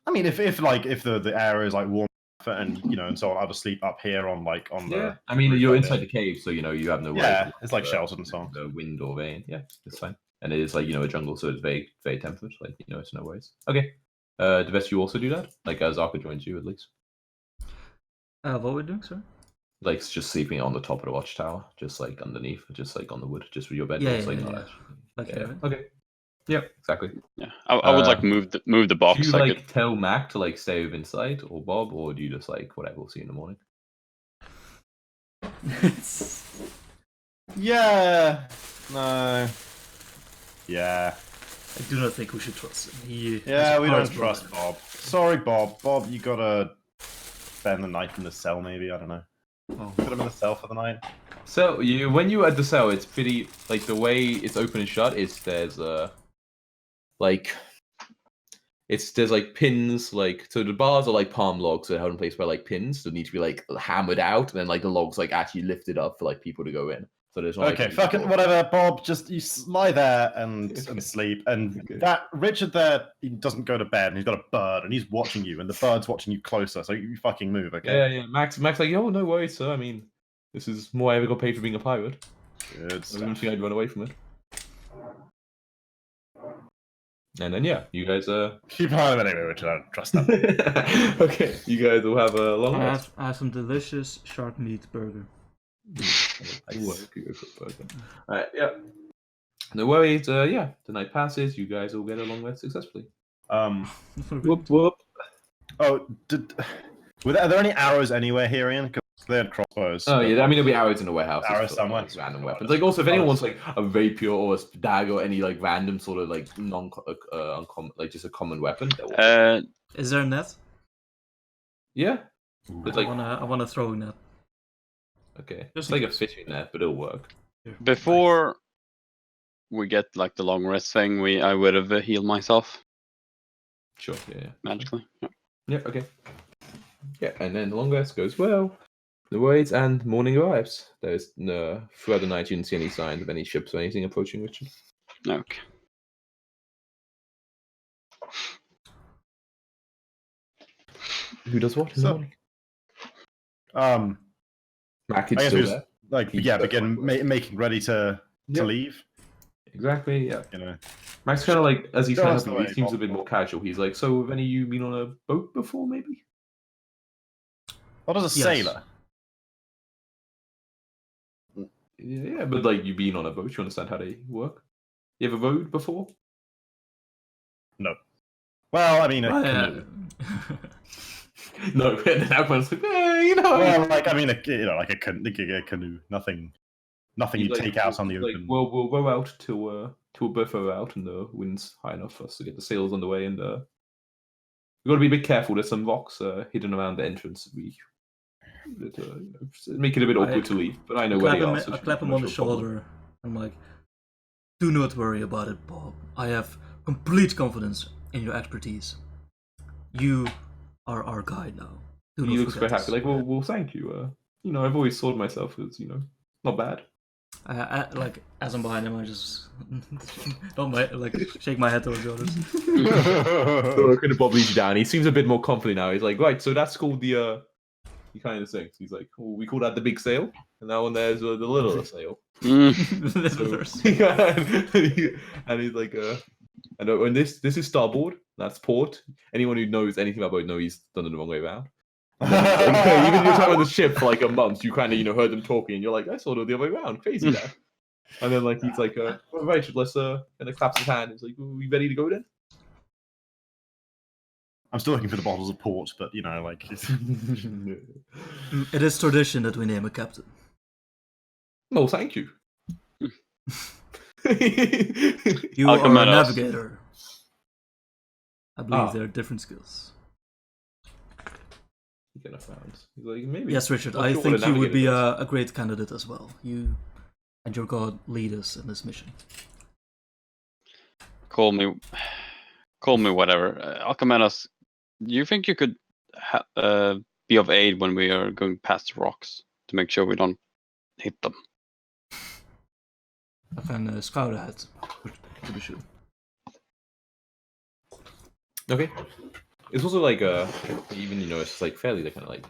I mean, if the area is like warm and and so on, I'll just sleep up here on the. Yeah. I mean, you're inside the cave, so you have no way. Yeah, to- it's like sheltered and so on. The wind or rain. Yeah, it's fine. And it is like a jungle, so it's very very temperate. Like it's no worries. Okay. The best you also do that. Like Zarka joins you at least. What are we doing, sir? Like just sleeping on the top of the watchtower, just like underneath, just like on the wood, just with your bed. Yeah, It's, yeah, like, yeah, not yeah. actually- Like yeah. here. Okay. Yeah, exactly. Yeah, I would like Uh, move the Do box. you I like could. tell Mac to like stay within sight, or Bob, or do you just like whatever? We'll see you in the morning. Yeah. No. Yeah. I do not think we should trust him. Yeah, we don't has trust broken. Bob. Sorry, Bob. Bob, you gotta spend the night in the cell, maybe. I don't know. Oh. Put him in the cell for the night. So when you at the cell, it's pretty like the way it's open and shut. There's like pins, like so the bars are like palm logs that are held in place by like pins that need to be like hammered out, and then like the logs like actually lifted up for like people to go in. So there's not Okay, like, fuck it, whatever, Bob. Just you lie there and Okay. sleep. And Okay. that Richard there, he doesn't go to bed, and he's got a bird, and he's watching you, and the bird's watching you closer. So you fucking move, okay? Yeah. Max like, yo, no worries, sir. I mean, this is more I ever got paid for being a pirate. Good I don't stuff. think I'd run away from it. And then yeah, you guys Keep an eye on him anyway, Richard. I don't trust that. okay, you guys will have a long I rest. have some delicious shark meat burger. Alright, yeah. No worries, yeah. The night passes, you guys will get a long rest successfully. Whoop whoop. Oh, are there any arrows anywhere here, Ian? Because they had crossbows. Oh yeah, I mean there'll be arrows in the warehouse. Arrows for, somewhere. like, random weapons. Like also if anyone wants like a rapier or a dagger or any like random sort of like uncommon like just a common weapon. Is there a net? Yeah. It's like I wanna throw a net. okay. Just It's in like a case. fishing net, but it'll work. Before we get like the long rest thing, I would have healed myself Sure, yeah. magically. Yeah. Yeah, okay. Yeah, and then the long rest goes well. The worries and morning arrives. There's no throughout the night you didn't see any signs of any ships or anything approaching Richard. Okay. Who does what in the So- morning? Mac I is guess still we just there. like He's yeah, there. begin making ready to Yep. leave. Exactly. Yeah. You know, Max kind of like as he's Show kind us of the he way, seems Bob. a bit more casual. He's like, so have any of you been on a boat before? Maybe. what is a Yes. sailor? Yeah, but like you've been on a boat. You understand how they work. You ever rowed before? Well, I mean, a Right, canoe. No. And then everyone's like, you know. Well, like I mean, like a canoe. Nothing He's you like- take out on the he's like, open. well, we'll row out till we'll both row out and the wind's high enough for us to get the sails on the way. And we've got to be a bit careful. There's some rocks hidden around the entrance. Make it a bit awkward to leave. But I know where they are. So I it clap shouldn't be him on much the of a problem. shoulder. I'm like, do not worry about it, Bob. I have complete confidence in your expertise. You are our guide now. Do He not looks forget very this. happy. Like, well, thank you. I've always thought myself as not bad. Like as I'm behind him, I just don't like shake my head towards the others. So kind of Bob leads you down. He seems a bit more confident now. He's like, right, so that's called the. He kind of thinks. He's like, oh, we call that the big sail, and that one there's the littler sail. And he's like, and this is starboard. That's port. Anyone who knows anything about boat knows he's done it the wrong way around. And then he's like, even your time on the ship for like a month, you kind of heard them talking, and you're like, I saw it the other way around. Crazy that. And then like he's like, all right, let's and it claps his hand. He's like, are we ready to go then? I'm still looking for the bottles of port, but like It is tradition that we name a captain. No, thank you. You I'll are come a at us. navigator. I believe Ah. there are different skills. He kind of found. He's like, maybe. Yes, Richard, Not I sure what think you would be navigator does. a great candidate as well. You and your god lead us in this mission. Call me whatever. Alchemanos, do you think you could be of aid when we are going past the rocks to make sure we don't hit them? I can scout ahead, to be sure. Okay. It's also like even it's like fairly kind of like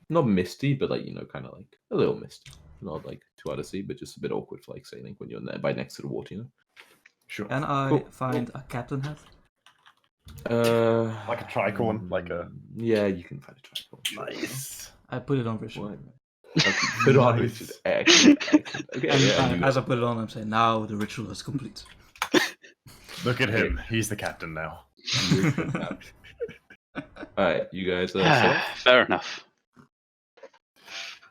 not misty, but like kind of like a little misty. Not like too out of sea, but just a bit awkward for like sailing when you're by next to the water. sure. Can I Cool. find a captain hat? Like a tricorn, like a Yeah, you can find a tricorn. Sure. nice. I put it on Richard. Why not? Okay, put it on, Nice. Richard. Excellent. Okay, And yeah, you as I put it on, I'm saying now the ritual is complete. Look at him. He's the captain now. All right, you guys. Set off? Fair enough.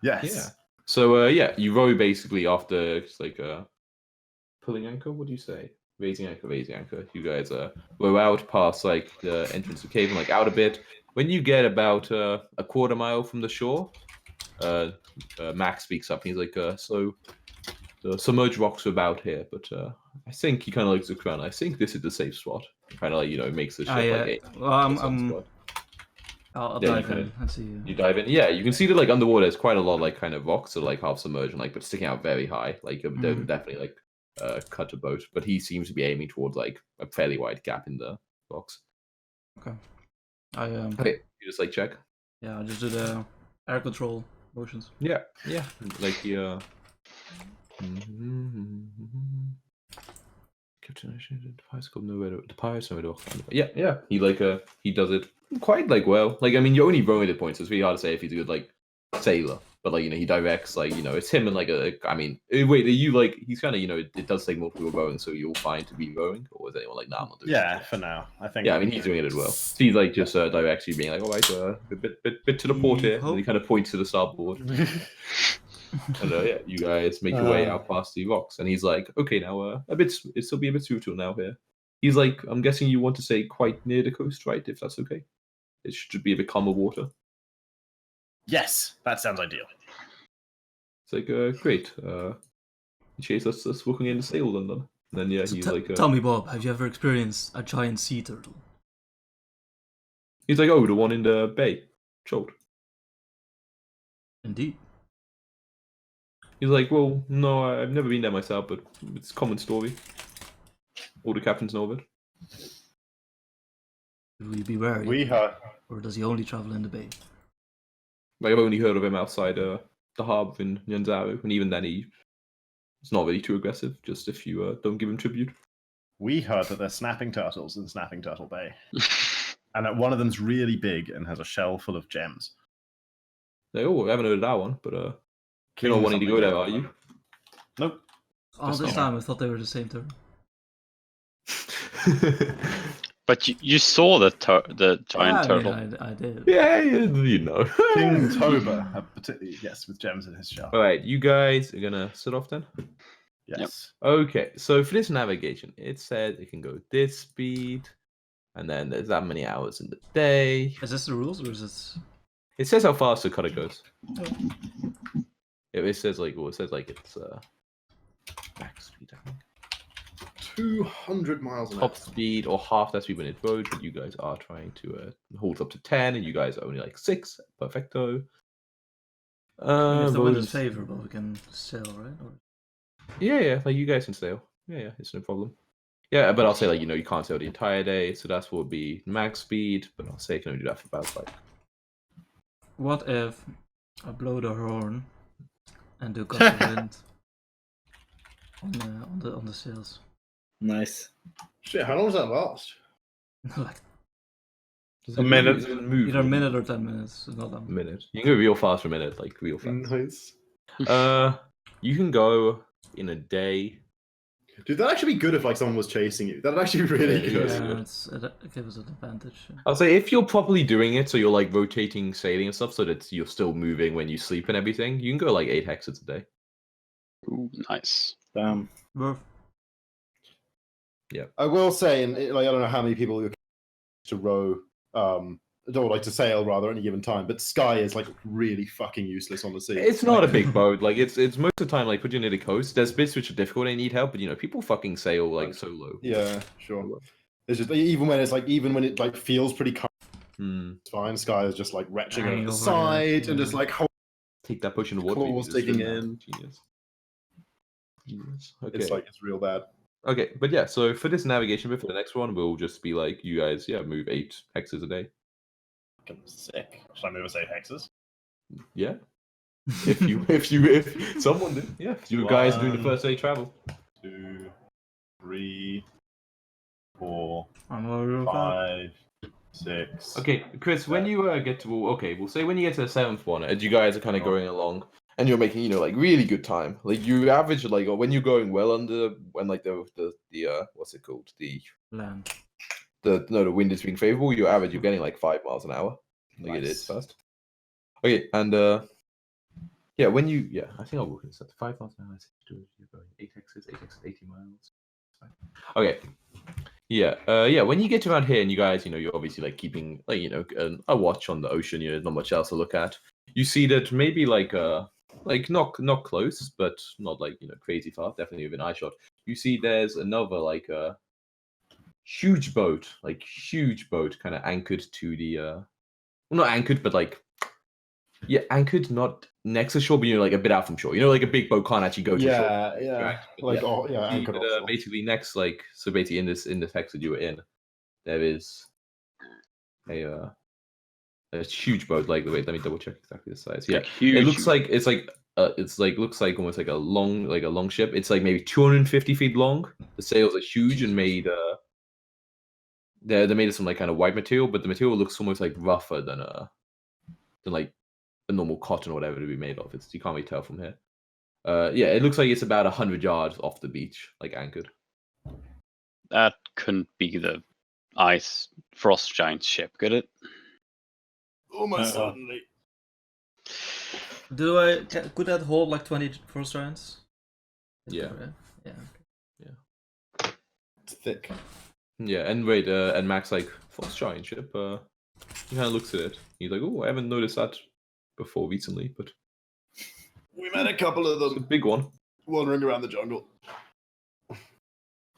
Yes. Yeah. So you row basically after just like pulling anchor. What do you say? Raising anchor. You guys row out past like the entrance to the cave and like out a bit. When you get about a quarter mile from the shore, Max speaks up. And he's like, so the submerged rocks are about here, but I think he kind of looks around. I think this is the safe spot. Kind of like makes the ship like a well, safe spot. I'll Yeah, you dive can- in and see. You dive in. Yeah, you can see that like underwater there's quite a lot like kind of rocks that are like half submerged and like but sticking out very high. Like they're definitely like cut a boat. But he seems to be aiming towards like a fairly wide gap in the rocks. Okay. I Okay, you just like check. yeah, I'll just do the air control motions. Yeah. Like the Captain, the pirates know where to find it. Yeah. He like he does it quite like well. Like I mean, you're only rowing at points, so it's really hard to say if he's a good like sailor. But like he directs like it's him and like I mean, wait, are you like he's kind of it does take multiple rowing, so you'll find to be rowing, or is anyone like nah, I'm not doing Yeah, it. for now. I think. Yeah, I mean he's doing it as well. So he's like just directs you, being like, all right, a bit to the port here, and then he kind of points to the starboard. And yeah, you guys make your way out past the rocks, and he's like, okay, now it'll be a bit suitable now here. He's like, I'm guessing you want to say quite near the coast, right? If that's okay. It should be a bit calmer water. Yes, that sounds ideal. It's like, great. Chase, let's looking in the sail then. And then yeah, So he's like, tell me, Bob, have you ever experienced a giant sea turtle? he's like, oh, the one in the bay, Chult. Indeed. He's like, well, no, I've never been there myself, but it's a common story. All the captains know of it. Should we be wary? We heard. Or does he only travel in the bay? Like I've only heard of him outside the harbor in Nyanzaru, and even then it's not really too aggressive. Just if you don't give him tribute. We heard that there's snapping turtles in Snapping Turtle Bay, and that one of them's really big and has a shell full of gems. Like, oh, I haven't heard of that one, but you're King not or wanting to go something. there, are you? Nope. All Just this not. time I thought they were the same term. But you saw the giant turtle. I did. Yeah, you know. King Toba, yes, with gems in his shell. All right, you guys are gonna sit off then. Yes. Okay, so for this navigation, it said it can go this speed, and then there's that many hours in the day. Is this the rules or is it? It says how fast the cutter goes. Oh. It says like, well, it says like it's max speed, I think. 200 miles an hour. Top speed or half that speed when it rode, but you guys are trying to hold up to 10, and you guys are only like 6. Perfecto. If the wind is roads- favorable, we can sail, right? Or... Yeah, like you guys can sail. Yeah, it's no problem. Yeah, but I'll say like you can't sail the entire day, so that's what would be max speed. But I'll say you can only do that for about like. What if I blow the horn and do gust of wind on the sails? Nice. Shit, how long does that last? Like A minute. It's gonna move either a minute or 10 minutes. Not that much. minute. You can go real fast for a minute, like real fast. Nice. You can go in a day. Dude, that'd actually be good if like someone was chasing you. That'd actually be really Yeah, good. yeah. It gives us an advantage. I'll say if you're properly doing it, so you're like rotating, sailing and stuff, so that you're still moving when you sleep and everything, you can go like 8 hexes a day. Ooh, nice. Damn. Worth. I will say, and like I don't know how many people you're to row, or like to sail rather, at any given time, but Sky is like really fucking useless on the sea. It's not a big boat. Like it's most of the time like put you near the coast. There's bits which are difficult and need help, but people fucking sail like solo. Yeah, sure. It's just even when it like feels pretty calm, Hmm. it's fine. Sky is just like retching Hanging over the over, side yeah. and just like Take that push in the water. Claws you just digging swim in. now. Genius. Okay. it's real bad. Okay, but yeah, so for this navigation bit for the next one, we'll just be like, you guys, move 8 hexes a day. Fucking sick. Should I move us 8 hexes? Yeah. If someone did, yeah. You guys doing the One. first day travel. 2, 3, 4, I'm a 5, 6. Okay, Chris, when you get to we'll say when you get to the 7th one, as you guys are kind of going along, and you're making like really good time. Like you average like when you're going well under when like the what's it called land. the wind is being favorable, you're getting like 5 miles an hour. Like it is Nice. fast. Okay, and yeah, when you I think I'll work this at 5 miles an hour. You're going 8 hexes, 80 miles. Okay. Yeah, when you get around here and you guys, you're obviously like keeping like a watch on the ocean, there's not much else to look at. You see that maybe like not close, but not like crazy far, definitely within eye shot. You see there's another like huge boat kind of anchored to the well, not anchored, but like anchored, not next to shore, but like a bit out from shore. Like a big boat can't actually go to shore. Yeah. But Like you see anchored that, offshore. basically next so basically in this hex that you were in, there is a huge boat. Like wait, let me double check exactly the size. Yeah, Like, huge. it looks like looks like almost like a long ship. It's like maybe 250 feet long. The sails are huge and made they're made of some like kind of white material, but the material looks almost like rougher than like a normal cotton or whatever to be made of. You can't really tell from here. It looks like it's about 100 yards off the beach, like anchored. That couldn't be the ice frost giant ship, could it? Almost Uh-oh. certainly. Could that hold like 20 first giants? Yeah. Yeah. It's thick. Yeah, and wait, and Max like frost giant ship. He kind of looks at it. He's like, "Oh, I haven't noticed that before recently, but We met a couple of it's a them big one." wandering around the jungle.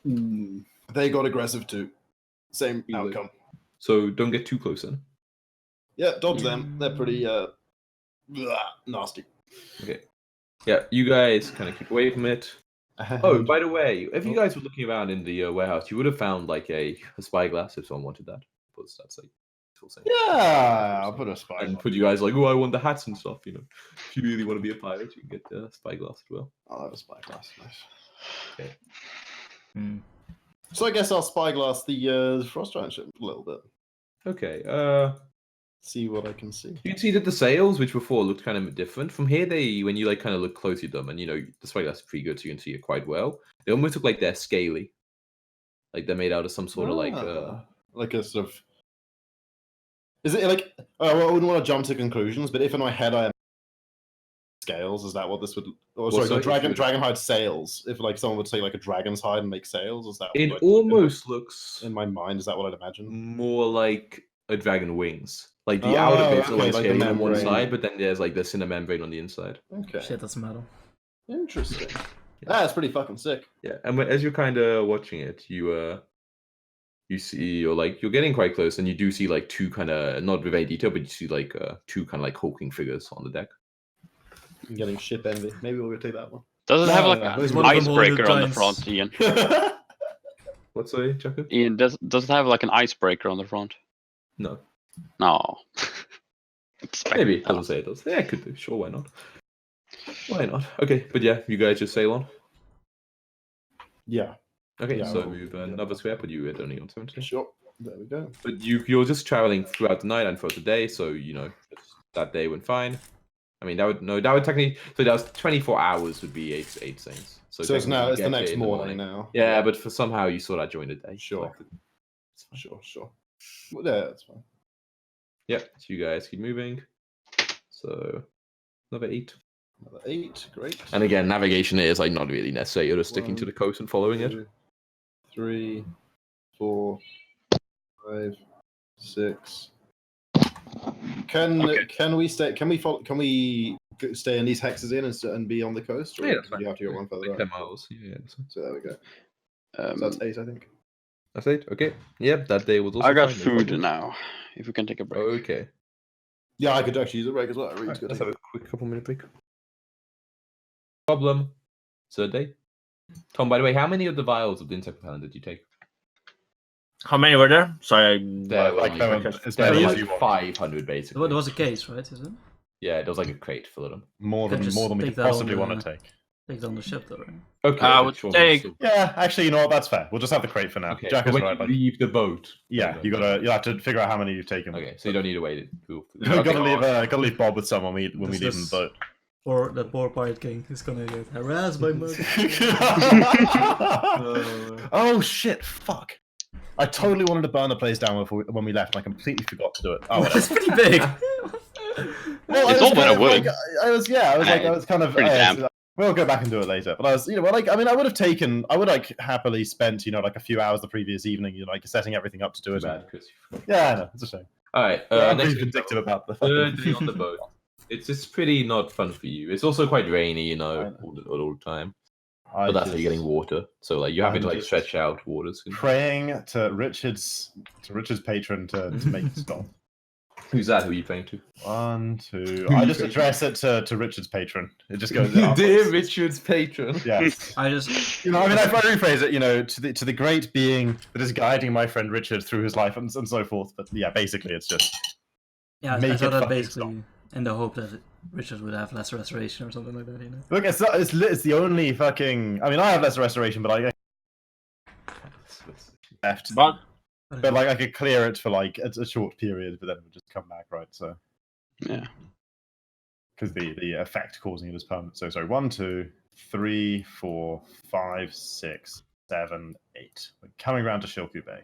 They got aggressive too. Same Easily. outcome. So don't get too close then. Yeah, dodge them. They're pretty nasty. Okay. Yeah, you guys kind of keep away from it. Oh, by the way, if you guys were looking around in the warehouse, you would have found like a spyglass if someone wanted that. suppose that's like full thing. Yeah, I'll put a And spyglass. put you guys like, oh, I want the hats and stuff. You know, if you really want to be a pirate, you can get the spyglass as well. I'll have a spyglass. Nice. Okay. Hmm. So I guess I'll spyglass the frost giant ship a little bit. Okay. See what I can see. You can see that the sails, which before looked kind of different, from here when you like kind of look closely at them, and you know the spyglass is pretty good, so you can see it quite well. They almost look like they're scaly, like they're made out of some sort of like a sort of. Is it like? I wouldn't want to jump to conclusions, but if in my head I am scales, is that what this would? Or sorry, so no, if dragon hide sails. If like someone would take like a dragon's hide and make sails, is that? It what almost looks in my mind. Is that what I'd imagine? more like a dragon wings. Like the outer bits are okay, like like the scaly on one membrane. side, but then there's like the cinder membrane on the inside. Okay, Shit, that's metal. interesting. That's pretty fucking sick. Yeah, and as you're kind of watching it, you see you're getting quite close, and you do see like two kind of not very detailed, but you see like two kind of like hulking figures on the deck. I'm getting ship envy. Maybe we'll go take that one. Does it have like no, an one of them holding icebreaker on the giants. front, Ian? What's that, Jacob? Ian, does it have like an icebreaker on the front? No, No. maybe it doesn't say it does. Yeah, it could do. Sure, why not? Why not? Okay, but yeah, you guys just sail on. Yeah, Okay, Yeah, so well, move yeah. another square, but you hit only on 17. sure. There we go. But you're just traveling throughout the night and throughout the day, so you know that day went fine. I mean, that would technically, so that was 24 hours would be eight saints. So it's technically now you it's the get next there in morning now. Yeah, but for somehow you saw that during the day. Sure. So it's fine. Sure. Well, yeah, that's fine. Yep, so you guys keep moving. So another 8. Another 8, great. And again, navigation is like not really necessary. You're just sticking to 1, the coast and following it. 2, 3, 4, 5, 6. Can we stay? Can we follow? Can we stay in these hexes and be on the coast? Or Yeah, that's do you have to go one further Like up? 10 miles. Yeah, that's fine. So there we go. So that's 8, I think. That's 8. Okay. Yep, that day was also I got fine, no food problem. now. If we can take a break. Okay. Yeah, I could actually use a break as well. I really Alright, good. let's have a quick couple-minute break. Problem. Third day. Tom, by the way, how many of the vials of the insect repellent did you take? How many were there? Sorry, There were like, like, there were as there were many as like you want. 500 basically. There was a case, right? Is it? Yeah, there was like a crate full of them. More Could than just we take could that on possibly the- want to take. Take down the ship, though, right? Okay. I would sure, take- still- Yeah, actually, you know what? That's fair. We'll just have the crate for now. Okay, Jack but is when right. you Like, leave the boat. yeah, you'll have to figure out how many you've taken. Okay, so you don't need to wait. We've Okay. gotta leave Bob with someone when we This leave him is- the boat. Or that poor pirate king is gonna get harassed by mud. Oh shit! Fuck! I totally wanted to burn the place down when we left. And I completely forgot to do it. Oh, That's whatever. pretty big. Well, It's I was all kind out of of wood. like, I was kind of. Pretty damp. We'll go back and do it later. But I was, like, I mean, I would like happily spent, like a few hours the previous evening, like setting everything up to do Too it. bad, Chris. Yeah, I know. It's a shame. All right. I'm Next being week, vindictive about the third fucking. day on the boat. It's pretty not fun for you. It's also quite rainy, I know. all the time. I But that's how just- you're getting water. So like you're having to I'm like just stretch out waters. praying to Richard's patron to make it stop. Who's that? Who are you praying to? 1, 2. Who I you just praying address it to Richard's patron. It just goes. Dear upwards. Richard's patron. Yes. I just I mean, if I rephrase it, to the great being that is guiding my friend Richard through his life and so forth. But yeah, basically, it's just I Make thought it that fucking basically in the hope that Richard would have less restoration or something like that. look. It's the only fucking. I mean, I have less restoration, but I left. But But like, I could clear it for like a short period, but then it would just come back, right? So Yeah. because the effect causing it is permanent. So sorry, 1, 2, 3, 4, 5, 6, 7, 8. We're coming round to Shilku Bay.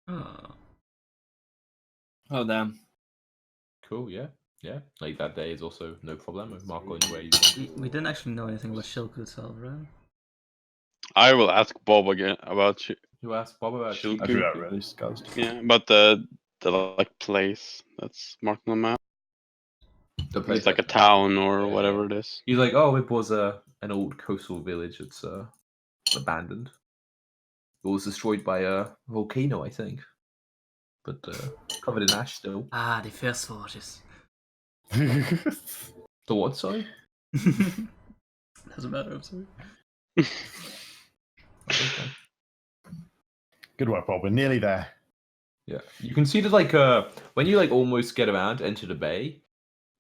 Oh. oh damn. Cool. Yeah. Yeah. Like that day is also no problem. Marco in where you We didn't actually know anything about Shilku itself, right? I will ask Bob again about You asked Bob about Shilku. I Good. drew that really disgust. yeah, but the like place that's marked on the map. the place. It's like a that- town or Yeah. whatever it is. He's like, oh, it was an old coastal village. It's abandoned. It was destroyed by a volcano, I think, but covered in ash still. Ah, the first forges. The what? Sorry. Doesn't matter, I'm sorry. Okay. Good work, Bob. We're nearly there. Yeah, you can see that like when you like almost get around enter the bay,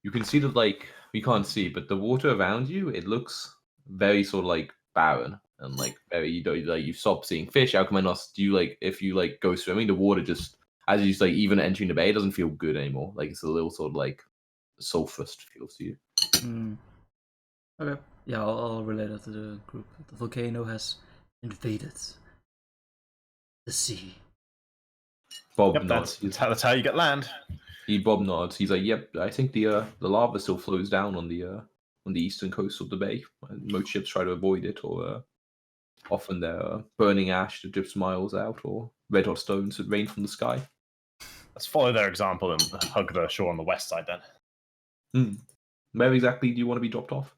you can see that like we can't see, but the water around you it looks very sort of like barren and like very you don't like you stop seeing fish. Alcamenos, do you like if you like go swimming, the water just as you like even entering the bay, it doesn't feel good anymore. Like it's a little sort of like sulfurous feels to you. Okay. Yeah, I'll relate that to the group. The volcano has invaded the sea. Bob Yep, nods. that's how you get land. Bob nods. He's like, "Yep, I think the lava still flows down on the eastern coast of the bay. Most ships try to avoid it, or often they're burning ash that drips miles out, or red hot stones that rain from the sky." Let's follow their example and hug the shore on the west side then. Where exactly do you want to be dropped off?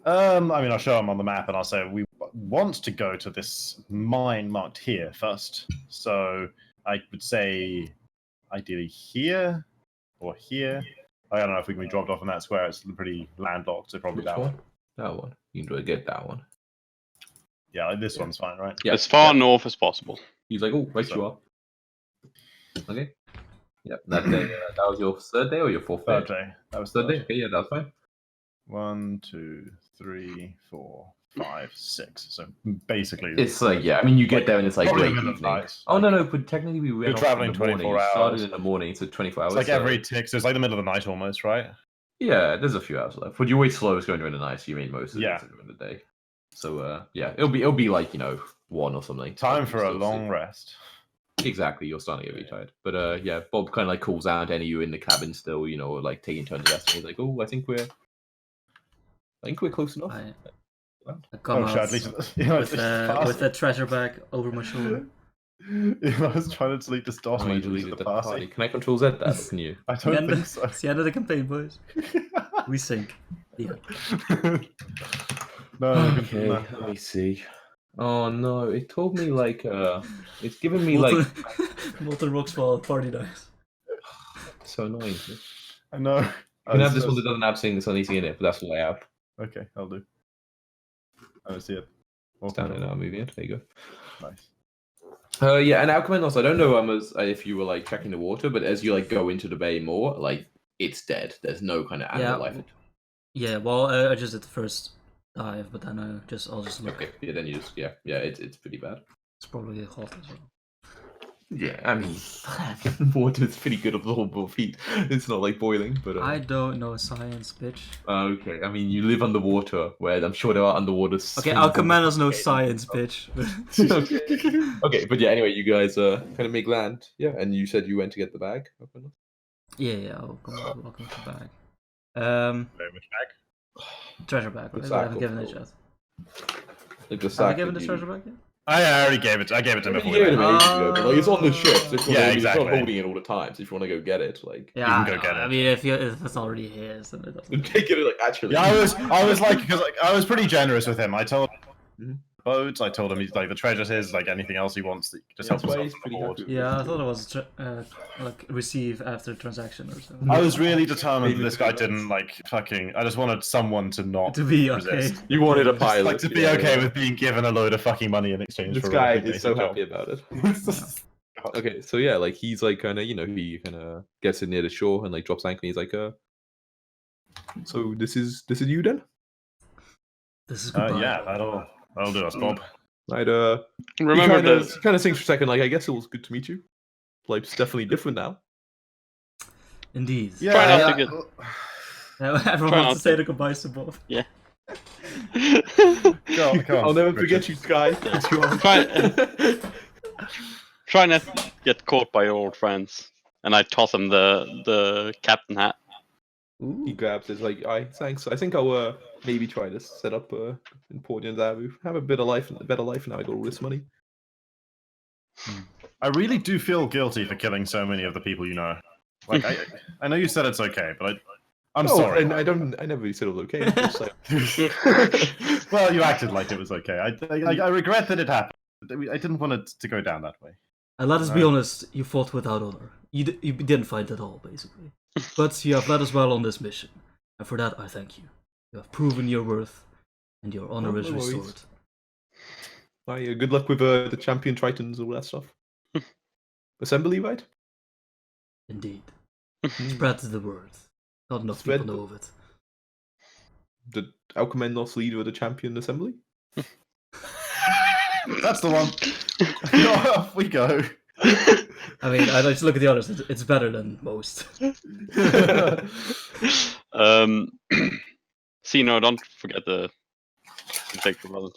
I mean, I'll show them on the map and I'll say we want to go to this mine marked here first. So I would say ideally here or here. I don't know if we can be dropped off in that square. It's pretty landlocked, so probably Which that one. That one. You can get that one. Yeah, this one's fine, right? Yeah. As far north as possible. He's like, "Oh, right you are." Okay. Yep. That day. That was your third day or your fourth day? Third day. That was Third third. day. Okay, yeah, that's fine. 1, 2, 3, 4, 5, 6. So basically, It's like yeah. I mean, you get there and it's like probably late middle of evening. night. Oh no, but technically we went off traveling in the morning. 24 We started hours. in the morning, so 24 hours. It's like so- every tick. So it's like the middle of the night almost, right? Yeah, there's a few hours left. But you always slow is going during the night, so you mean most of Yeah. it during the day. So yeah, it'll be like 1 or something. Time Like, for a still long sleep. rest. Exactly, you're starting to get really tired. But yeah, Bob kind of like calls out any of you in the cabin still, or like taking turns resting. He's like, "Oh, I think we're close enough." I come Oh, out shit, at least with a treasure bag over my shoulder. I was trying to delete this dot Oh, and I you deleted deleted the the party. party. Can I control Z that? Or can you? I It's the don't end think of- so. It's the end of the campaign, boys. We sink. Yeah. No, Okay, no. let me see. Oh no, it told me like it's giving me like Molten rocks fall, party dies. so annoying. I know. You can have this one that doesn't have things anything in it, but that's what I have. Okay, I'll do. I don't see it. It's down in our movie. There you go. Nice. Yeah, and Alcamenos, I don't know if you were like checking the water, but as you like go into the bay more, like it's dead. There's no kind of animal life. Yeah, well, I just did the first dive, but then I'll just look. Okay, yeah, then you just it's pretty bad. It's probably hot as well. Yeah, I mean, water is pretty good absorbable heat. It's not like boiling, but I don't know science, bitch. okay. I mean, you live underwater, where I'm sure there are underwater. Okay, Alcamenos knows science, bitch. Okay, but yeah. Anyway, you guys kind of make land. Yeah, and you said you went to get the bag. Alcamenos? yeah, I'll come with the bag. Very much back. Treasure bag. The Right? sack I haven't of given it gold. yet. Like the Have I sack. given that the you- treasure bag yet? I already gave it. I gave it to him You before. gave it we to me left. ages ago, but like it's on the ship. So if you Yeah, wanna- exactly. It's not holding it all the time. So if you want to go get it, like Yeah, can I go know. get it. I mean, if it's already his, then it doesn't. take it like actually. Yeah, I was like, because like, I was pretty generous with him. I told Mhm. him boats. I told him he's like the treasure's his. Like anything else he wants, just help that's why himself he's to the pretty board. happy. Yeah, I thought it was like receive after transaction or something. I was really determined that Maybe this guy between us. didn't like fucking. I just wanted someone to not To be okay. resist. You wanted a Just pilot. like to be yeah, okay yeah. with being given a load of fucking money in exchange This for guy a really is so basic happy job. about it. Okay, so yeah, like he's like kind of he kind of gets it near the shore and like drops anchor. And he's like, so this is you then? This is goodbye. Yeah, that'll do us, Bob. Right. Remember he kind of thinks for a second, like I guess it was good to meet you. Life's definitely different now. Indeed. Yeah, Try not yeah. to get- Now everyone Try wants not to say the goodbyes to Bob. Yeah. Go on, I'll never Richard. forget you, Sky. Try not to get caught by your old friends. And I toss him the captain hat. He Ooh. grabs it like, thanks. I think I'll maybe try this. Set up in Port Yanzaru. Have a better life now. I got all this money. I really do feel guilty for killing so many of the people you know. Like I know you said it's okay, but I'm sorry. And I never really said it was okay. I'm just like- Well, you acted like it was okay. I regret that it happened. I didn't want it to go down that way. And let us be Right. honest, you fought without honor. You didn't fight at all, basically. But you have led us well on this mission. And for that, I thank you. You have proven your worth, and your honor Oh, is no worries. restored. Good luck with the champion tritons, all that stuff. assembly, right? Indeed. Hmm. Spread the word. Not enough Spread people the- know of it. The Alchemendnos leader of the champion assembly. That's the one. Off we go. I mean, I just look at the others. It's better than most. See, no, don't forget the insect repellent.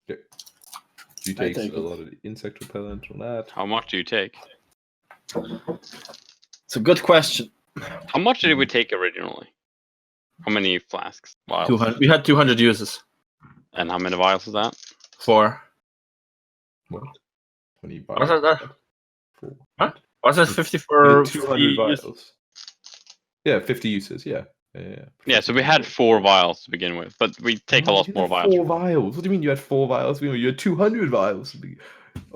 You I take take a it. lot of the insect repellent on that. How much do you take? It's a good question. How much did we take originally? How many flasks? Vials? 200. We had 200 uses. And how many vials is that? 4. What? 20 Was vials. that? Four. Was it We 50 did for 200 uses? vials. Yeah, 50 uses. Yeah. Yeah. Yeah, so we had 4 vials to begin with, but we take a lot You more had vials. 4 vials. What do you mean you had 4 vials? You had 200 vials.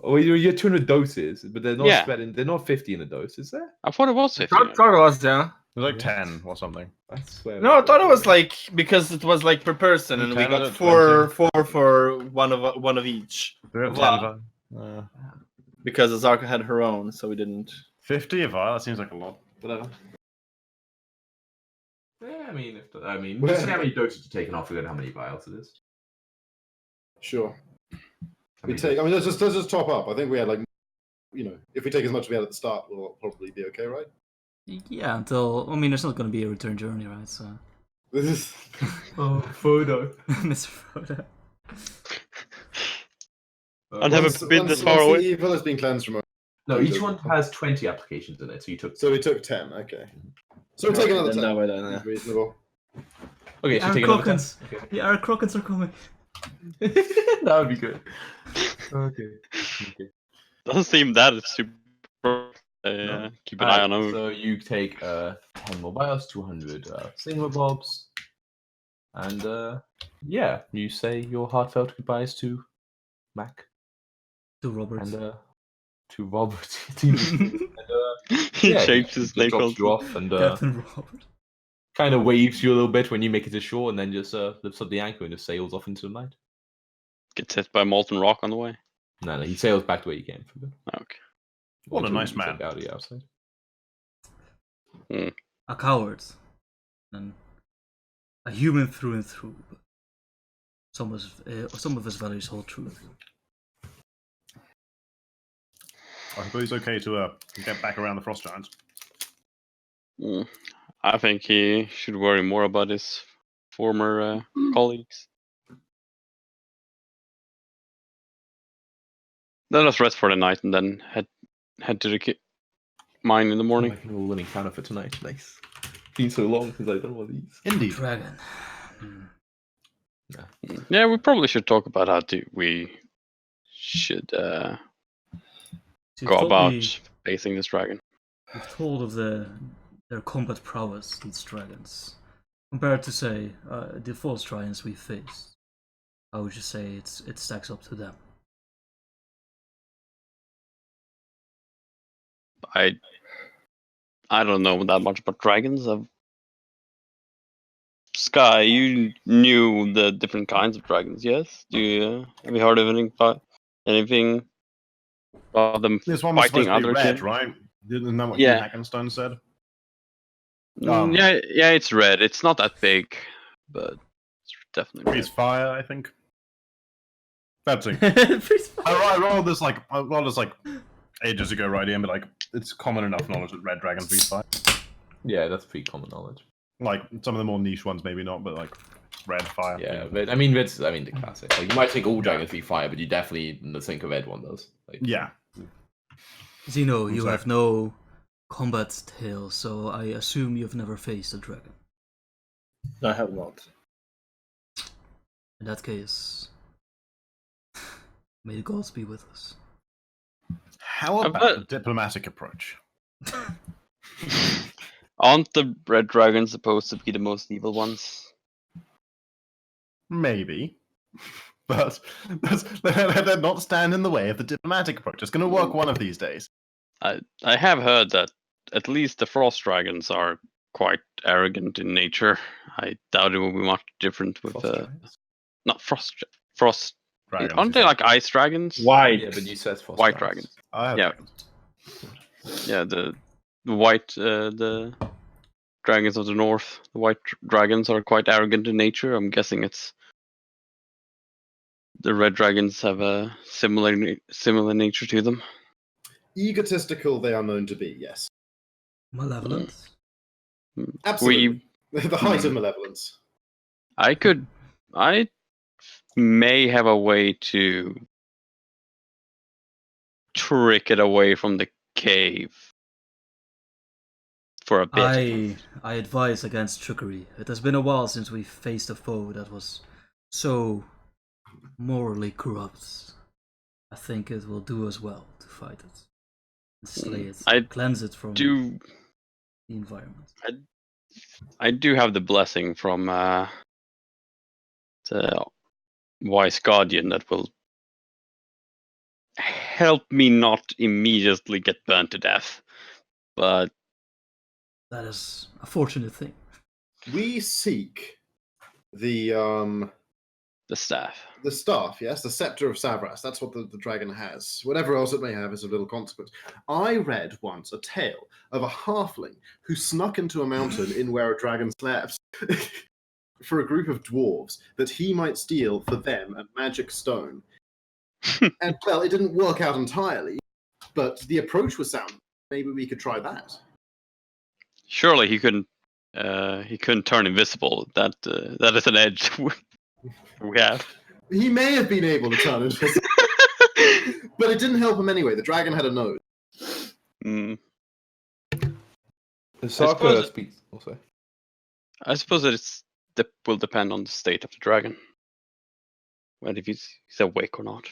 Oh, you had 200 doses, but they're not Yeah. spread in. They're not 50 in a dose, is there? I thought it was 50. Thought it was, yeah. It was like 10 or something. I swear. No, I thought it was like because it was like per person, and we 10 got or 4 for one of each. We have Wow. 10 Because Azarka had her own, so we didn't. 50 a vial? That seems like a lot. Whatever. Yeah, I mean, Well- just see how many doses you're taking off, and how many vials it is. Sure. I We mean, take. I mean, let's just top up. I think we had like, if we take as much as we had at the start, we'll probably be okay, right? Yeah, until I mean, there's not going to be a return journey, right? So, This is. Oh, photo. Mr. Frodo. I've never been this far away. Evil has been cleansed from. No, each one has 20 applications in it, so you took. So we took 10. Okay. So we'll take another 10. Then that way, then, yeah. That's reasonable. Okay, The so take another 10. Aracrocans. The Aracrocans are coming. That would be good. Okay. Doesn't seem that super. Keep an eye on them. So you take 10 more vials, 200 Sigma Bobs, and yeah, you say your heartfelt goodbyes to Mac To Robert. and to Robert. and, He yeah, shapes his just name. drops you off and Captain Robert. kind of waves you a little bit when you make it to shore, and then just lifts up the anchor and just sails off into the night. Gets hit by molten rock on the way. No, he sails back to where he came from. Okay. What a Until nice you man. check out the outside. A coward. And a human through and through. But some of his values hold true. I suppose it's okay to get back around the Frost Giants. I think he should worry more about his former colleagues. Let us rest for the night and then head to the mine in the morning. Like an all winning counter for tonight. Nice. Been so long since I've done one of these. Indeed. Dragon. Yeah, we probably should talk about how we should So you've go told about me- facing this dragon. You've told of their combat prowess, these dragons. Compared to, say, the false giants we faced, how would you say it stacks up to them? I don't know that much about dragons. Sky, you knew the different kinds of dragons, yes? Have you heard of anything about them This one was fighting supposed to be other red, kin? right? Isn't that what Yeah. Hackenstone said? Yeah, it's red. It's not that big, but it's definitely Breathes red. fire, I think. That's it. Please- I rolled this like ages ago, right? Ian, but like it's common enough knowledge that red dragons breathe fire. Yeah, that's pretty common knowledge. Like some of the more niche ones, maybe not, but like red fire. Yeah, but I mean, the classic. Like, you might think all dragons be fire, but you definitely think a red one does. Like, Yeah. Zeno, I'm you sorry. have no combat tale, so I assume you've never faced a dragon. I have not. In that case, may the gods be with us. How I've about got- a diplomatic approach? Aren't the red dragons supposed to be the most evil ones? Maybe. But let that not stand in the way of the diplomatic approach. It's going to work one of these days. I have heard that at least the frost dragons are quite arrogant in nature. I doubt it will be much different with not frost. Dragons, Aren't you they said. like ice dragons? White. Yeah, but you said White dragons. I have Yeah. dragons. Yeah, the white, the dragons of the north, the white dragons are quite arrogant in nature. I'm guessing it's the red dragons have a similar nature to them. Egotistical they are known to be, yes. Malevolence? Absolutely. The height of malevolence. I may have a way to trick it away from the cave for a bit. I advise against trickery. It has been a while since we faced a foe that was so morally corrupt. I think it will do us well to fight it. And slay it. I cleanse it from do the environment. I do have the blessing from the wise guardian that will help me not immediately get burned to death. But That is a fortunate thing. We seek the staff. the staff, yes, the scepter of Savras. That's what the dragon has. Whatever else it may have is of little consequence. I read once a tale of a halfling who snuck into a mountain in where a dragon slept for a group of dwarves that he might steal for them a magic stone. And well, it didn't work out entirely, but the approach was sound. Maybe we could try that. Surely he couldn't turn invisible. That is an edge we have. He may have been able to turn invisible, but it didn't help him anyway. The dragon had a nose. Mm. The suppose Saka it- speaks. Also, I suppose that will depend on the state of the dragon, and if he's awake or not.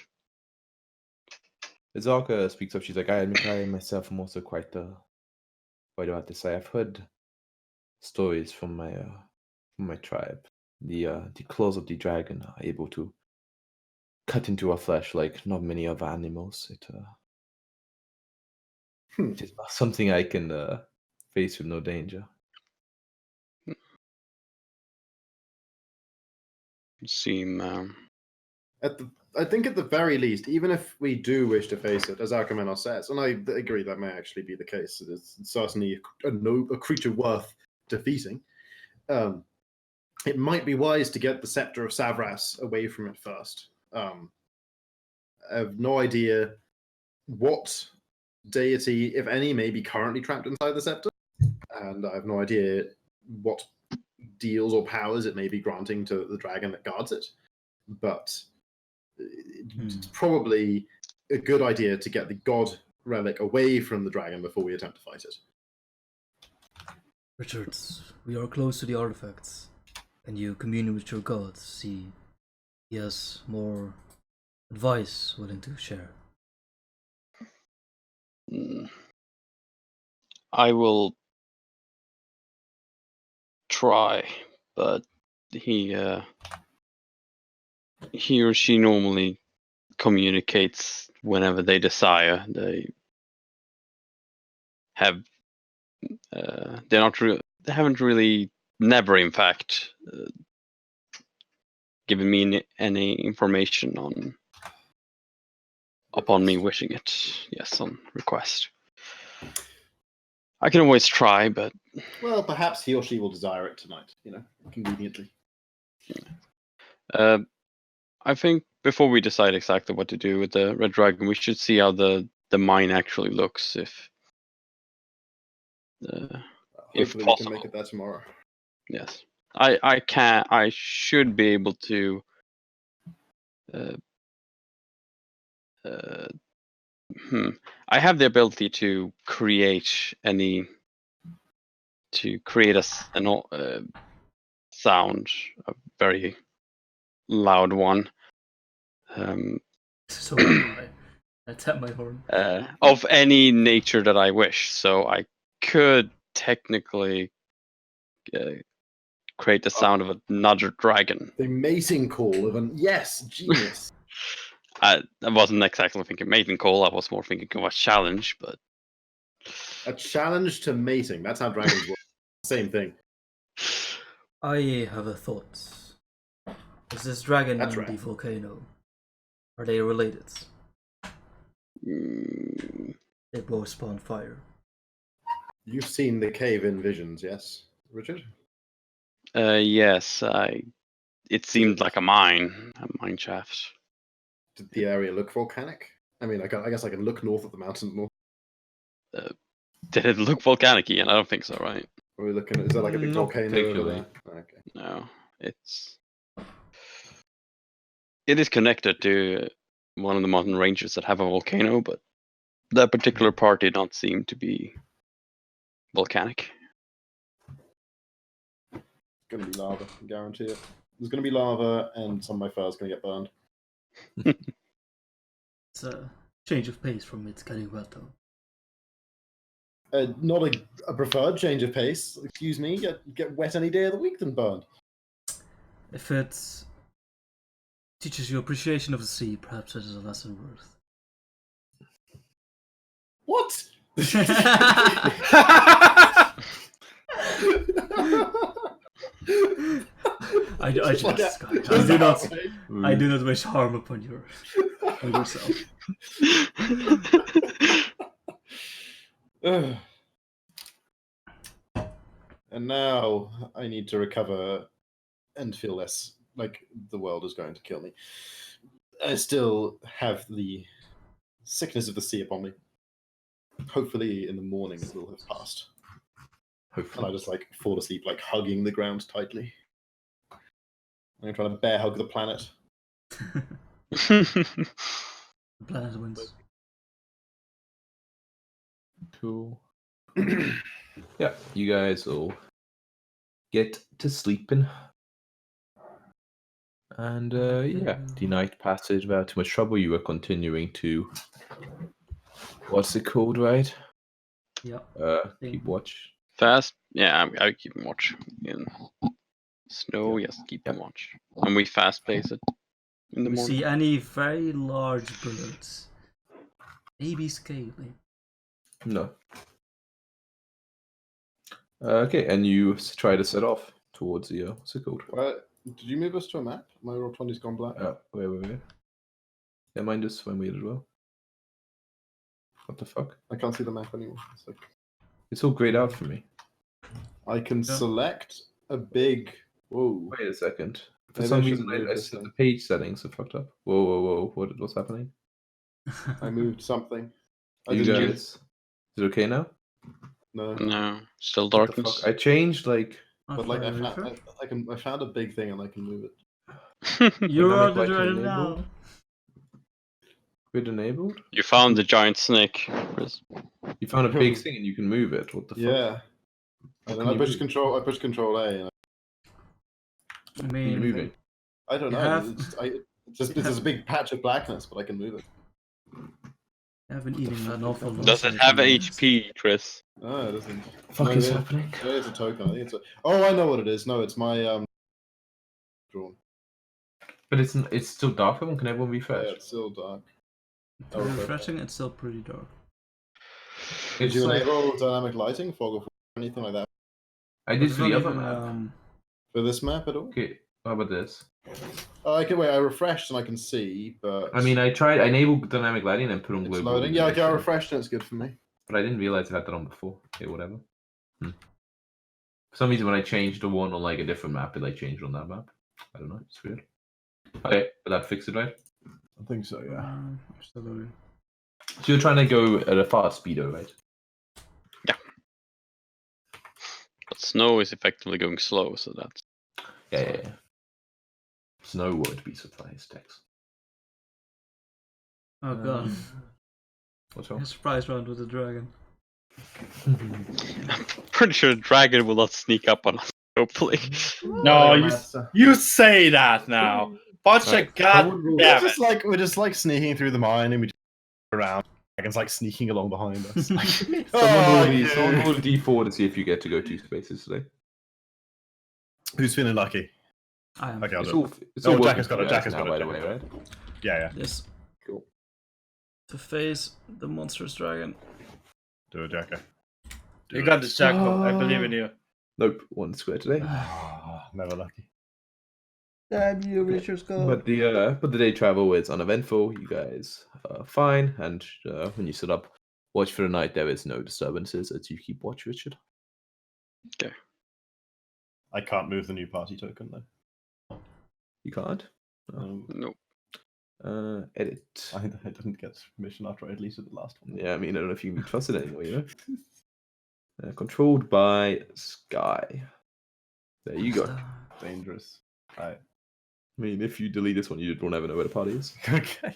Zaka speaks up. She's like, I myself am also quite about to say. I've heard stories from my tribe. The claws of the dragon are able to cut into our flesh like not many other animals. It is not something I can face with no danger. Seem I think at the very least, even if we do wish to face it, as Archimenos says, and I agree that may actually be the case, it's certainly a creature worth defeating. It might be wise to get the scepter of Savras away from it first. I have no idea what deity, if any, may be currently trapped inside the scepter, and I have no idea what deals or powers it may be granting to the dragon that guards it. But it's probably a good idea to get the god relic away from the dragon before we attempt to fight it. Richard, we are close to the artifacts. Can you commune with your god? See, he has more advice willing to share. I will try, but he or she normally communicates whenever they desire. They have they haven't really, never in fact, given me any information upon me wishing it. Yes, on request. I can always try, but Well, perhaps he or she will desire it tonight, conveniently. I think before we decide exactly what to do with the red dragon, we should see how the mine actually looks. If Hopefully we can possible. make it there tomorrow. Yes, I should be able to. I have the ability to create a sound, a very loud one. So I tap my horn. Of any nature that I wish. So I could technically create the sound of another dragon. The mating call of an yes, genius. I wasn't exactly thinking mating call. I was more thinking of a challenge, but A challenge to mating. That's how dragons work. Same thing. I have a thought. Is this dragon That's and right. the volcano, are they related? they both spawn fire. You've seen the cave in visions, yes, Richard? Yes, it seemed like a mine shaft. Did the area look volcanic? I mean, I guess I can look north of the mountain more. Did it look volcanic, Ian? I don't think so, right? Are we looking at, is there like a big Not volcano over particularly. there? Okay. No, it is connected to one of the mountain ranges that have a volcano, but that particular part did not seem to be volcanic. It's gonna be lava, I guarantee it. There's gonna be lava, and some of my fur's gonna get burned. It's a change of pace from it's getting wet though. Not a preferred change of pace. Excuse me. Get wet any day of the week than burned. If it teaches you appreciation of the sea, perhaps it is a lesson worth. What? I do not wish harm upon yourself. And now I need to recover and feel less like the world is going to kill me. I still have the sickness of the sea upon me. Hopefully in the morning it will have passed. And I just like fall asleep, like hugging the ground tightly. I'm trying to bear hug the planet. The planet wins. Cool. Yeah, you guys will get to sleeping. And yeah, the night passes without too much trouble. You are continuing to, what's it called, right? Yeah. Keep watch. Fast? Yeah, I keep watch. In snow, yes, keep watch. And we fast pace it in the We morning. see any very large birds. Maybe scaly. No. Okay, and you try to set off towards the, what's it called? Did you move us to a map? My roll 20's gone black. Wait. Yeah, mine just went weird as well. What the fuck? I can't see the map anymore. It's like It's all grayed out for me. I can select a big. Whoa. Wait a second. For Maybe some I reason, shouldn't move I this said the thing. page settings are fucked up. Whoa. What's happening? I moved something. I You didn't guys, move. is it okay now? No. No, still What the darkness. fuck? I changed like. But like I found a big thing and I can move it. You're on Dynamic the lighting dragon enabled? now. Grid enabled? You found the giant snake, Chris. You found a big thing and you can move it. What the fuck? Yeah. And then can I you push move? control. I push Control A. And I You're mean, moving. I don't You know. have- It's a big patch of blackness, but I can move it. I've been eating an awful lot. Does it have HP, Chris? Oh, it doesn't. Fuck No, is it- happening? No, it's a token. I think it's a. Oh, I know what it is. No, it's my drawn. But it's still dark. Can everyone Yeah, refresh? it's still dark. To be refreshing, it's still pretty dark. Did It's you like, enable dynamic lighting, fog of war, anything like that I But did it's for the not other even, map. for this map at all? Okay, how about this? Oh, I can wait. I refreshed and I can see, but I mean, I enabled dynamic lighting and put on it's global loading. Yeah, okay, I illumination, refreshed and it's good for me. but I didn't realize I had that on before. Okay, whatever. For some reason, when I changed the one on like a different map, it like changed on that map. I don't know. It's weird. Okay, but that fixed it, right? I think so, yeah. I'm still loading. So you're trying to go at a fast speedo, right? But snow is effectively going slow, so that's Yeah. Snow won't be surprised, Tex. Oh god. What's A wrong? surprise round with the dragon. I'm pretty sure the dragon will not sneak up on us, hopefully. No, you say that now. Bunch Right. of goddamn it. We're just like sneaking through the mine and we just around. Dragon's like sneaking along behind us. Like, Someone yeah. roll a d4 to see if you get to go 2 spaces today. Who's feeling lucky? I am. Okay, I'll It's do it. all, it's Oh, all Jack has working got for it, you Jack has guys got now, it, by the Jack way, has right? Yeah. Yes. Cool. To face the monstrous dragon. Do it, Jacko. You got this, Jacko. I believe in you. Nope, 1 square today. Never lucky. Damn you, Richard Scott. But the day travel is uneventful. You guys are fine, and when you sit up, Watch for the night. There is no disturbances as you keep watch, Richard. I can't move the new party token though. You can't. Nope. Edit. I didn't get permission after I deleted the last one. Yeah, I mean, I don't know if you can be trusted anymore, you know? Controlled by Sky. There you go. Dangerous. Right. I mean, if you delete this one, you will never know where the party is. Okay.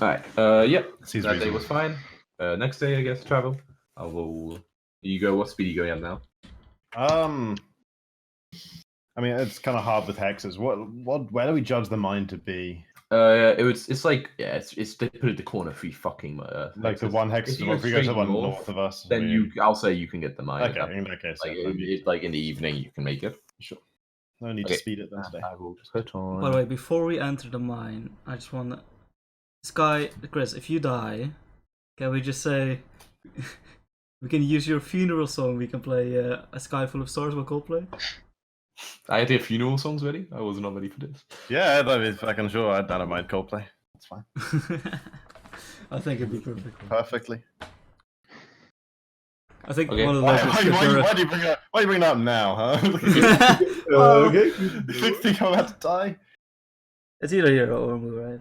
Alright, yeah. Seems That day reasonable. was fine. Next day, I guess, travel. I will... You go, what speed are you going at now? I mean, it's kind of hard with hexes. Where do we judge the mine to be? It's like, yeah, it's they put it the corner 3 fucking Like the hexes. one hex, If you go if we go to straight one north, north of us, Then we- I'll say you can get the mine. Okay, in that case, Like, yeah, like in the evening, you can make it. sure. No need Okay. to speed it then today. I will put on... By the way, before we enter the mine, I just want to... Sky, Chris, if you die, can we just say... we can use your funeral song, we can play A Sky Full of Stars by Coldplay? I had their funeral songs ready. I was not ready for this. Yeah, if I can sure, I don't mind Coldplay. That's fine. I think it'd be perfect. Perfectly. I think Okay. one of the Why, legends why, could why, do why do you bring up? Why are you bringing it up now, huh? Well, okay. You think I'm about to die? It's either hero or movie,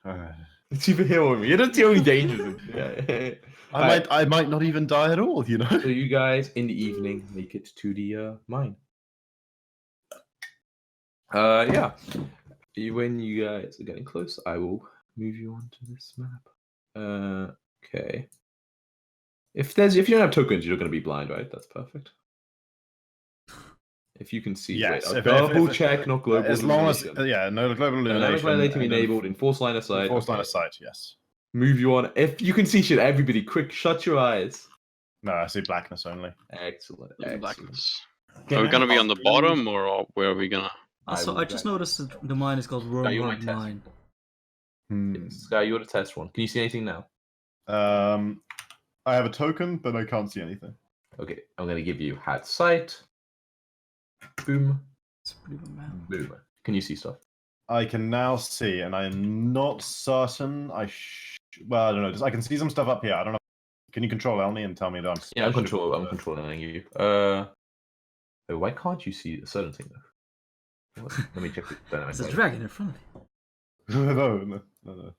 right? It's even here with me. You're not the only danger. Yeah. I might not even die at all, you know. So you guys in the evening make it to the mine. Yeah. When you guys are getting close, I will move you onto this map. Okay. If you don't have tokens, you're going to be blind, right? That's perfect. If you can see, Yes, wait, if- double if- check, not global. As long as illumination. no global Dynamic illumination. lighting and then enabled, enforced line of sight. Forced line okay. of sight. Yes. Move you on. If you can see shit, everybody, quick, shut your eyes. No, I see blackness only. Excellent. Yeah, Excellent. blackness. Can Are we I gonna be have on the you- bottom or where are we gonna? Also, will I just drag- noticed that the mine is called Sky, you Wormhard might test. Mine. Sky, you're the test one. Can you see anything now? I have a token, but I can't see anything. Okay, I'm gonna give you hat sight. Boom, It's pretty good map. boom. Can you see stuff? I can now see, and I am not certain. Well, I don't know. I can see some stuff up here. I don't know. Can you control Elney and tell me that I'm? Yeah, I'm I should- controlling you. Why can't you see a certain thing though? What? Let me check the dynamic. There's a lighting. dragon in front of you. no.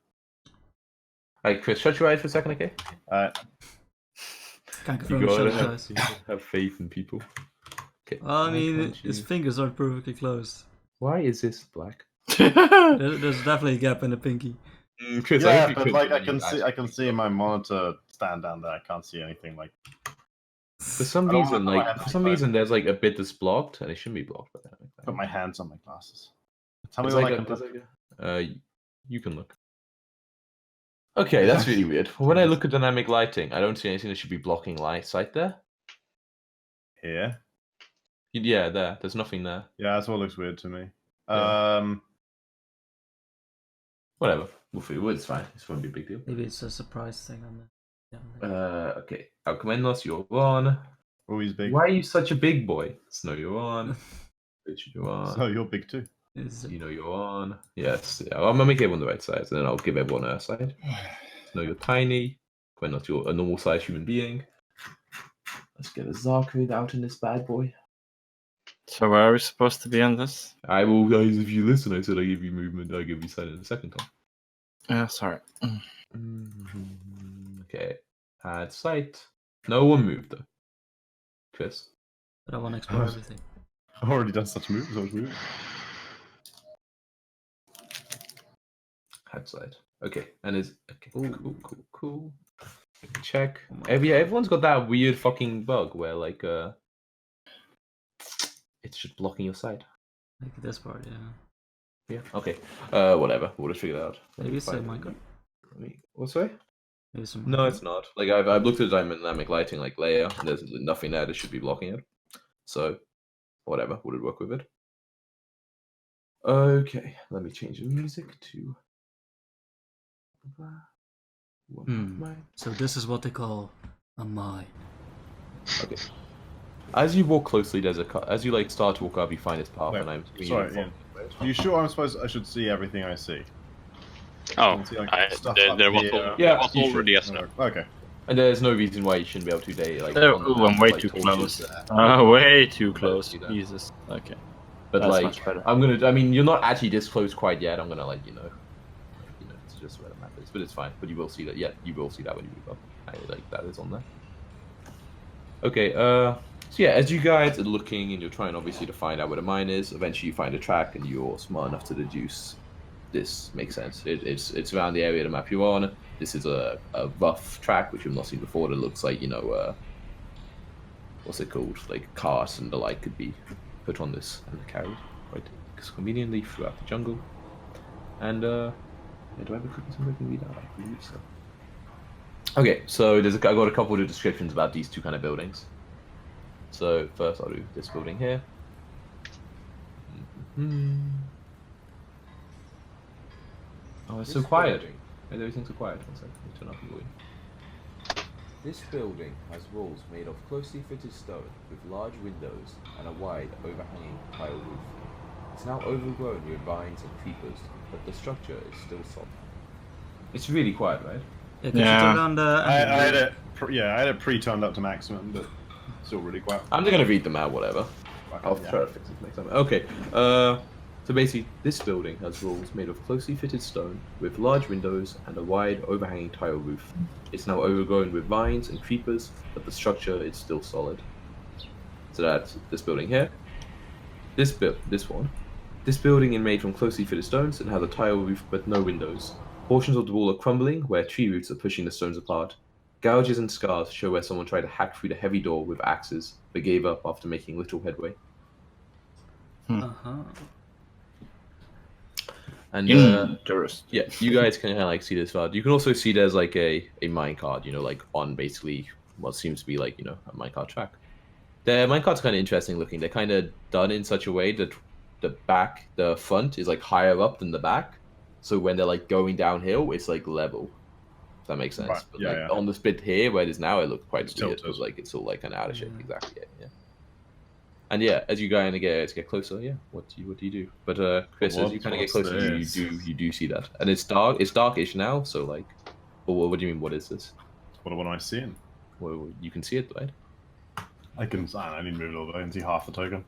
Alright, Chris, shut your eyes for a second, okay? Can't You confirm gotta shut his eyes. have faith in people. Okay. Well, I why mean, can't his you- fingers aren't perfectly closed. Why is this black? There's definitely a gap in the pinky. Chris, I Yeah, hope you but could- like I you can see, actually- in my monitor stand down there. I can't see anything. Like For some I don't reason, wanna put my like hands for on some my reason, there's like a bit that's blocked, and it shouldn't be blocked by dynamic put lighting. my hands on my glasses. Tell me There's what like I a- can there's put. like a- you can look. Okay, that's really weird. When I look at dynamic lighting, I don't see anything that should be blocking sight there. Here. Yeah, there. There's nothing there. Yeah, that's what looks weird to me. Yeah. Whatever. We'll figure it. It's fine. It won't be a big deal. Maybe it's a surprise thing on the. Okay. Alcomendos, you're on. Always big. Why are you such a big boy? Snow, you're on. Richard, you're on. So you're big too. Is You know you're on. Yes. Yeah. I'm gonna make everyone the right size, and then I'll give everyone a side. Snow, you're tiny. Gwendos, you're a normal sized human being. Let's get a Zarkrid out in this bad boy. So where are we supposed to be on this? I will, guys, if you listen, I said I give you movement, I give you sight in the second time. Yeah, sorry. Okay. Add sight. No one moved though. Chris. but I want to explore everything. I've already done such moves. Add sight. Okay. And is okay. Ooh. Cool. Check. Oh my Everyone's got that weird fucking bug where like it's just blocking your sight. Like this part, yeah. Yeah. Okay. Whatever. We'll just figure it out. Maybe it's a Fine. Minecraft. What's sorry? Maybe some. No, it's not. Like I've looked at the dynamic lighting like layer, and there's nothing there that should be blocking it. So, whatever, would it work with it? Okay, let me change the music to. So this is what they call a mine. Okay. As you walk closely, there's as you like start to walk up, you find this path, Wait, and I'm sorry, Ian. Are you sure I should see everything I see? Oh, can see, like, I, stuff there, up there was, here. Yeah, there was you already a Oh, snow. okay. And there's no reason why you shouldn't be able to day like. Oh, on the ooh, I'm map, way like, too torches close. there. Way too Better close. see that. Jesus. Okay. But That's like, much better. I mean, you're not actually this close quite yet. I'm gonna let you know. Like, you know, it's just where the map is, but it's fine. But you will see that. Yeah, you will see that when you move up. Like that is on there. Okay. So yeah, as you guys are looking and you're trying obviously to find out where the mine is, eventually you find a track and you're smart enough to deduce this makes sense. It's around the area of the map you're on. This is a rough track which you've not seen before. That looks like, you know, what's it called? Like cars and the like could be put on this and carried right conveniently throughout the jungle. And yeah, do I have a cookie somewhere I can read out? I believe so. Okay, so I got a couple of descriptions about these two kind of buildings. So first I'll do this building here. Oh, it's so quiet. And everything's so quiet. One second, let me turn off the volume. This building has walls made of closely fitted stone with large windows and a wide, overhanging tile roof. It's now overgrown with vines and creepers, but the structure is still solid. It's really quiet, right? Yeah, could you turn down the... I had it. I had it pre-turned up to maximum, but still really quiet. I'm just gonna read them out, whatever. I'll try to fix it next time. Okay. So basically, this building has walls made of closely fitted stone with large windows and a wide, overhanging tile roof. It's now overgrown with vines and creepers, but the structure is still solid. So that's this building here. This one. This building is made from closely fitted stones and has a tile roof but no windows. Portions of the wall are crumbling where tree roots are pushing the stones apart. Gouges and scars show where someone tried to hack through the heavy door with axes, but gave up after making little headway. Uh-huh. And Interesting. yeah, you guys can kind of like see this card. You can also see there's like a minecart, you know, like on basically what seems to be like, you know, a minecart track. The minecart's kind of interesting looking. They're kind of done in such a way that the front is like higher up than the back. So when they're like going downhill, it's like level. If that makes sense. Right. But Yeah, like yeah. on this bit here where it is now, it looks quite It's weird tilted. because like it's all like kind of out of shape. Yeah. Exactly. Yeah. And yeah, as you kind of get closer, yeah, what do you do? But Chris, as you kind of get What's closer, this? you do see that, and it's dark. It's darkish now, so like, what do you mean? What is this? What am I seeing? Well, you can see it, right? I need to move a little bit. I can see half the token.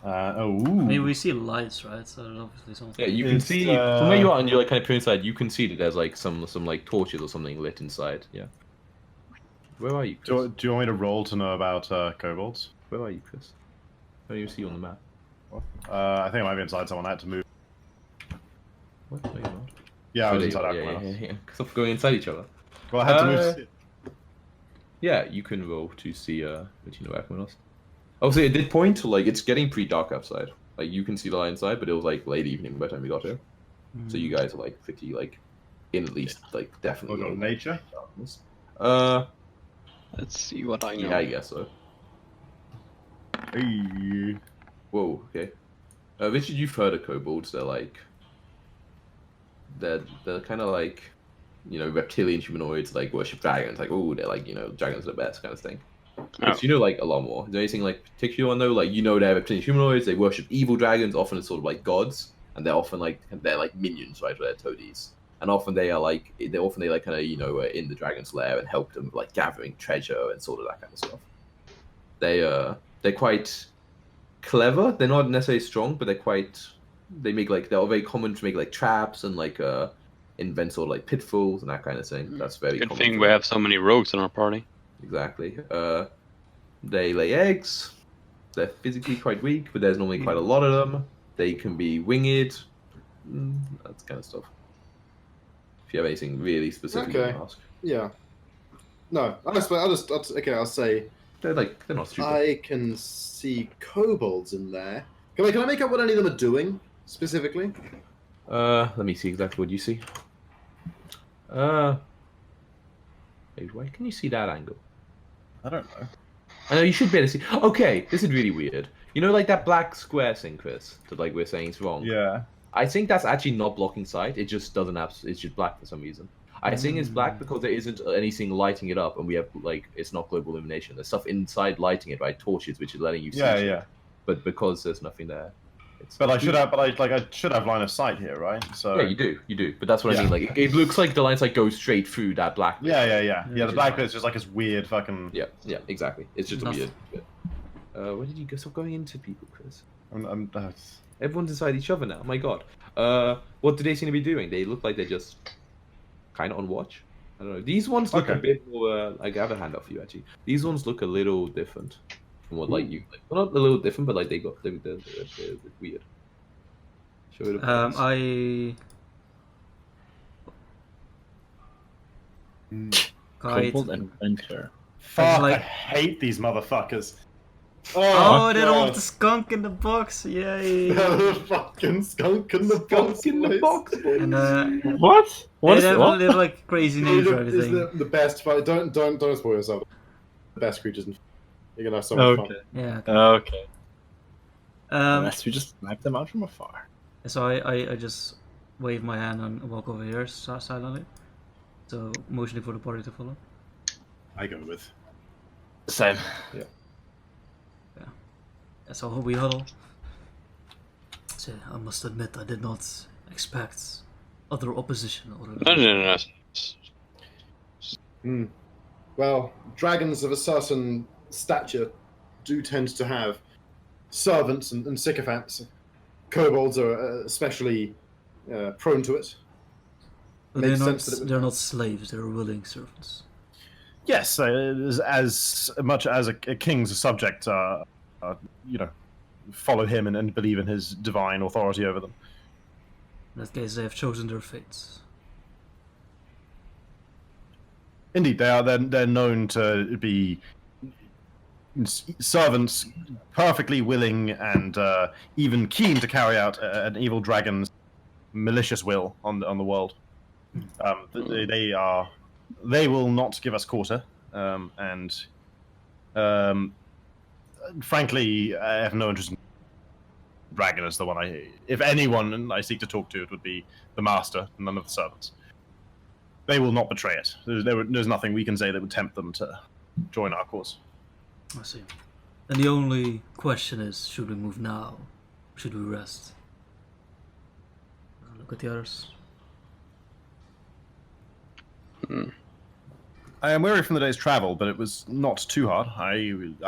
I mean, Ooh. we see lights, right? So there's obviously something. Yeah, you can It's, see from where you are, and you're like kind of peering inside. You can see that there's like some like torches or something lit inside. Yeah. Where are you, Chris? Do you want me to roll to know about kobolds? Where are you, Chris? I don't even see you on the map. I think I might be inside someone. I had to move. What? No, you're not. Yeah, I was there inside you are. Aquaman. Yeah. Stop going inside each other. Well, I had to move. To see it. Yeah, you can roll to see which you know Aquaman. Obviously, it did point to like it's getting pretty dark outside. Like you can see the light inside, but it was like late evening by the time we got here. So you guys are like pretty like in at least like definitely. We've got nature. Darkness. Let's see what I know. Yeah, I guess so. Hey. Whoa, okay. Richard, you've heard of kobolds. They're like they're kind of like, you know, reptilian humanoids like worship dragons. Like, oh, they're like, you know, dragons are the best kind of thing. Oh. So you know like a lot more. Is there anything like particular one though? Like, you know, they're reptilian humanoids. They worship evil dragons, often as sort of like gods, and they're often like minions, right? They're toadies, and often they like kind of, you know, in the dragon's lair and help them with, like gathering treasure and sort of that kind of stuff. They're quite clever. They're not necessarily strong, but they're very common to make like traps and like invent sort of like pitfalls and that kind of thing. That's very Good common thing for we them. have so many rogues in our party. Exactly. They lay eggs. They're physically quite weak, but there's normally quite a lot of them. They can be winged. That kind of stuff. If you have anything really specific you Okay. can ask. Yeah. No, I'll say They're not stupid. I can see kobolds in there. Can I make out what any of them are doing specifically? Let me see exactly what you see. Wait, why can you see that angle? I don't know. I know you should be able to see. Okay, this is really weird. You know, like that black square thing, Chris, that like we're saying is wrong. Yeah. I think that's actually not blocking sight. It just doesn't have. It's just black for some reason. I think it's black because there isn't anything lighting it up, and we have like it's not global illumination. There's stuff inside lighting it, right? Torches, which is letting you see. Yeah, shit. yeah. But because there's nothing there, But I should have, I should have line of sight here, right? So Yeah, you do. But that's what I Yeah. mean. Like, it looks like the lines like go straight through that black bit. yeah. The Which is black fine. bit's just like this weird fucking. Yeah, exactly. It's just a Nothing. weird bit. Where did you go? Stop going into people, Chris. I'm Everyone's inside each other now. My God. What do they seem to be doing? They look like they're just kind of on watch. I don't know. These ones look a Okay. bit more. I have a handout for you actually. These ones look a little different from what like you. Like, well, not a little different, but like they're weird. Show it. I guide. Kobold adventure. Fuck! like- I hate these motherfuckers. Oh, they don't God. have the skunk in the box! Yay! The fucking skunk in the box. Skunk in the boys. box, boys. And What? What they is have, what? they have like crazy names for It's everything. the best. But don't spoil yourself. The best creatures. You're gonna have so much Okay. Yeah. Okay. Um. Unless we just snipe them out from afar. So I just wave my hand and walk over here silently. So motioning for the party to follow. fun. I go with. Same. So we huddle. So I must admit I did not expect other opposition. No. Hmm. Well, dragons of a certain stature do tend to have servants and sycophants. Kobolds are especially prone to it. But they're Makes not. sense that it would- They're not slaves. They're willing servants. Yes, as much as a king's subject, follow him and believe in his divine authority over them. In that case, they have chosen their fates. Indeed, they are. They're known to be servants, perfectly willing and even keen to carry out an evil dragon's malicious will on the world. They will not give us quarter, and frankly, I have no interest in dragon as the one if anyone I seek to talk to, it would be the master, none of the servants. They will not betray it. There's nothing we can say that would tempt them to join our cause. I see. And the only question is, should we move now? Or should we rest? Look at the others. I am weary from the day's travel, but it was not too hard. I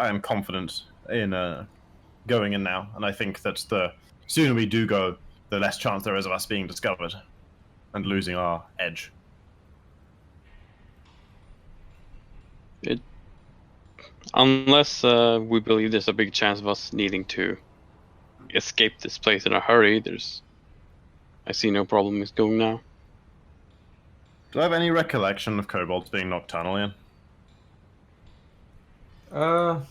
am confident in going in now, and I think that the sooner we do go, the less chance there is of us being discovered and losing our edge. Unless we believe there's a big chance of us needing to escape this place in a hurry, I see no problem with going now. Do I have any recollection of kobolds being nocturnal, Ian?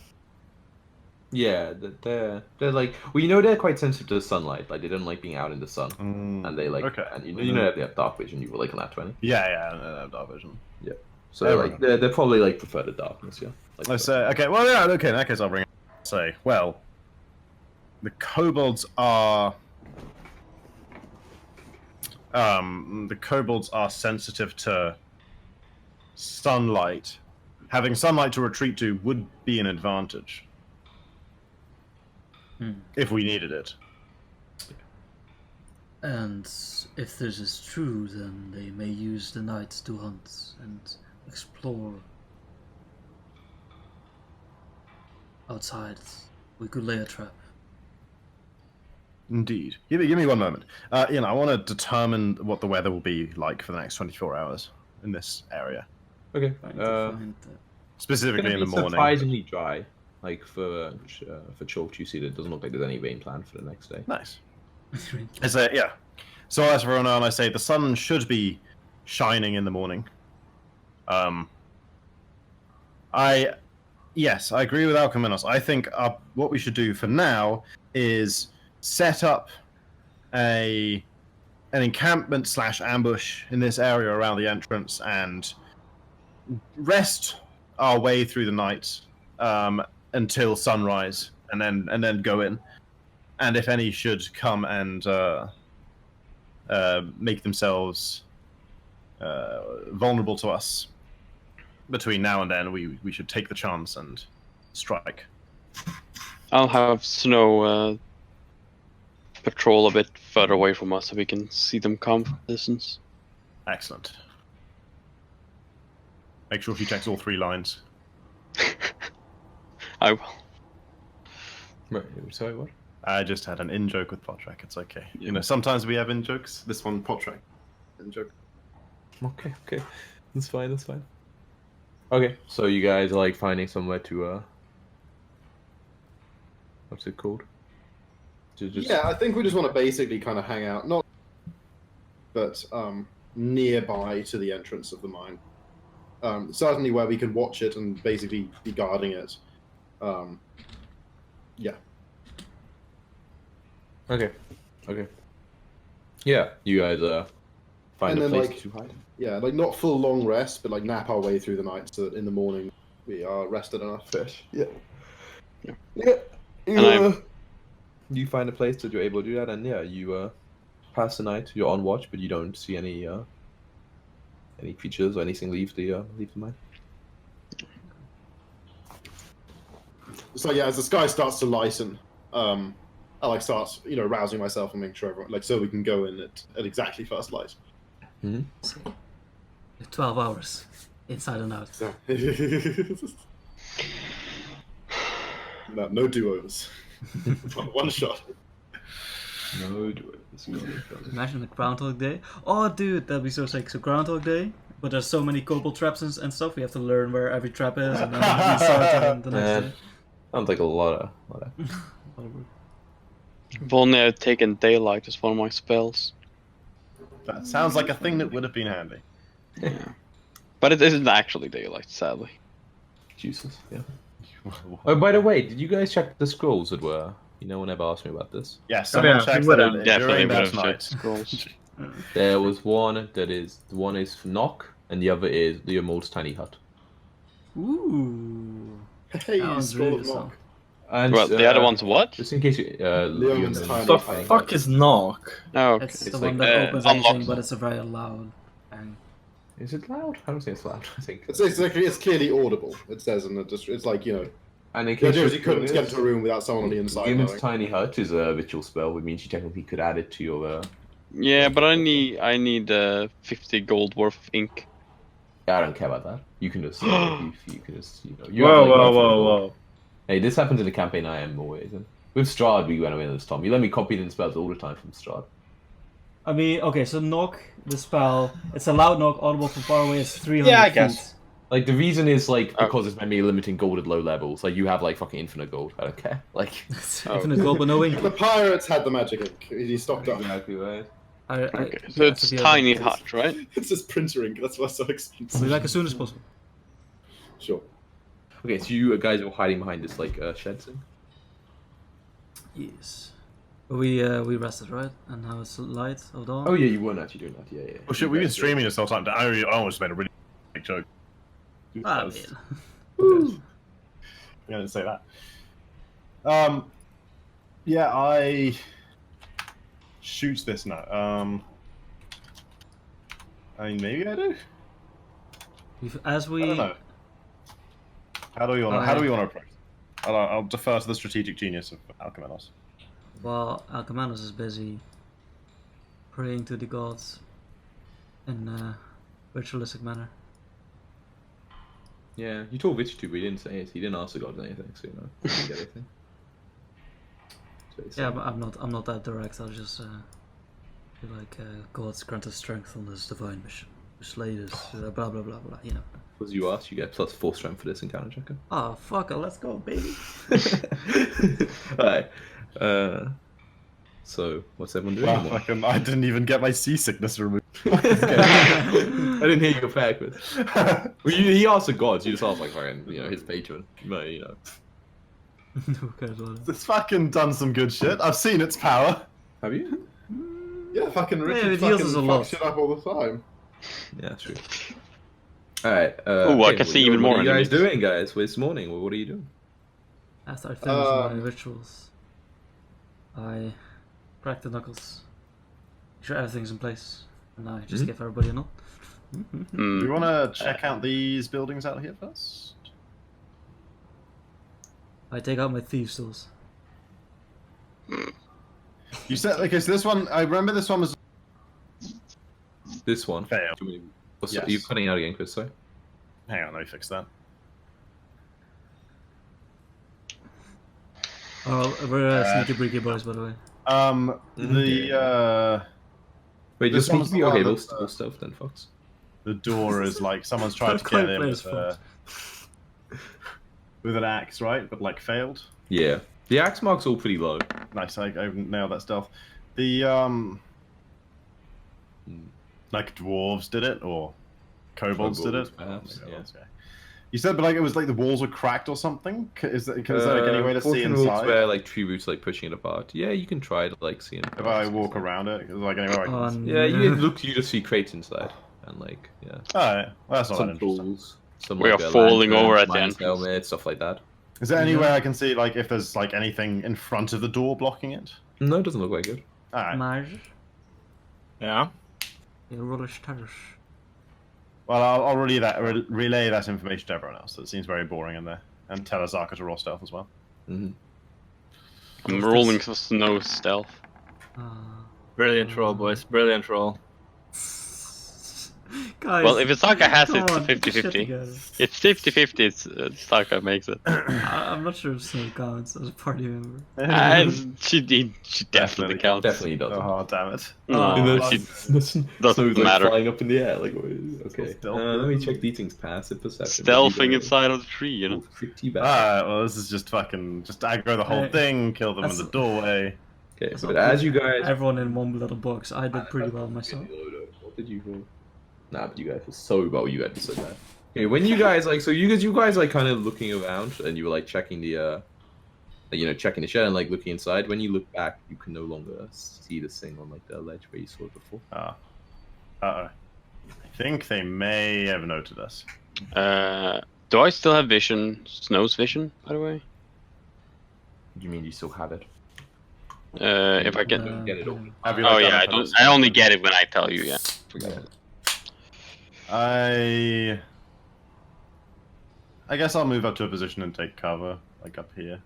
Yeah, they're like, well, they're quite sensitive to the sunlight. Like, they don't like being out in the sun, and they like, okay. and you know they have dark vision. You were like on that 20. Yeah, dark vision. So Yeah, like, they're probably like prefer the darkness. Yeah. Like, I say, okay, well, yeah, okay. In that case, I'll bring it. Say, well, the kobolds are sensitive to sunlight. Having sunlight to retreat to would be an advantage if we needed it. And if this is true, then they may use the night to hunt and explore outside. We could lay a trap. Indeed. Give me one moment. Ian, I want to determine what the weather will be like for the next 24 hours in this area, okay. Trying to find specifically in the morning. Surprisingly dry. Like for Chult, you see that it doesn't look like there's any rain planned for the next day. Nice. the... I say, yeah. So as for now, I say the sun should be shining in the morning. Yes, I agree with Alcheminos. I think what we should do for now is set up an encampment / ambush in this area around the entrance and rest our way through the night until sunrise, and then go in. And if any should come and make themselves vulnerable to us between now and then, we should take the chance and strike. I'll have Snow patrol a bit further away from us so we can see them come from a distance. Excellent. Make sure she checks all 3 lines. I will. Right. Sorry, what? I just had an in-joke with Potrack. It's okay. Yeah. You know, sometimes we have in-jokes. This one, Potrack. Joke. Okay, okay. That's fine, that's fine. Okay, so you guys are like finding somewhere to what's it called? To just Yeah, I think we just want to basically kind of hang out, not, but nearby to the entrance of the mine. Certainly where we can watch it and basically be guarding it. Yeah. Okay. Okay. Yeah, you guys find And a then, place like, to hide. Yeah, like not full long rest, but like nap our way through the night so that in the morning we are rested enough. Fresh. Yeah. Yeah. Yeah. And You find a place that you're able to do that, and yeah, you pass the night. You're on watch, but you don't see any creatures or anything leave the mine. So yeah, as the sky starts to lighten, I like start rousing myself and making sure everyone so we can go in at exactly first light. Mm-hmm. See. 12 hours inside and out. So no do-overs. One shot. No, do it. Imagine the Groundhog Day. Oh, dude, that'd be so sick. So Groundhog Day, but there's so many kobold traps and stuff. We have to learn where every trap is, and then restart on the next day. Sounds like a lot of. Whatever. If only I'd taken daylight as one of my spells. That sounds like a thing that would have been handy. Yeah. But it isn't actually daylight, sadly. Useless. Yeah. Oh, by the way, did you guys check the scrolls that were? No one ever asked me about this. Yeah, someone yeah, checks we that would've out Definitely during would that have checked night. scrolls. There was one that is for Nock, and the other is the Immortal's tiny hut. Ooh. Hey, That was scroll really of awesome. knock. And Well, the other one's what? just in case you Leon's Leon's tiny The hut. fuck is knock? Oh, okay. It's It's the like, one that opens anything, unlocks but it. it's a very loud bang. Is it loud? I don't think it's loud. I think. It's clearly audible. It says, and it's like And in the case idea is you you're couldn't get curious, into a room without someone on the inside. Leon's knowing. tiny hut is a ritual spell, which means you technically could add it to your. Yeah, but I need 50 gold worth of ink. I don't care about that. You can just you can just you Whoa, have, like, whoa, infinite whoa, gold. whoa. Hey, this happens in the campaign I am always in. With Strahd, we went away this time. You let me copy the spells all the time from Strahd. I mean, okay, so knock, the spell, it's a loud knock, audible from far away, it's 300 Yeah, I feet. guess. Like, the reason is, like, Oh. because it's meant to be limiting gold at low levels. Like, you have, like, fucking infinite gold. I don't care. Like, It's Oh. infinite gold, but no ink. The pirates had the magic ink. He stocked up. exactly right. Okay, so it's tiny hut, right? It's just printer ink. That's why it's so expensive. We'll be back as soon as possible. Sure. Okay, so you guys are hiding behind this, like, shed thing? Yes. We rested, right? And now it's light of dawn. Oh, yeah, you weren't actually doing that. Yeah, yeah. Oh shit, we've been streaming this whole time. I almost made a really big joke. I That was- mean, Yeah, I didn't say that. Yeah, I shoot this now. I mean, maybe I do. as I we don't know. How do we want to approach? I'll defer to the strategic genius of Alchemanos. well, Alchemanos is busy praying to the gods in a ritualistic manner. Yeah, you told Vitch to, but he didn't say it. He didn't ask the gods anything, so, you know, he didn't get anything. So he's Yeah, saying- but I'm not that direct. I'll just be like, God's grant us strength on this divine mission. Slay this, blah blah blah blah. You know. Because you asked, you get +4 strength for this encounter checker. Oh fuck it, let's go, baby. Alright. So, what's everyone doing? Wow, I didn't even get my seasickness removed. I didn't hear you go backwards. Well, he asked the gods, you just asked, like, fucking, his patron. But, Who cares about it? It's fucking done some good shit. I've seen its power. Have you? Yeah, fucking Yeah, Richard it heals fucking us a fucks lot. shit up all the time. Yeah, true. Alright. Ooh, I can see even more What are you guys enemies. doing, guys? Well, it's morning. What are you doing? After I finish my rituals, I crack the knuckles. Make sure everything's in place, and I just Mhm. give everybody a nod. Hmm. Do you want to check out these buildings out here first? I take out my thieves' tools. You said okay. So this one, I remember this one was This one. fail. Are you cutting out again, Chris? Sorry. Hang on, let me fix that. Oh, we're sneaky breaky boys, by the way. Wait, This just one's sneaky. the Okay, one we'll stealth then, Fox. the door is like someone's tried to Quite get in plays with an axe, right? But like failed. Yeah, the axe mark's all pretty low. Nice, I nailed that stealth. The like dwarves did it or kobolds did it. Perhaps, Oh, yeah. okay. You said, but like it was like the walls were cracked or something. Is there like any way to see Fortune rules inside? where like tree roots like pushing it apart. Yeah, you can try to like see it. If I walk around it, is there like anywhere I can? Yeah, you look. You just see crates inside, and like yeah, Alright, well, that's not that some interesting. tools. Some We like, are falling lanterns, over at the mine's entrance. helmet, stuff like that. Is there any way I can see like if there's like anything in front of the door blocking it? No, it doesn't look like it. Alright. Maar, Yeah. rollish terrors. Well, I'll relay that information to everyone else. It seems very boring in there, and tell Azaka to roll stealth as well. Mm-hmm. I'm rolling for snow stealth. Brilliant roll, boys. Brilliant roll. Guys, Well, if Isaka has come it, on, it's get shit 50-50. together. It's 50-50. It's Isaka makes it. I'm not sure if Snow counts as a party member. And she definitely counts. Definitely doesn't. Oh, damn it. No, Oh, she Doesn't doesn't matter. flying up in the air. Like, okay. Stealth. Let me check these things passive perception. Stealthing inside of the tree, you know. 50 back. Alright, well, this is just fucking just aggro the whole thing, kill them in the doorway. Okay, but as you guys. Everyone in one little box. I did pretty well myself. What did you roll? Nah, but you guys were so well. You guys were so bad. Okay, when you guys like, so you guys like kind of looking around, and you were like checking the, checking the shed and like looking inside. When you look back, you can no longer see this thing on like the ledge where you saw it before. Uh-oh. I think they may have noted us. Do I still have vision? Snow's vision, by the way. What do you mean you still have it? If I get. Get it all. Have you, Oh like, yeah, done I a don't. kind I only get it when I tell you. Yeah. Yeah. I guess I'll move up to a position and take cover, like up here.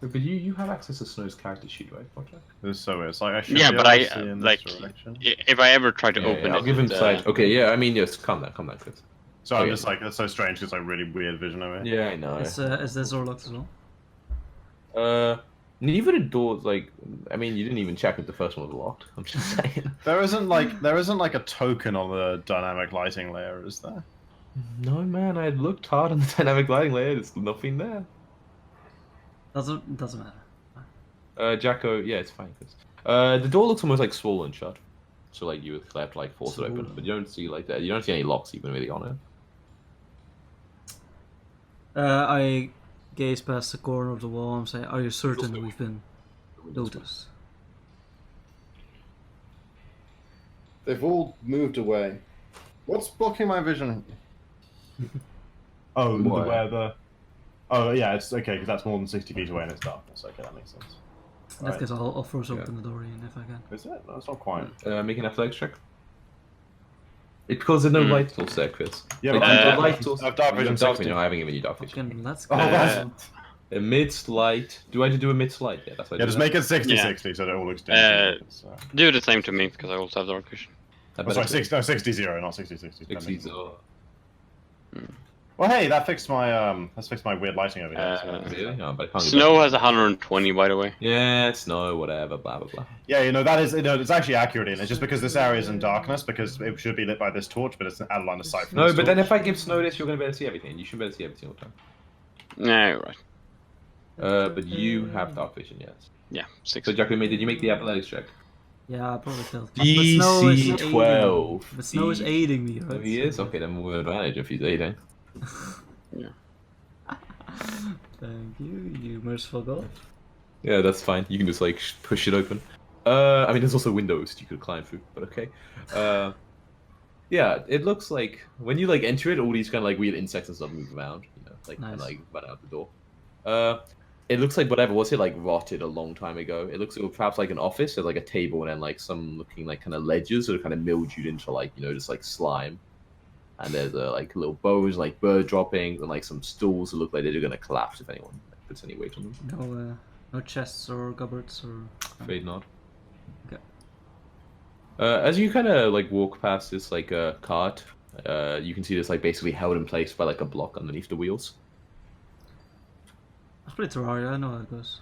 But you have access to Snow's character sheet, right, Project? This is so weird. It's like I should Yeah, be but able I to see in like this direction. if I ever try to open I'll it. give him sight. Okay, yeah. I mean, yes. Calm down, Chris. So I'm Okay. just like that's so strange because like really weird vision over here. Yeah, I know. Is this door locked as well? Neither the doors. Like, I mean, you didn't even check if the first one was locked. I'm just saying. There isn't like a token on the dynamic lighting layer, is there? No, man. I looked hard on the dynamic lighting layer. There's nothing there. Doesn't matter. Jacko. Yeah, it's fine. Chris. The door looks almost like swollen shut. So like you would have to like force it open, but you don't see like that. You don't see any locks even really on it. I gaze past the corner of the wall and say, "Are you certain that we've been noticed?" They've all moved away. What's blocking my vision? Oh, Why? where the? Oh yeah, it's okay because that's more than 60 feet away and it's darkness. Okay, that makes sense. In that Right. case, I'll force open the door in if I can. Is it? No, it's not quite. Make an athletics check. It's because there's no light source there, Chris. Yeah, Like, but the light source. I've dark vision Dark 60. vision. I haven't given you dark vision. Fucking, let's go. Oh, that's... Amidst light. Do I have to do amidst light? Yeah, that's what I Yeah, do just that. make it 60-60 so that it all looks different. Do the same to me because I also have dark vision. I Oh, better sorry, do 60-0, not 60-60. 60, so- Well, hey, that fixed my weird lighting over here. Really? No, but I can't do Snow that. has 120, by the way. Yeah, snow, whatever, blah blah blah. Yeah, that is, it's actually accurate, and it's just because this area is in darkness, because it should be lit by this torch, but it's out of line of sight from No, this but then torch. if I give Snow this, you're gonna be able to see everything. You should be able to see everything all the time. Yeah, you're right. But you have dark vision, yes. Yeah, 6. So, Jacko, did you make the athletics check? Yeah, I probably killed. DC 12. But Snow is aiding me, Oh, right? he is? Okay, then we'll advantage if he's aiding. Thank you, you merciful god. Yeah, that's fine. You can just like push it open. I mean, there's also windows you could climb through, but okay. Yeah, it looks like when you like enter it, all these kind of like weird insects and stuff move around, like Nice. and like run out the door. It looks like whatever was it like rotted a long time ago. It looks perhaps like an office. There's like a table and then like some looking like kind of ledges that are kind of mildewed into like just like slime. And there's like little bows, like bird droppings, and like some stools that look like they're gonna collapse if anyone puts any weight on them. No chests or cupboards or. Afraid not. Okay. As you kind of like walk past this like cart, you can see this like basically held in place by like a block underneath the wheels. That's pretty Terraria. I know how it goes.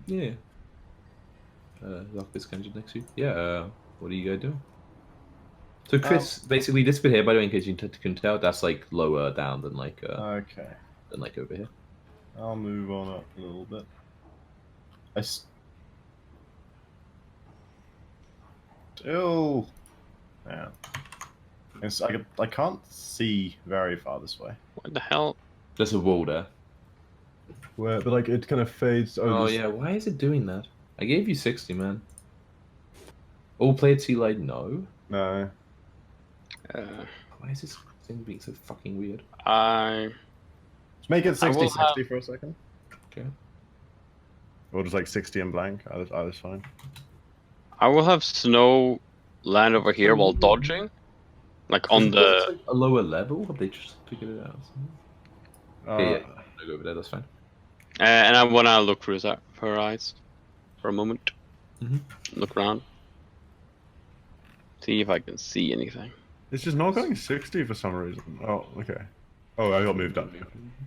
Yeah. Lock this engine next to you. Yeah. What are you gonna do? So Chris, basically this bit here, by the way, in case you couldn't tell, that's like lower down than like Okay. over here. I'll move on up a little bit. Still, yeah. I can't see very far this way. What the hell? There's a wall there. Where, but like it kind of fades. Oh yeah, why is it doing that? I gave you 60, man. All players see light? No. No. Why is this thing being so fucking weird? I Let's make it I will 60-60 for a second. Okay. Or just like 60 and blank. Either's fine. will have snow land over here while dodging, like on the. Like a lower level? Have they just figured it out? Yeah, I'll go over there. That's fine. And I wanna look through her eyes for a moment. Mhm. Look around. See if I can see anything. It's just not going 60 for some reason. Oh, okay. Oh, I got moved up.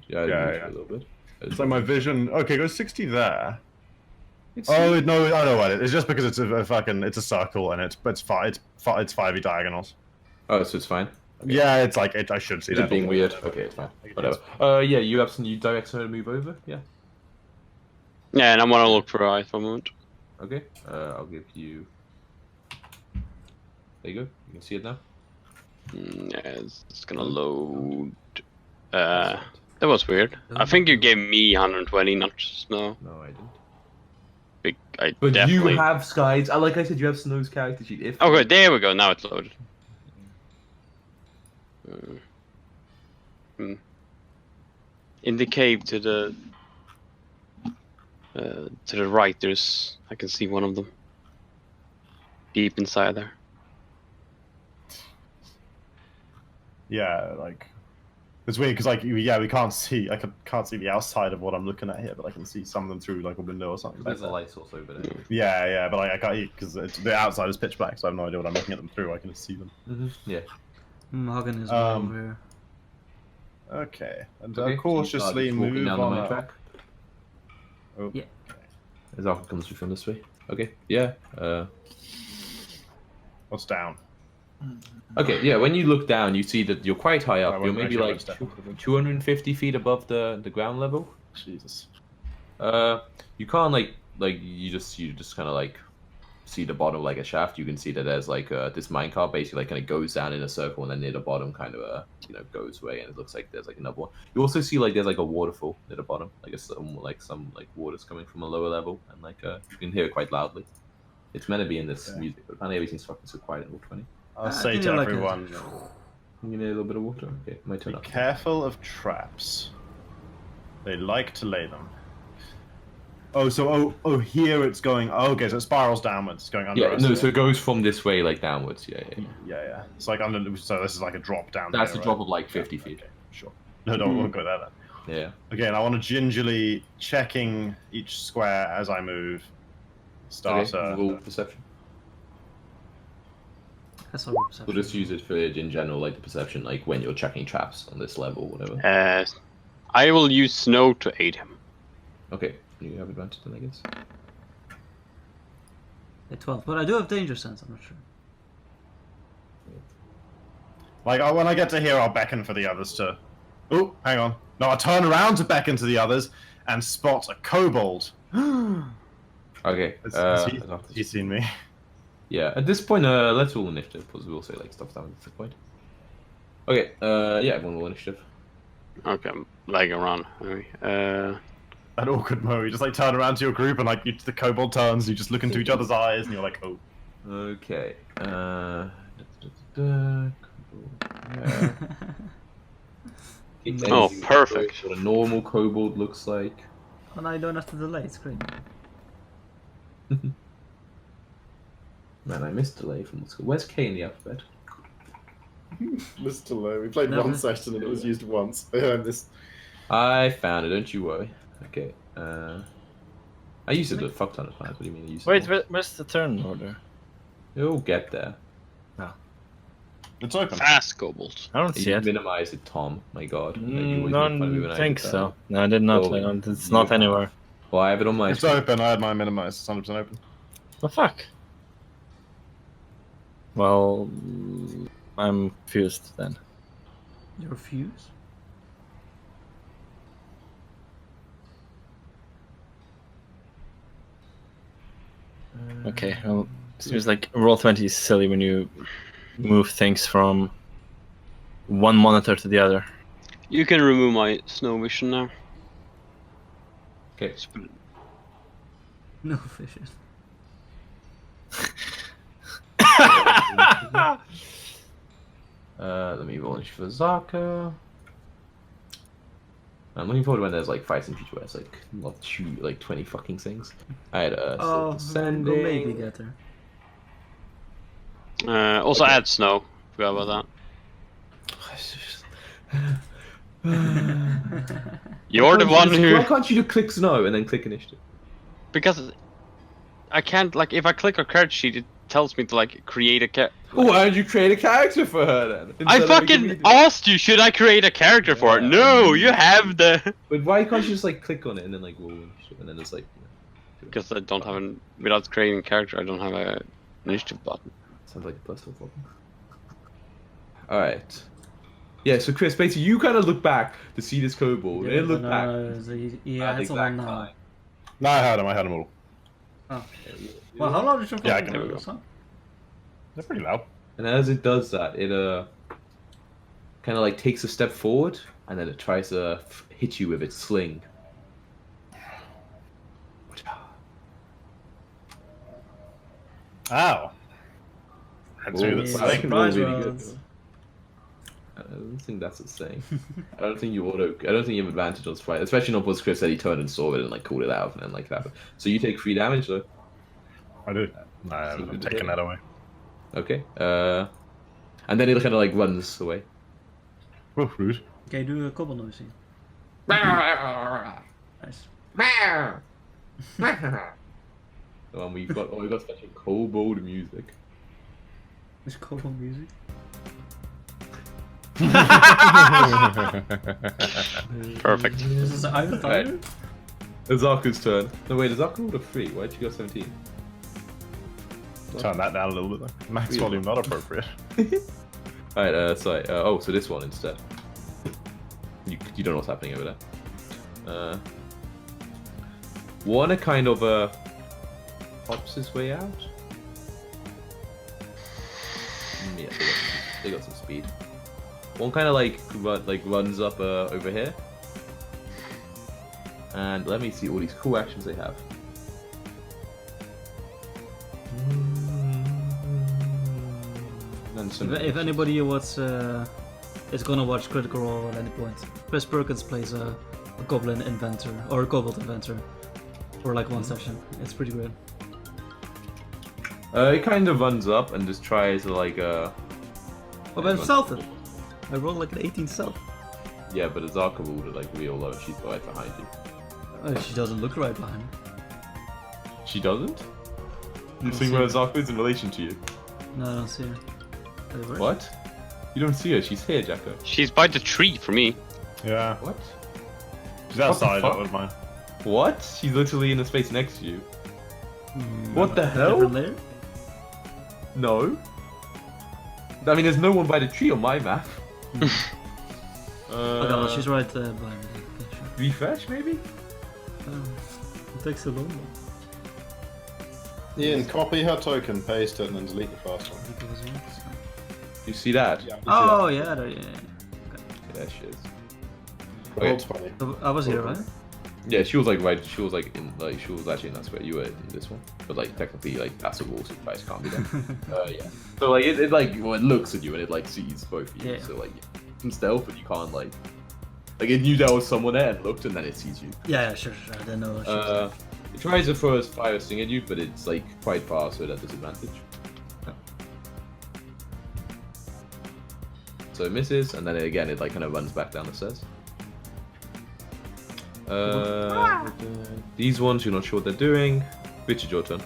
Yeah, Yeah. a little bit. It's like my vision. Okay, go 60 there. It's Oh no, I know what it is. It's just because it's a fucking it's a circle and it's 5e diagonals. Oh, so it's fine. Okay. Yeah, it's like I should see Is that it being but weird? whatever. Okay, it's fine. It's- Whatever. Yeah, you have some new direction to move over. Yeah. Yeah, and I wanna look through her eyes for a moment. Okay. I'll give you. There you go. You can see it now. Yeah, it's gonna load. That was weird. I think you gave me 120, not Snow. No, I didn't. I But definitely. you have skies. Like I said, you have Snow's character sheet. If Okay, there we go. Now it's loaded. In the cave to the right, I can see one of them. Deep inside there. Yeah, like it's weird because like we can't see. I can't see the outside of what I'm looking at here, but I can see some of them through like a window or something. there's a Like light source over there. yeah, but like, I can't because the outside is pitch black, so I have no idea what I'm looking at them through. I can just see them. Yeah. Hagen is Um, over here. Okay, and Okay, cautiously so you start walking move down on the main up. track. Oh, Yeah. As Alpha comes through from this way. Okay. Yeah. What's down? Okay. Yeah. When you look down, you see that you're quite high I up. won't You're maybe actually like step onto the- 250 feet above the ground level. Jesus. You can't like you just kind of like see the bottom like a shaft. You can see that there's like this minecart basically like kind of goes down in a circle and then near the bottom kind of goes away and it looks like there's like another one. You also see like there's like a waterfall near the bottom, like some water's coming from a lower level and like you can hear it quite loudly. It's meant to be in this Okay. music, but apparently everything's fucking so quiet in all 20. I'll say can to you, like, everyone, You need a little bit of water. Okay, my turn be up. careful of traps. They like to lay them. Oh, so here it's going. Oh, okay, so it spirals downwards, it's going under. Yeah, us no, here. so it goes from this way like downwards. Yeah. Yeah. It's like under. So this is like a drop down. That's there, a drop right? of like 50 feet. Okay, sure. No, we'll go there then. Yeah. Again, I want to gingerly checking each square as I move. Start. Okay. Roll perception. That's our We'll perception. just use it for in general, like the perception, like when you're checking traps on this level, whatever. I will use Snow to aid him. Okay, you have advantage then, I guess. Yeah, 12, but I do have danger sense. I'm not sure. Like when I get to here, I'll beckon for the others to. Oh, hang on. No, I turn around to beckon to the others and spot a kobold. Okay. Has he seen me? Yeah. At this point, let's roll initiative because we'll say like stuff down at this point. Okay. Yeah, everyone roll initiative. Okay, I'm lagging around. Anyway, That awkward mo. You just like turn around to your group and like the kobold turns. You just look into each other's eyes and you're like, oh. Okay. Yeah. Oh, perfect. What a normal kobold looks like. And I don't have to delay. It's great. Man, I missed delay from school. Where's K in the alphabet? Mr. Low. We played Never. one session and it was used once. This I found it. Don't you worry. Okay. I I used to do a fuck ton of times. What do you mean? I used to Wait, do? where's the turn order? You'll get there. It's open. Fast kobold. I don't see You it. minimize it, Tom. My God. And then you always make fun of me when Don't I think did that. so. No, I did not. Oh, It's you not have. anywhere. Well, I have it on my It's screen. open. I had mine minimized. It's 100% open. The fuck? Well, I'm confused then. Your fuse? Okay, well, seems like Roll20 is silly when you move things from one monitor to the other. You can remove my snow vision now. Okay. Just put it- No fishes. Let me launch for Zaka. I'm looking forward to when there's like fights in future where it's like not shoot like 20 fucking things. I had Oh, descending. we'll maybe get there. Also Okay. add snow. Forgot about that. You're the one who. Why can't you do click snow and then click initiative? Because I can't, like, if I click her character sheet, it tells me to, like, create a character. Why don't you create a character for her then? I instead of making me fucking do it? asked you, should I create a character for it? Yeah. No, you have the. But why can't you just like click on it and then like roll initiative and then it's like Because I don't have an. Without creating a character, I don't have a initiative button. sounds like a personal problem. Alright. Yeah, so Chris, basically you kind of look back to see this kobold and then look back. Yeah, at the it's on exact now. time. No, I had them all. Oh. Well, how long did you Yeah, I fucking can do do this, huh? They're pretty loud. And as it does that, it kind of like takes a step forward and then it tries to hit you with its sling. Ow. Had to do Oh, this. wow, that can Surprise roll really good. rounds. I don't think that's a saying. I don't think you have advantage on this fight, especially not because Chris said he turned and saw it and like called it out and then like that. So you take 3 damage though. I do. No, I'm taking that away. Okay. And then it kind of like runs away. Oh, rude. Okay, do a couple noise here. Nice. We've got such a kobold music. Is couple music? Perfect. This is Iron Right. Tiger? Azaku's turn. No wait, Azaku rolled a 3. Why'd you go 17? Turn that down a little bit though. Max Yeah. volume not appropriate. Alright, sorry. So this one instead. You don't know what's happening over there. One kind of pops his way out. Yeah, they got some speed. One kind of like runs up over here. And let me see all these cool actions they have. And some If anybody is gonna watch Critical Role at any point, Chris Perkins plays a goblin inventor or a kobold inventor for like one session. It's pretty great. it kind of runs up and just tries to like Oh, but I'm stealthed. I rolled like an 18 stealth. yeah, but Azaka rolled it like real low and she's right behind you. She doesn't look right behind me. She doesn't? You don't see see where her. Azaka is in relation to you? No, I don't see her. Wait, where is What? You don't see her, she's here, Jacko. She's by the tree for me. Yeah. What? She's outside, fuck? that was mine. What? She's literally in the space next to you. she? What the hell? Different layer? No. I mean, there's no one by the tree on my map. Oh no, she's right behind me. Okay, sure. Refresh, maybe? It takes so long. Ian, copy her token, paste it, and then delete the first one. You see that? Yeah. Oh yeah, there, yeah. Yeah, she is. Roll 20. So I was here, right? Yeah, she was like right. She was like in like she was actually in that square. You were in this one, but like technically like that's a wall, so you guys can't be there. Yeah. So like it like well, it looks at you and it like sees both of you. Yeah. So like you can stealth, but you can't like it knew there was someone there and looked, and then it sees you. Yeah, sure. I didn't know. She was It tries to throw a fire sting at you, but it's like quite far, so at disadvantage. So it misses, and then it like kind of runs back down the stairs. These ones you're not sure what they're doing. Richard, your turn.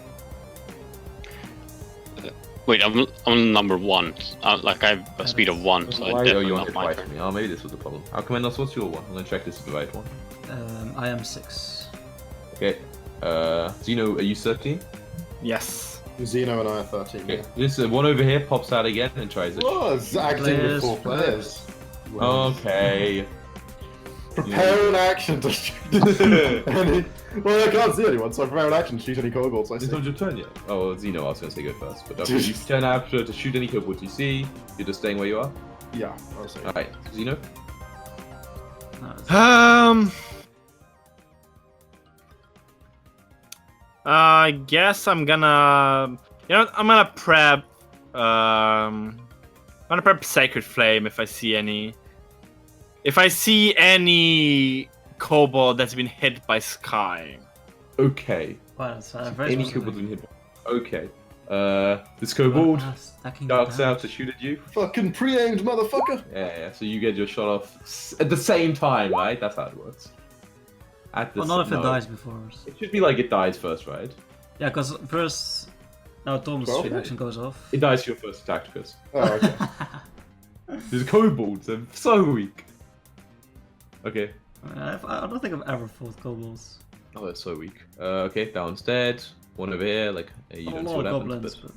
Wait, I'm on number 1. Like I have a speed of 1, so Why it's are definitely you on not it my twice turn. for me? Oh, maybe this was the problem. Alchemendos, what's your one? I'm gonna check this is the right one. I am 6. Okay. Zeno, are you 13? Yes. Zeno and I are 13. Okay. This one over here pops out again and tries it. Oh, it's acting with 4 Players. players. Okay. Prepare an action to shoot any. Well, I can't see anyone, so I prepare an action to shoot any kobolds I It's see. not your turn yet. Oh, well, Zeno, I was gonna say go first, but you turn after to shoot any kobolds you see. You're just staying where you are. Yeah, I'll say. All right, Zeno. I guess I'm gonna. You know, I'm gonna prep. I'm gonna prep Sacred Flame if I see any. If I see any kobold that's been hit by Sky. Okay. Wow, that's very Any specific. kobold in here. Okay. This kobold Stacking darts damage. out to shoot at you. Fucking pre-aimed motherfucker! Yeah. So you get your shot off at the same time, right? That's how it works. At the Well, not if it no. dies before. It should be like it dies first, right? Yeah, because first. Now Tom's 12? reaction goes off. It dies to your first attack, Chris. Oh, okay. These kobolds are so weak. Okay. I don't think I've ever fought kobolds. Oh, they're so weak. Okay, that one's dead. One over here, like you A don't see lot what of happens. goblins.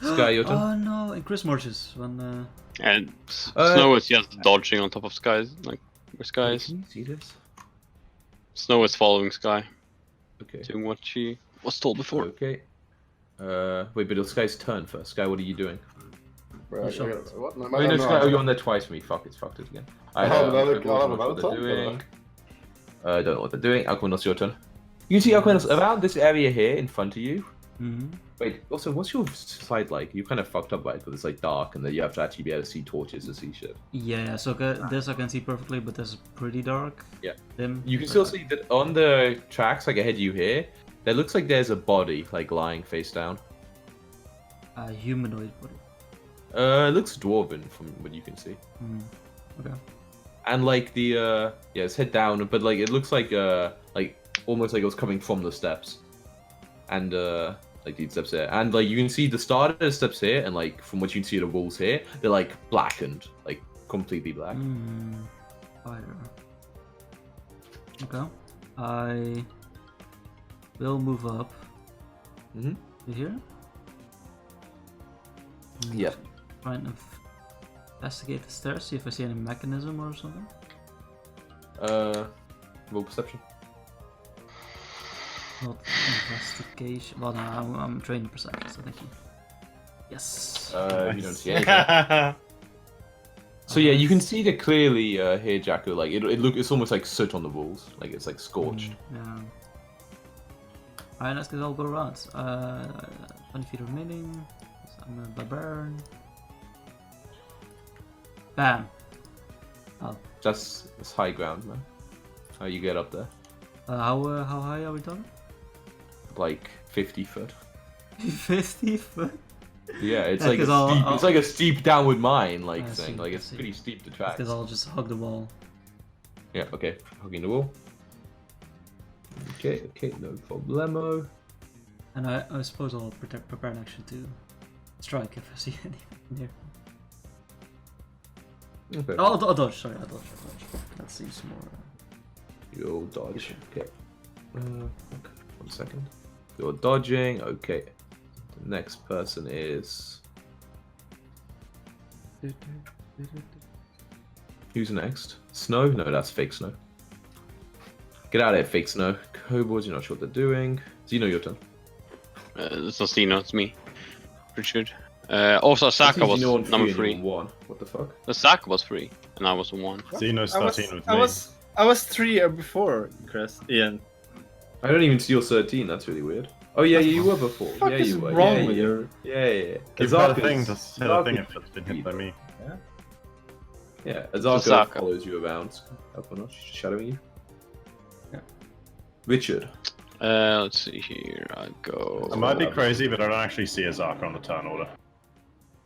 But... Sky, your turn. Oh no, in Chris Marches when And Snow is just dodging on top of Skies, like where Sky is. Can you see this? Snow is following Sky, Okay. doing what she was told before. Okay. Wait, but it's Sky's turn first. Sky, what are you doing? Right, Shot. what? No, Wait, no, Sky, oh, you're on there twice for me. Fuck, it's fucked it again. I'll have another- Kobolds, I'll have not sure another what they're turn? doing. I don't know what they're doing. Alchemendos, your turn. You can see Alchemendos around this area here in front of you. Mhm. Wait, also, what's your side like? You kind of fucked up, right? But it's like dark, and then you have to actually be able to see torches to see shit. Yeah, so this I can see perfectly, but this is pretty dark. Yeah. Dim. You can still see that on the tracks, like ahead of you here, there looks like there's a body, like lying face down. A humanoid body. It looks dwarven from what you can see. Okay. And like the yeah, it's head down, but like it looks like almost like it was coming from the steps. And like these steps here. And like you can see the start of the steps here, and like from what you can see the walls here, they're like blackened, like completely black. Spider. Okay. I will move up. Mhm. To here? Yeah. Try and investigate the stairs, see if I see any mechanism or something. Roll perception. Not investigation. Well, no, I'm trained in perception, so thank you. Yes. You don't see anything. So yeah, you can see that clearly here, Jacko. Like it's almost like soot on the walls, like it's like scorched. Yeah. Alright, let's get all go around. 20 feet remaining. I'm a barbarian. Bam. Oh. It's high ground, man. How you get up there? How high are we talking? Like 50 foot. 50 foot? Yeah, it's Yeah, like 'cause I'll- it's like a steep downward mine, like I thing. see, Like I it's see. pretty steep to track. Because I'll just hug the wall. Yeah, okay, hugging the wall. Okay, no problemo. And I suppose I'll prepare an action to strike if I see anything near. Okay. Oh, I'll dodge, sorry, I'll dodge. That seems more... You'll dodge. Okay. Okay. 1 second. You're dodging. Okay. The next person is. Who's next? Snow? No, that's fake Snow. Get out of here, fake Snow. Kobolds, you're not sure what they're doing. Zeno, your turn. It's not Zeno, it's me. Richard. Also, Saka was Zeno on number and you're 3. on 1. What the fuck? The Saka was 3, and I was on 1. Xeno's 13 with me. I was 3 before, Chris. Ian. I don't even see your 13. That's really weird. Oh yeah, you were before. Fuck Yeah, is you were. wrong yeah, with yeah. you? Yeah. You've had a Azarka's- thing to say a thing Azarka's if it's been hit by me. Yeah, Azarka Azarka. follows you around. Up or not, she's shadowing you. Yeah. Richard. Let's see here. I go. I might be crazy, but I don't actually see a Zarka on the turn order.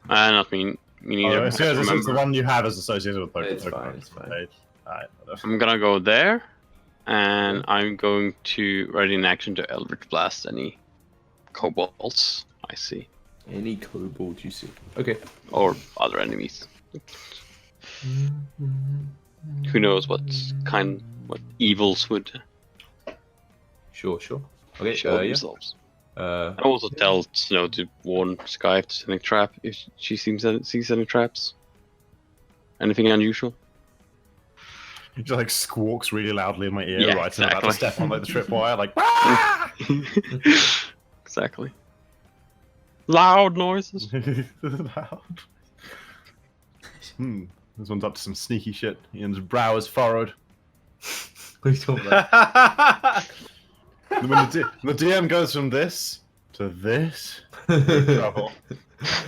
Not me. Me neither. Oh, I it's can't the remember. one you have is associated with Pokemon. It's fine, it's fine. Page. Alright, whatever. I'm gonna go there, and I'm going to ready in action to Eldritch Blast any kobolds I see, Any kobold you see. Okay. or other enemies. Who knows what evils would Sure. Okay. show Yeah. themselves. Uh, I also tell Snow to warn Sky if there's any trap, if she sees any traps. Anything unusual? He just like squawks really loudly in my ear, Yeah, right? And I'm about to exactly. step on like the tripwire, like. "Ah!" Exactly. Loud noises. Loud. This one's up to some sneaky shit. Ian's brow is furrowed. what are you talking about? When the DM goes from this to this, trouble.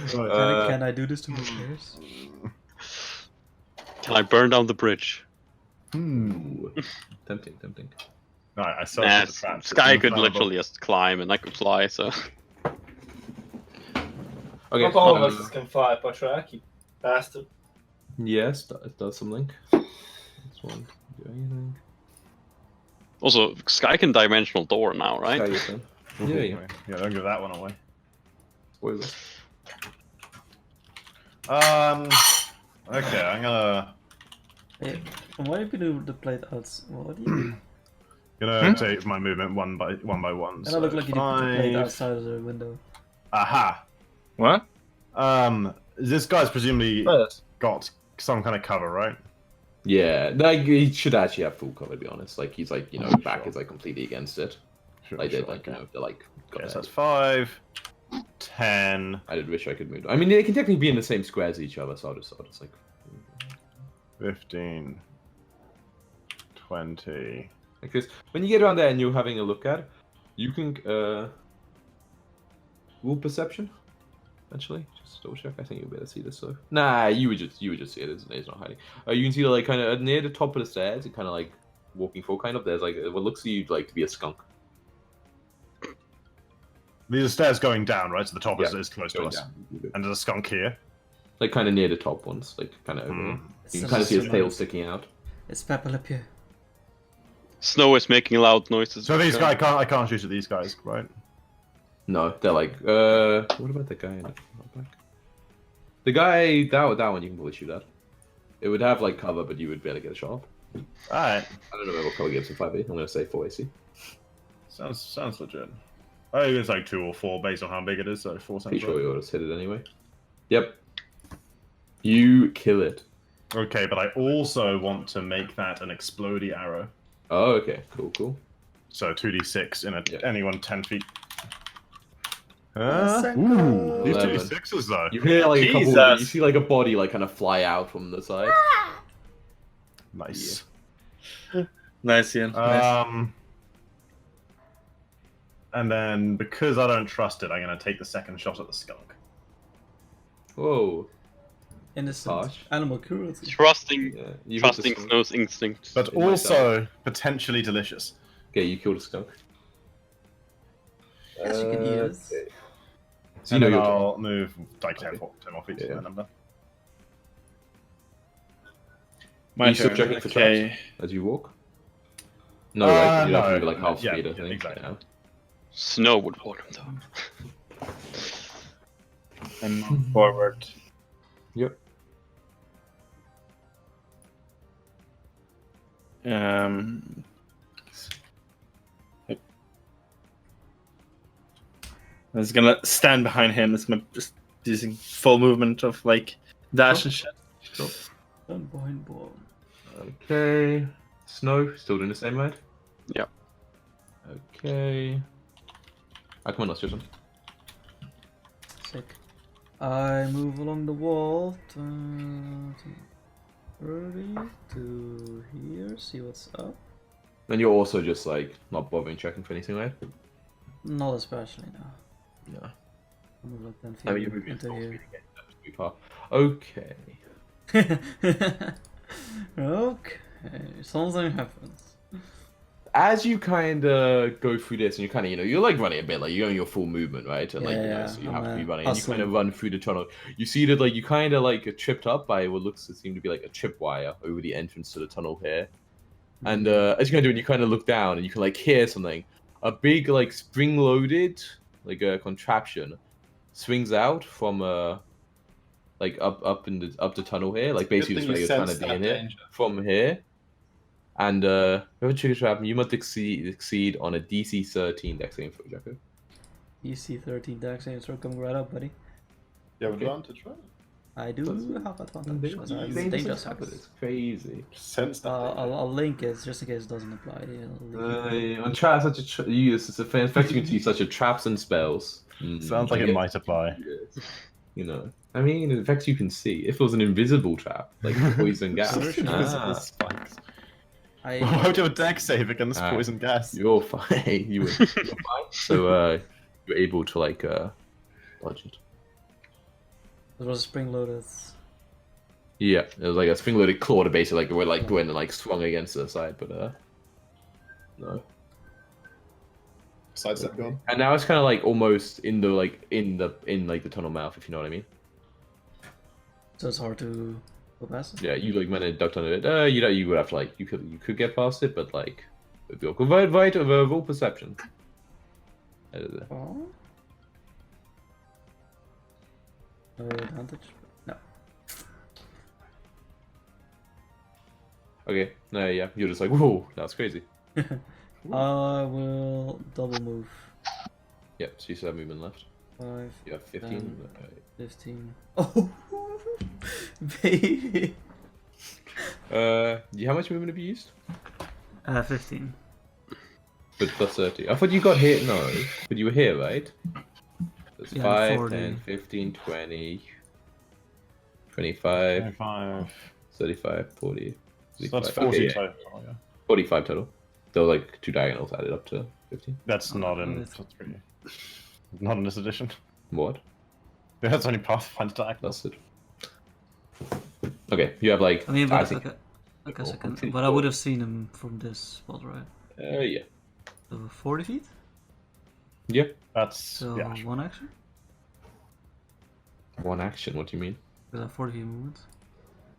Can I do this to my players? Can I burn down the bridge? Ooh. Tempting. Alright, I searched Nah, for the traps. Sky It's could inflammable. literally just climb, and I could fly. So Okay. Not all of us can fly up a track, you bastard. Yes, it does something. This one do anything. also, Sky can dimensional door now, right? Sky, your turn. Yeah. Yeah, don't give that one away. Spoiler. Okay, I'm gonna Why have you do the plate outs? What do you? take my movement one by one. And I look like you did the plate outside of the window. Aha. What? This guy's presumably Yes. got some kind of cover, right? Yeah, like he should actually have full cover. To be honest, like he's like back Sure. is like completely against it. Sure, Like sure, they're like okay. they're like. Okay, got so ahead. that's 5, 10, I did wish I could move. I mean, they can technically be in the same square as each other, so I'll just like. 15, 20. Because when you get around there and you're having a look at, you can rule perception. Eventually, just double check. I think you'll be able to see this. So nah, you would just see it. It's not hiding. You can see like kind of near the top of the stairs, and kind of like walking forward. Kind of there's like what looks to you like to be a skunk. These are stairs going down, right? So the top Yeah, is close to Going us. down. And there's a skunk here. Like kind of near the top ones, like kind of. Hmm. You can kind of see his tail sticking out. It's Peppa Le Pew. Snow is making loud noises. So these guys, I can't shoot at these guys, right? No, they're like. What about the guy in the back? The guy that one you can probably shoot at. It would have like cover, but you would be able to get a shot. Alright. I don't know what cover gives him 5A. I'm gonna say 4 AC. Sounds legit. I think it's like 2 or 4 based on how big it is, so 4 sounds Pretty sure right. you'll just hit it anyway. Yep. You kill it. Okay, but I also want to make that an explodey arrow. Oh, okay. Cool. So 2d6 in Yeah. anyone 10 feet. Second. Ooh, these 11. 2d6s though. You hear like a couple. Jesus. You see like a body like kind of fly out from the side. Nice. Nice, Ian. Nice. And then because I don't trust it, I'm gonna take the second shot at the skunk. Whoa. Innocent Harsh. animal cruelty. Trusting, Yeah. You hit the trusting skunk. Snow's instinct. But It might also potentially delicious. Okay, you killed a skunk. Yes, you can eat it. Okay. So And you know then you're. I'll move like 10 Okay. more feet to Yeah. the number. My you still turn. checking for Okay. traps as you walk? No, right? You have to no, move like half yeah, speed, I yeah, think. exactly. Yeah. Snow would warn him though. And move forward. Yep. I was gonna stand behind him. It's my just using full movement of like dash and shit. Don't behind ball. Okay. Snow, still doing the same mode? Yep. Okay. Ah, come on, let's do some. Sick. I move along the wall to 30 to here, see what's up. Then you're also just like not bothering checking for anything, right? Not especially, no. No. I move like 10 feet I mean, you're moving into full here. speed again. That's too far. Okay. Okay, something happens. as you kind of go through this, and you kind of, you're like running a bit, like you're going your full movement, right? And like, Yeah, so you I'm, have to be running, and you hustling. kind of run through the tunnel. You see that, like, you kind of like tripped up by what looks to seem to be like a tripwire over the entrance to the tunnel here. And as you kind of do it, you kind of look down, and you can like hear something. A big like spring-loaded like a contraption swings out from like up the tunnel here, like basically Good just thing where you you're trying to sensed be that in here danger. from here. And with a trigger trap, you must exceed on a DC 13 dex saving throw, Jacko. DC 13 dex saving throw coming right up, buddy. You have Okay. advantage, right? I do have advantage. because I'm They dangerous. just it's crazy. Sense that. I'll link it just in case it doesn't apply. I'll link it. On traps, it's a effect you can see such as traps and spells. Sounds like it might apply. I mean, effects you can see. If it was an invisible trap, like poison gas. Invisible spikes. I Why would you have a dex save against Ah. poison gas? You're fine. You're fine. So you're able to like dodge it. it was spring loaded. Yeah, it was like a spring-loaded claw to basically like went and like swung against the side, but no. Sidestep gone. And now it's kind of like almost in the tunnel mouth, if you know what I mean. So it's hard to go past it. Yeah, you like managed ducked under it. You would have to like you could get past it, but like with your verbal perception. Oh. No advantage. No. Okay, no, yeah, you're just like whoa, that's crazy. I will double move. Yep, so you still have movement left. 5, You have 15. 15. Oh, baby. How much movement have you used? 15. But plus 30. I thought you got hit. No, but you were here, right? That's Yeah, 5, 40. 10, 15, 20, 25, 25. 35, 40. So that's 45. 40 Okay, yeah. total. Yeah. 45 total. There were like 2 diagonals added up to 15. That's not Oh, in. that's- That's pretty. Not in this edition. What? Yeah, that's only Pathfinder diagonals. That's it. Okay, you have like. I mean, I but, think. okay, so Cool. but I would have seen him from this spot, right? Yeah. So 40 feet? Yeah. That's So yeah. Sure. one action? One action. What do you mean? Because I have 40 feet movement.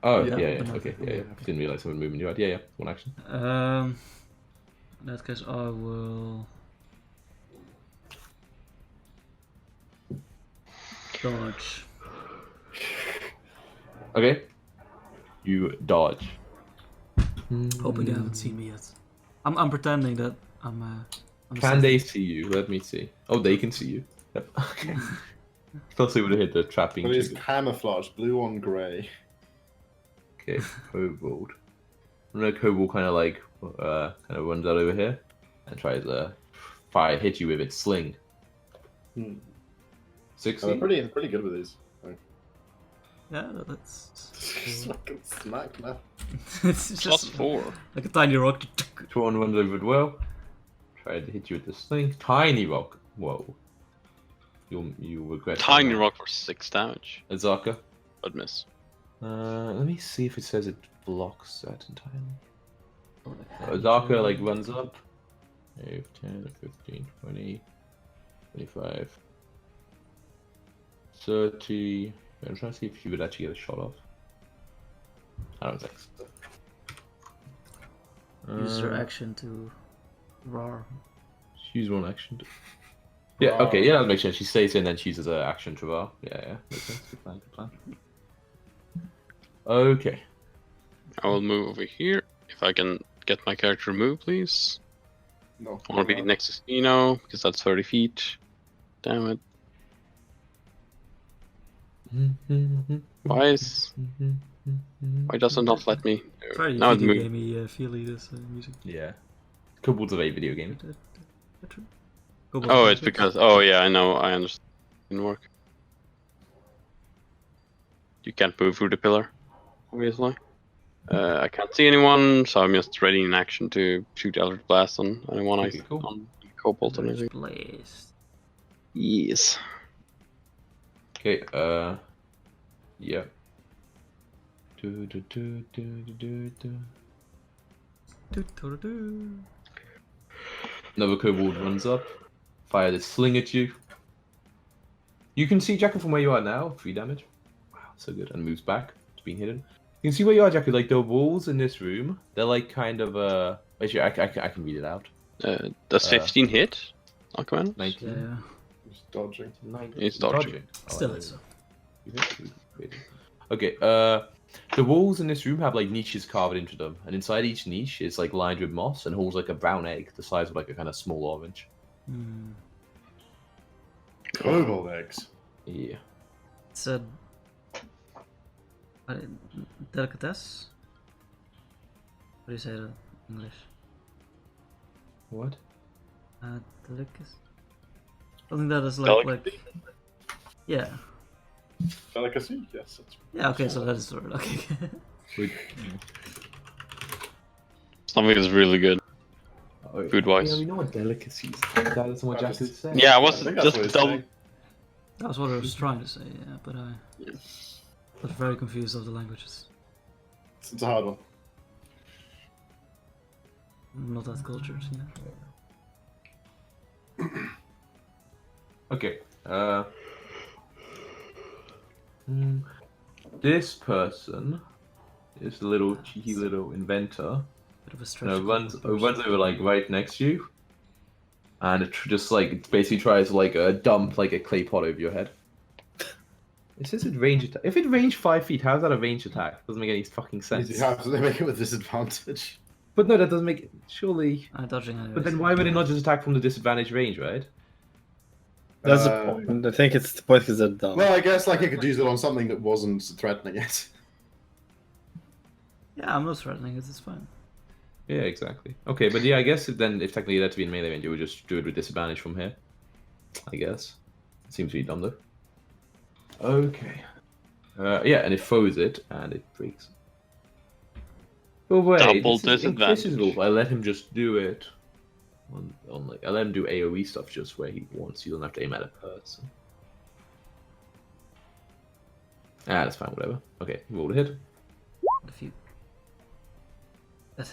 Oh, Yeah. yeah. Okay. Okay, yeah. Didn't realize someone moving. You're right. Yeah. One action. In that case, I will dodge. Okay. You dodge. Hoping they haven't seen me yet. I'm pretending that I'm. Can they see you? Let me see. Oh, they can see you. Yep. Okay. Thought they would have hit the trapping. But it's trigger. camouflage, blue on grey. Okay, Kobold. And then Kobold kind of like runs out over here and tries to hit you with its sling. Hmm. 60. Oh, they're pretty good with these. Yeah, that's. Just fucking smack now. It's just Plus 4. like a tiny rock. Tron runs over it well. Tried to hit you with the sling. Tiny rock. Whoa. You regret. Tiny rock for 6 damage. Azaka. But miss. Let me see if it says it blocks that entirely. Azaka like runs up. 5, 10, 15, 20, 25, 30. I'm trying to see if you would actually get a shot off. I don't think so. Use your action to roar. Use one action. Yeah, okay, yeah, that makes sense. She stays in, then she uses her action to roar. Yeah, makes sense. Good plan, good plan. Okay. I will move over here. If I can get my character to move, please. No. I want to be next to Spino, because that's 30 feet. Damn it. Why does it not let me? Very Now it video moved. gamey feely this music. Yeah. Kobold's a very video game. Oh, it's because. Oh, yeah, I know. I understand. Didn't work. You can't move through the pillar, obviously. I can't see anyone, so I'm just ready in action to shoot Eldritch Blast on anyone Okay, cool. on Cobalt or anything. Blast. Yes. Okay, yeah. Do, do, do, do, do, do, do. Do-do-do-do. Another kobold runs up, fire this sling at you. You can see Jacko from where you are now, 3 damage. Wow, so good. And moves back. It's being hidden. You can see where you are, Jacko. Like the walls in this room, they're like kind of Actually, I can read it out. Does 15 hit? Aquaman? 19. Yeah. Just dodging. 19. It's dodging. Still it's Okay. The walls in this room have like niches carved into them, and inside each niche is like lined with moss and holds like a brown egg, the size of like a kind of small orange. Kobold eggs. Yeah. It's a delicatesse. What do you say in English? What? Delicacy. Something that is Delicacy? yeah. Delicacy? Yes. That's... Yeah. Okay. So that is the word. Okay. Something that's really good. Food-wise. Yeah, we know what delicacies. That is what Jack is saying. Yeah, I was think that's what just he's double. saying. That was what I was trying to say. Yeah, but I was very confused of the languages. It's a hard one. I'm not that cultured. Yeah. Okay. This person, this little cheeky little inventor, Bit of a stretch. runs over like right next to you, and it just like it basically tries to like dump like a clay pot over your head. It says it range attack. If it ranged 5 feet, how's that a range attack? Doesn't make any fucking sense. You have to make it with disadvantage. But no, that doesn't make surely. Dodging anyways. But then why would it not just attack from the disadvantage range, right? That's the point. I think it's the point is that dumb. Well, I guess like it could use it on something that wasn't threatening it. Yeah, I'm not threatening it. It's fine. Yeah, exactly. Okay, but yeah, I guess if technically that's to be in melee range, you would just do it with disadvantage from here. I guess. Seems to be dumb though. Okay. Yeah, and it throws it, and it breaks. But wait, Double this is disadvantage. Wolf. I let him just do it. On like, I let him do AoE stuff just where he wants. You don't have to aim at a person. Ah, that's fine. Whatever. Okay, roll a hit. A few. That...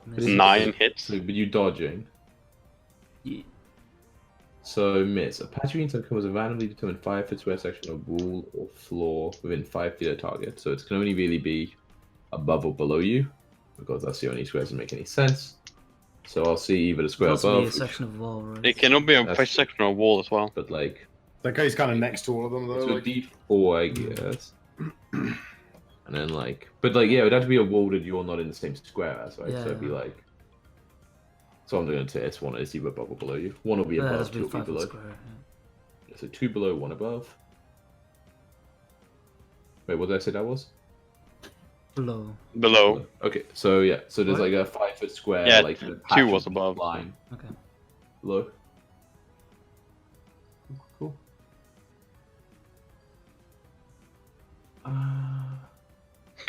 9 hits. So, but you dodging. Yeah. So miss. A patch means becomes a randomly determined 5 foot square section of wall or floor within 5 feet of target. So it can only really be above or below you, because that's the only square that doesn't make any sense. So I'll see either the square It's also above, a section of wall, right? It cannot be a That's- section or wall as well. but like That guy's kind of next to all of them, though. so Like, D4, I guess. And then like, but like yeah, it would have to be a wall that you're not in the same square as, right? Yeah, So it'd be yeah. like. So I'm going to say it's one is either above or below you. One will be Yeah, above, that's two will be 5 foot below. square. Yeah. So 2 below, 1 above. Wait, what did I say that was? Below. Below. Okay, so yeah, so there's What? like a 5 foot square. Yeah, like the 2 was patch of above. line. Okay. Below. Cool.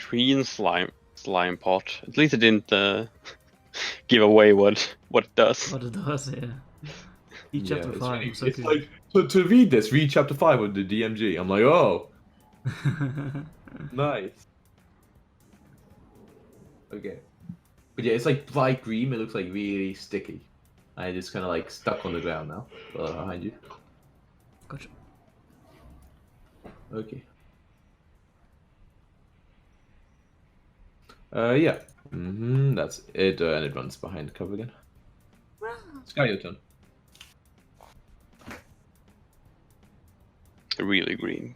Green slime pot. At least it didn't give away what it does. What it does, yeah. Each chapter it's 5. really- So it's good. like to read this, read chapter 5 of the DMG. I'm like, oh, nice. Okay. But yeah, it's like bright green. It looks like really sticky. I just kind of like stuck on the ground now, behind you. Gotcha. Okay. Yeah. That's it, and it runs behind the cover again. Sky, your turn. Really green.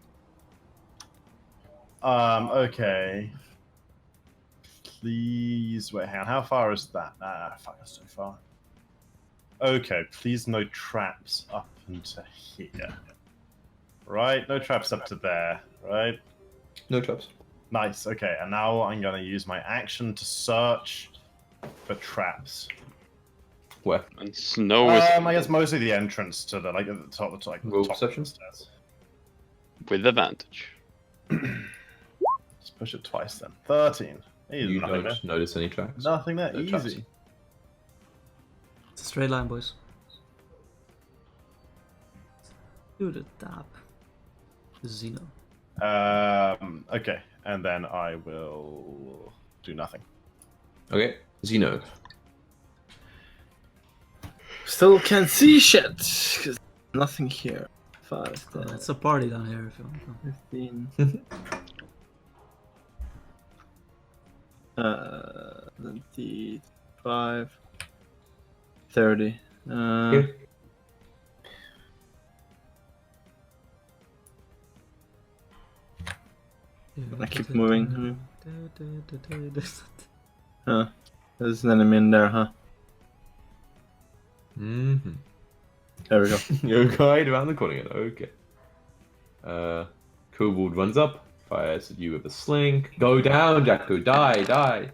Okay. Please wait. Hang on. How far is that? Ah, fuck, that's too far. Okay. Please, no traps up into here. Right. No traps up to there. Right. No traps. Nice. Okay. And now I'm gonna use my action to search for traps. Where? And snow is I guess mostly the entrance to the like at the top, like Roll the top perception? of the stairs. with advantage. Let's push it twice then. 13. Hey, You nothing there. don't notice any tracks. Nothing there. No traps. Easy. It's a straight line, boys. Do the tap. Xeno. Okay, and then I will do nothing. Okay. Xeno. still can't see shit. 'Cause nothing here. 5, 10, It's a party down here if you want to. 15. 25, 30. Here. I keep moving. Huh. There's an enemy in there, huh? Mm-hmm. There we go. You're right around the corner again. Okay. Kobold runs up, fires at you with a sling. Go down, Jacko. Die, die.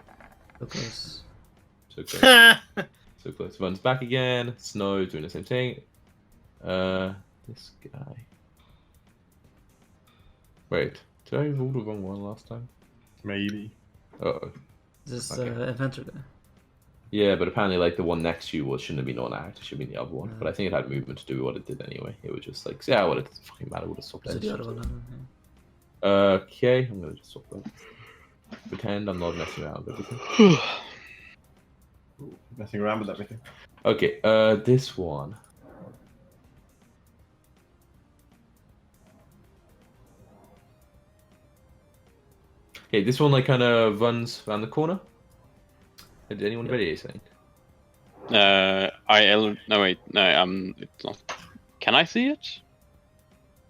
So close. So close. So close. Runs back again. Snow doing the same thing. This guy. Wait, did I roll the wrong one last time? Maybe. Uh-oh. This Okay. inventor guy. Yeah, but apparently, like, the one next to you shouldn't have been on act. It should have been the other one. But I think it had movement to do what it did anyway. It was just like, yeah, well, it doesn't fucking matter. We'll just swap So that. the other one. Okay, I'm gonna just swap that. Pretend I'm not messing around with everything. Messing around with everything. Okay, this one. Okay, this one like kind of runs around the corner. Did anyone ready anything? No, wait, no, it's not. Can I see it?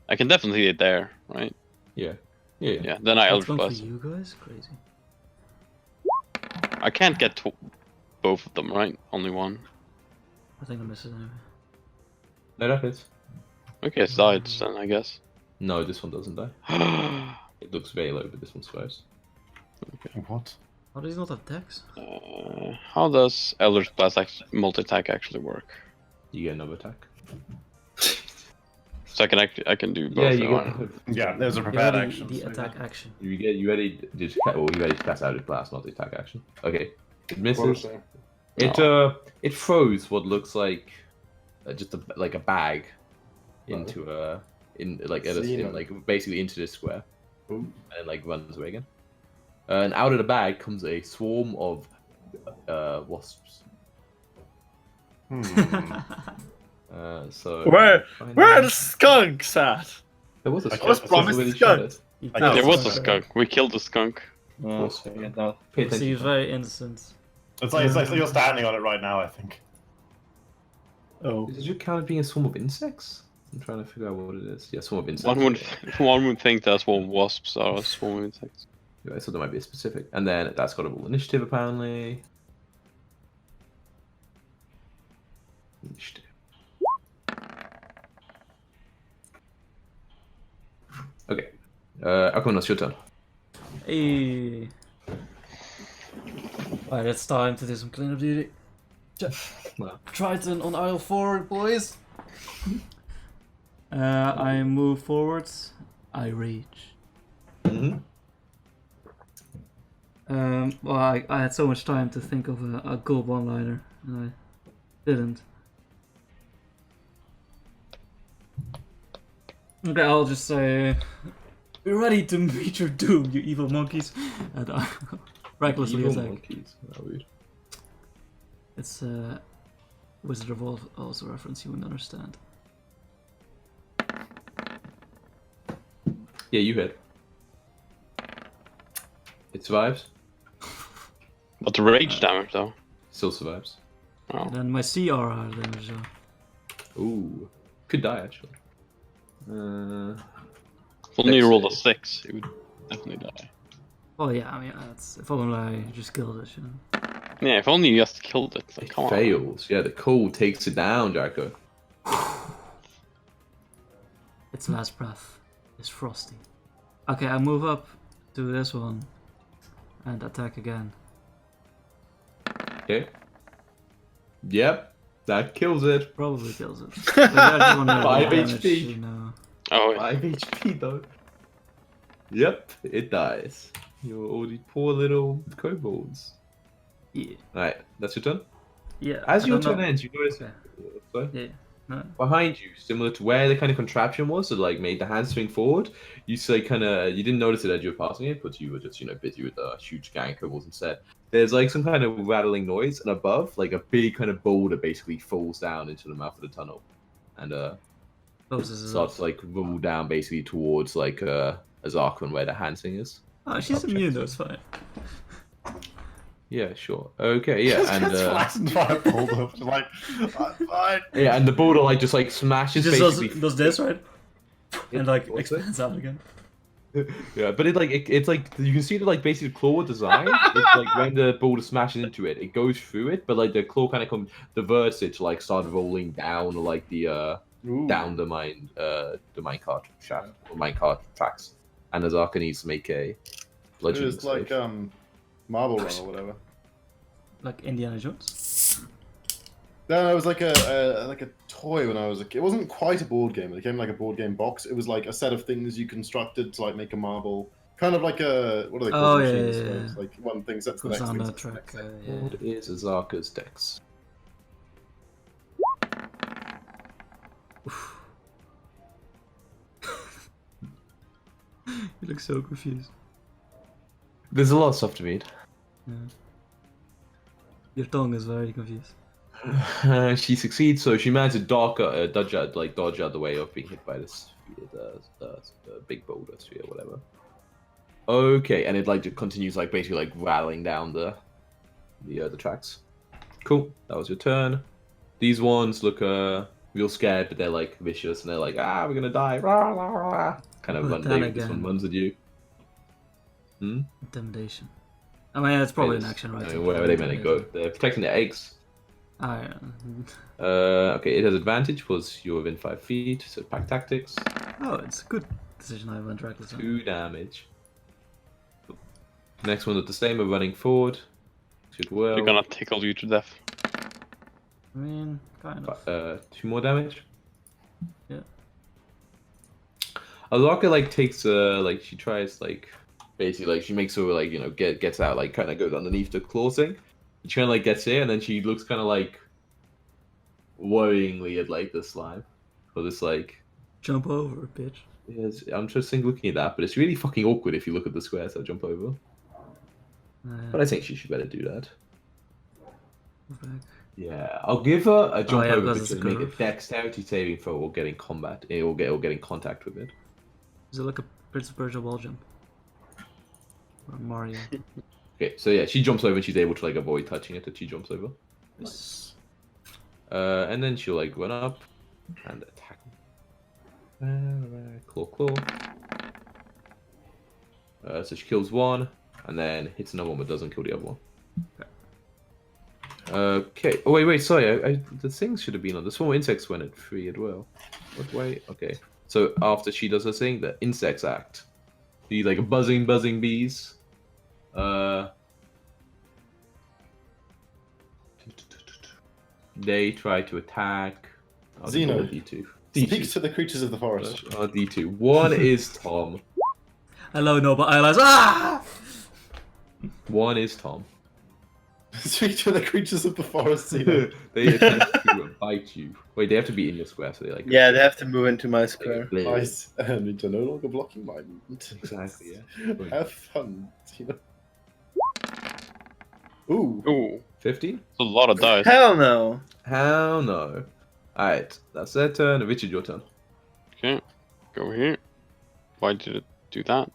I can definitely see it there, right? Yeah. Yeah. Yeah, then I That's Eldritch going for Blast. you guys? Crazy. I can't get to both of them, right? Only one. I think I missed it anyway. No, that fits. Okay, it's died then, I guess. No, this one doesn't die. It looks very low, but this one's first. What? How do these not have decks? How does Eldritch Blast multi-attack actually work? You get another attack. So I can do both. Yeah, you at once. get. Yeah, there's a You prepared ready action. the so attack yeah. action. You ready? You ready to cast out blast, not the attack action. Okay, it misses. It throws what looks like just like a bag into basically into this square, Ooh. and like runs away again. And out of the bag comes a swarm of wasps. So Where are the skunks at? there was a I skunk. was I promised already skunk. shot it. You I killed There guess was the a skunk. We killed the skunk. Oh, yeah, no. Pay So attention. he's very innocent. It's like you're standing on it right now, I think. Oh. Did you count it being a swarm of insects? I'm trying to figure out what it is. Yeah, swarm of insects. One would think that's what wasps are, swarm of insects. Yeah, so there might be a specific. And then that's got a roll initiative apparently. Initiative. Okay. Akuna, it's your turn. Hey. Alright, it's time to do some cleanup duty. Triton on aisle 4, boys. I move forwards. I rage. Mm-hmm. Well, I had so much time to think of a cool one-liner, and I didn't. Okay, I'll just say, "Be ready to meet your doom, you evil monkeys!" And I recklessly Evil attack. monkeys. Oh, weird. It's Wizard of Oz reference you wouldn't understand. Yeah, you hit. It survives. But the rage damage though. Still survives. Oh. And then my CR damage. Ooh. Could die, actually. If only you rolled a 6, it would definitely die. Oh yeah, I mean, if only I just killed it, you know. Yeah, if only you just killed it. Like, It come on. fails. Yeah, the cold takes it down, Jacko. Its last breath is frosty. Okay, I move up to this one and attack again. Okay. Yep. That kills it. Probably kills it. But that's one of the 5 damage, HP. you know. Oh, yeah. 5 HP, though. Yep, it dies. All these poor little kobolds. Yeah. Alright, that's your turn. Yeah. As I your don't turn know- ends, you notice Okay. sorry? Yeah. No. Behind you, similar to where the kind of contraption was that like made the hand swing forward, you say you didn't notice it as you were passing it, but you were just busy with a huge gang of kobolds instead. there's like some kind of rattling noise, and above, like a big kind of boulder basically falls down into the mouth of the tunnel, and Closes it starts up. to like roll down basically towards like Azarkan where the Hansing is. Oh, she's Up immune checks. though, it's fine. Yeah, sure. Okay, yeah, Just and gets flattened by a boulder. Just like, fine. yeah, and the boulder like just like She smashes just basically. does this, right? And like What's it? expands out again. Yeah, but it's like you can see the like basic claw design. It's like when the boulder smashes into it, it goes through it, but like the claw kind of diverts it to like start rolling down like the Ooh. down the minecart shaft or minecart tracks. And Azarka needs to make a bludgeoning It's like save. Marble Run or whatever. Like Indiana Jones. No, it was like a toy when I was a kid. It wasn't quite a board game. It came like a board game box. It was like a set of things you constructed to like make a marble. Kind of like a what are they called? Oh, yeah, Machines, yeah, right? yeah. It's like one thing sets the Goes next on thing. that Sets the track. next thing. Yeah. What is Azarka's dex? You look so confused. There's a lot of stuff to read. Yeah. Your tongue is very confused. She succeeds, so she manages to dodge out the way of being hit by this the big boulder sphere, whatever. Okay, and it like just continues like basically like rattling down the tracks. Cool, that was your turn. These ones look real scared, but they're like vicious, and they're like, we're gonna die, rah, rah, rah. Kind of But run. then This one again- runs at you. Intimidation. I mean, it's probably an Yes. action, I right? mean, wherever they meant to go, they're protecting their eggs. Oh, yeah. Okay, it has advantage because you're within 5 feet, so pack tactics. Oh, it's a good decision I went reckless on. 2 damage. Next one at the same, we're running forward. Should well. They're gonna tickle you to death. I mean, kind of. 2 more damage. Yeah. Alaka like takes like she tries like basically like she makes her like gets out like kind of goes underneath the claw thing. She kind of like gets here and then she looks kind of like worryingly at like the slime for this like. Jump over, bitch. Yes, I'm just looking at that, but it's really fucking awkward if you look at the squares that jump over. But I think she should better do that. Move back. Yeah, I'll give her a jump yeah, over, because but it's a she'll make a curve. dexterity saving throw or get in combat. Or get in contact with it. Is it like a Prince of Persia wall jump? Or Mario? Okay, so yeah, she jumps over and she's able to like avoid touching it as she jumps over. Nice. And then she'll like run up and attack. Claw. So she kills one and then hits another one but doesn't kill the other one. Okay. Oh wait. Sorry. The things should have been on. The small insects went at 3 as well. What way? Okay. So after she does her thing, the insects act. The like buzzing bees. They try to attack. I'll just Xeno. roll a D2. Speak to the creatures of the forest. D2. One is Tom. Hello, no, but I realize. Ah! One is Tom. Speak to the creatures of the forest, Xeno. They attempt to bite you. Wait, they have to be in your square, so they like. Yeah, they have to move into my like, square. blade. Nice. Enemies are no longer blocking my movement. Exactly. Yeah. Have fun, Xeno. Ooh. Ooh, 15? it's a lot of dice. Hell no. Hell no. Alright, that's their turn. Richard, your turn. Okay, go here. Why did it do that?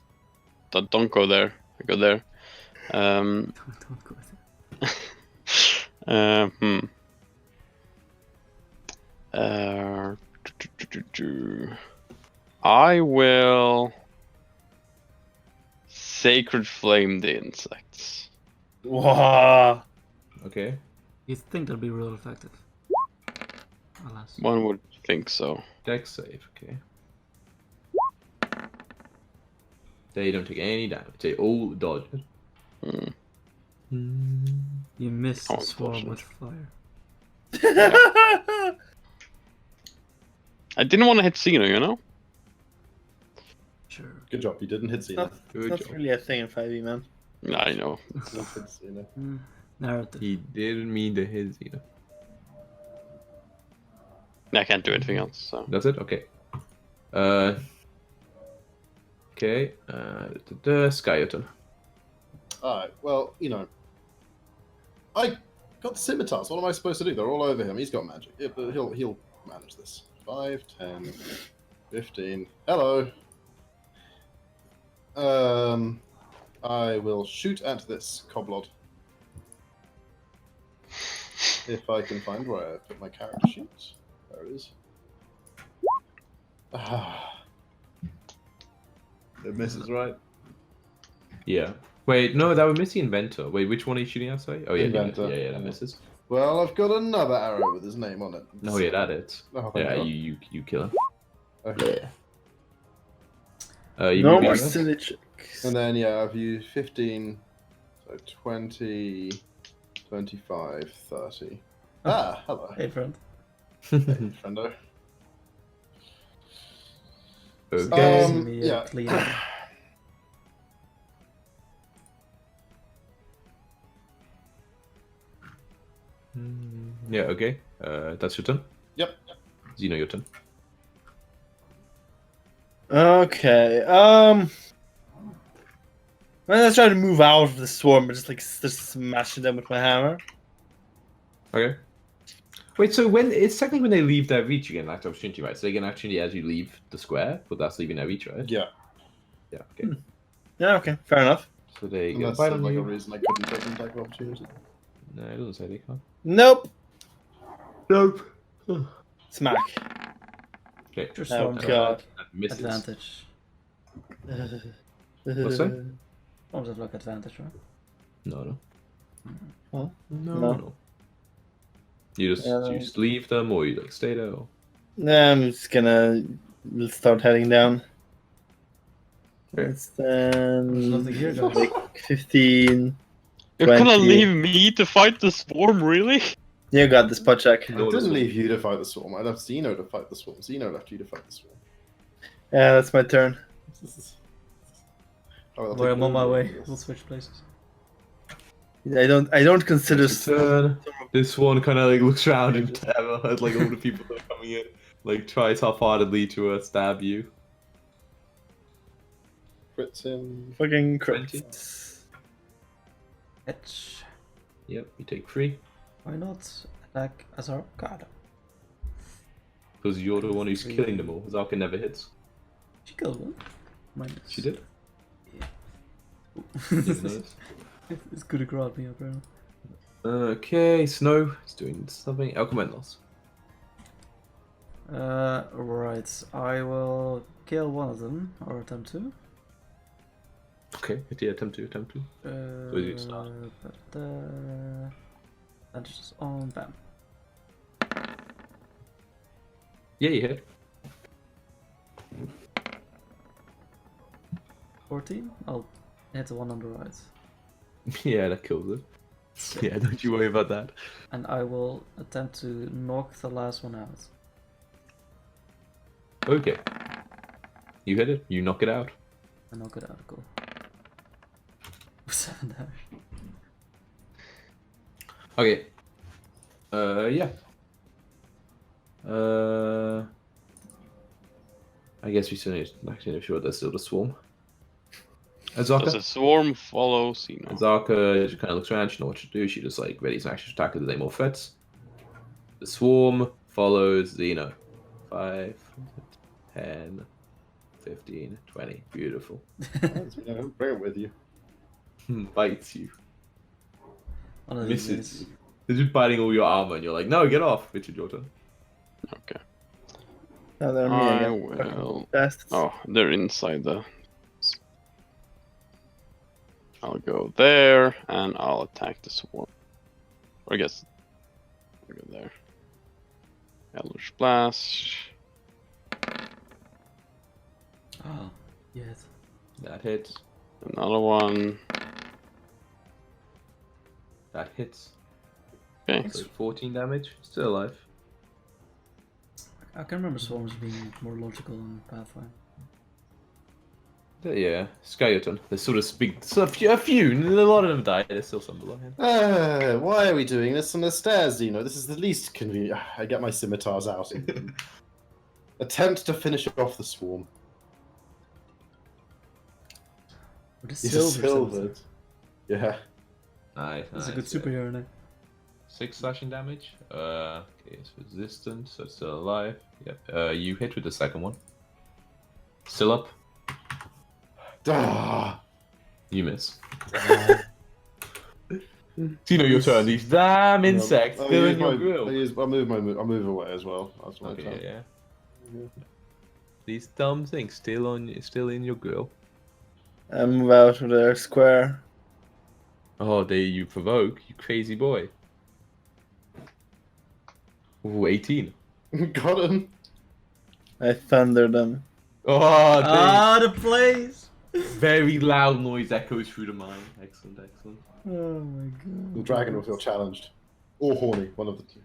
Don't go there. I go there. Don't go there. I will sacred flame the insects. Wow. Okay. You think that'd be real effective? Alas. One would think so. Dex save, okay. They don't take any damage. They all dodge it. Hmm. You missed Oh, the swarm with unfortunate. fire. I didn't want to hit Xeno, you know? Sure. Good job, you didn't hit Xeno. Not, Good not job. really a thing in 5e, man. I know. Not hit Xeno. Narrative. He didn't mean to hit Xeno. I can't do anything else, so. That's it? Okay. Okay. Sky, your turn. Alright, well, I got the scimitars. What am I supposed to do? They're all over him. He's got magic. Yeah, but he'll manage this. 5, 10, 15. Hello. I will shoot at this coblod. If I can find where I put my character sheet. There it is. Ah. It misses, right? Yeah. Wait, no, that would miss the inventor. Wait, which one are you shooting at? Sorry. Oh yeah, Inventor. yeah, that misses. Well, I've got another arrow with his name on it. Oh yeah, that hits. Oh, thank Yeah, God. you kill him. Okay. You No move more in. silly checks. And then, yeah, I've used 15, so 20, 25, 30. Ah, hello. Hey, friend. Friendo. Okay. See me, yeah. clean. Yeah, okay. That's your turn. Yep. Xeno, your turn. Okay. Let's try to move out of the swarm, but just smashing them with my hammer. Okay. Wait, so when it's technically when they leave their reach, you get an act of opportunity, right? So they get an opportunity as you leave the square, but that's leaving their reach, right? Yeah. Yeah. Okay. Yeah. Okay. Fair enough. So they get a Unless bite there's on like a you. reason I couldn't take an attack of opportunity. No, it doesn't say they can't. Nope. Nope. Smack. Okay. Your Oh swarms god. That misses. advantage. What's that? Swarms have like advantage, right? No. Huh? No. No. No. You just leave them, or you like stay there. Or... Nah, I'm just gonna start heading down. Okay. It's then There's nothing here, guys. like 15. You're gonna 20. leave me to fight the swarm, really? You got this, Pachak. I No, this didn't one. leave you to fight the swarm. I left Xeno to fight the swarm. Xeno left you to fight the swarm. Yeah, that's my turn. Oh, I'll Where take I'm on my all of way. this. We'll switch places. I don't consider. It's your turn. This one kind of like looks around in terror at like all the people that are coming in. Like tries half-heartedly to stab you. Crits him. Fucking 20. crits. Etch. Yep, you take 3. Why not attack as our card? Because you're the one who's killing them all. Zarka never hits. She killed one. Minus. She did. Yeah. Even knows. It's good to grab me up, bro. Okay, Snow is doing something. Elcomenlos. Right. I will kill one of them, or attempt to. Okay, yeah, attempt to. Where do you start? Advantages on bam. Yeah, you hit. 14. I'll hit the one on the right. Yeah, that kills it. Yeah, don't you worry about that. And I will attempt to knock the last one out. Okay. You hit it. You knock it out. I knock it out. Cool. 7 damage. Okay. Yeah. I guess we still need to actually make sure there's still the swarm. Does the Azaka. swarm follow Xeno? Azaka she kind of looks around. She knows what to do. She just like readies an action attack with the more threats. The swarm follows Xeno. 5, 10, 15, 20. Beautiful. Bring it with you. Bites you. One of these Misses days. you. They're just biting all your armor, and you're like, no, get off. Richard, your turn. Okay. Now they're me I again. will. Bastards. Oh, they're inside the. I'll go there and I'll attack the swarm. Or I guess I'll go there. Eldritch Blast. Oh, yes. That hits. Another one. That hits. Okay. So 14 damage. Still alive. I can remember swarms being more logical in Pathfinder. Yeah, Skeleton. There's sort of big, a few. A lot of them died. There's still some below. Why are we doing this on the stairs, Xeno? This is the least convenient. I get my scimitars out. Attempt to finish off the swarm. With the He's a silver. silvered. Yeah. Nice. That's a good superhero name. 6 slashing damage. Okay, it's resistant, so it's still alive. Yep. You hit with the second one. Still up. Ah, You miss. Tino, your turn. These damn insects I'll still use in your my- grill. I'll move away as well. That's my turn. Okay, yeah. These dumb things still in your grill. I move out of their square. Oh, you provoke, you crazy boy. Ooh, 18. Got him. I thunder them. Oh, the plays! very loud noise echoes through the mine. Excellent, excellent. Oh my god. The dragon will feel challenged. Or horny, one of the two.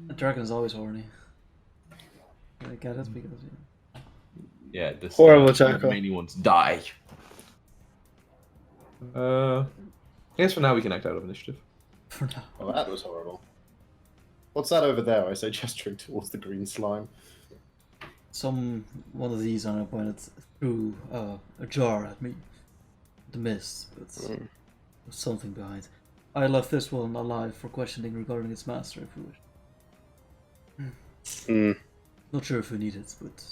The dragon is always horny. Like, yeah, that's because, Yeah, this Horrible the jackal. remaining ones die. I guess for now we can act out of initiative. for now. Oh, that was horrible. What's that over there? I say, gesturing towards the green slime. One of these are pointed through a jar at me. The mist, but there's something behind. I left this one alive for questioning regarding its master, if you wish. Not sure if we need it, but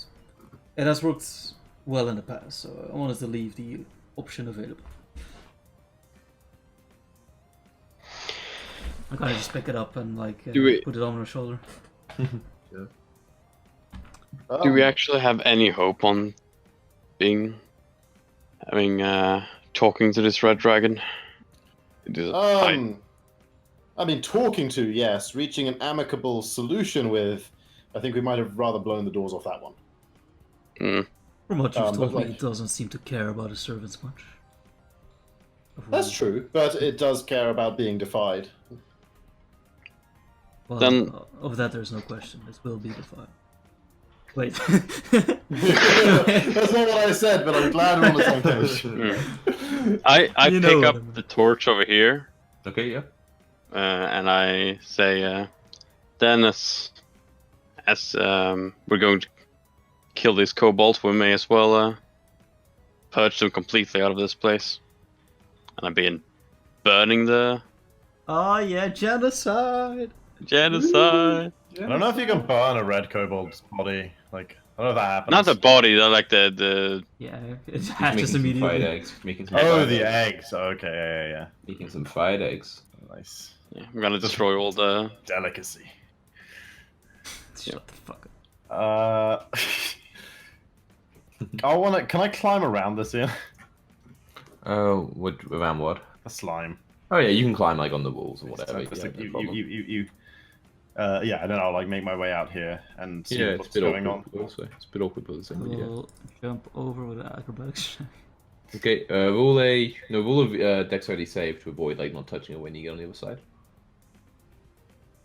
it has worked well in the past, so I wanted to leave the option available. I kind of just pick it up and like put it on my shoulder. Do we actually have any hope on talking to this red dragon? It is I mean, talking to, yes. Reaching an amicable solution with, I think we might have rather blown the doors off that one. From what you've told me, like- it doesn't seem to care about his servants much. That's true, but it does care about being defied. Well, Then- of that there's no question. It will be defied. Wait. That's not what I said, but I'm glad we're on the same page. I You know pick what up I mean. the torch over here, Okay, yeah. and I say, then as we're going to kill these kobolds, we may as well purge them completely out of this place. And I begin burning the Oh yeah, genocide! genocide. I don't know if you can burn a red kobold's body. Like, I don't know if that happens. Not the body, they're like the Yeah, it Making hatches some fried immediately. eggs. Making some Oh, fried the eggs. eggs. Okay, yeah. Making some fried eggs. Nice. yeah, I'm gonna destroy all the. Delicacy. Shut the fuck up. Can I climb around this here? Oh, around what? A slime. Oh yeah, you can climb like on the walls or whatever. It's Yeah, like no problem. yeah, and then I'll like make my way out here and see Yeah, it's a what's bit going awkward. on. Also, it's a bit awkward, but the same idea. We'll jump over with an acrobatics check. Okay, roll a dexterity save to avoid like not touching it when you get on the other side.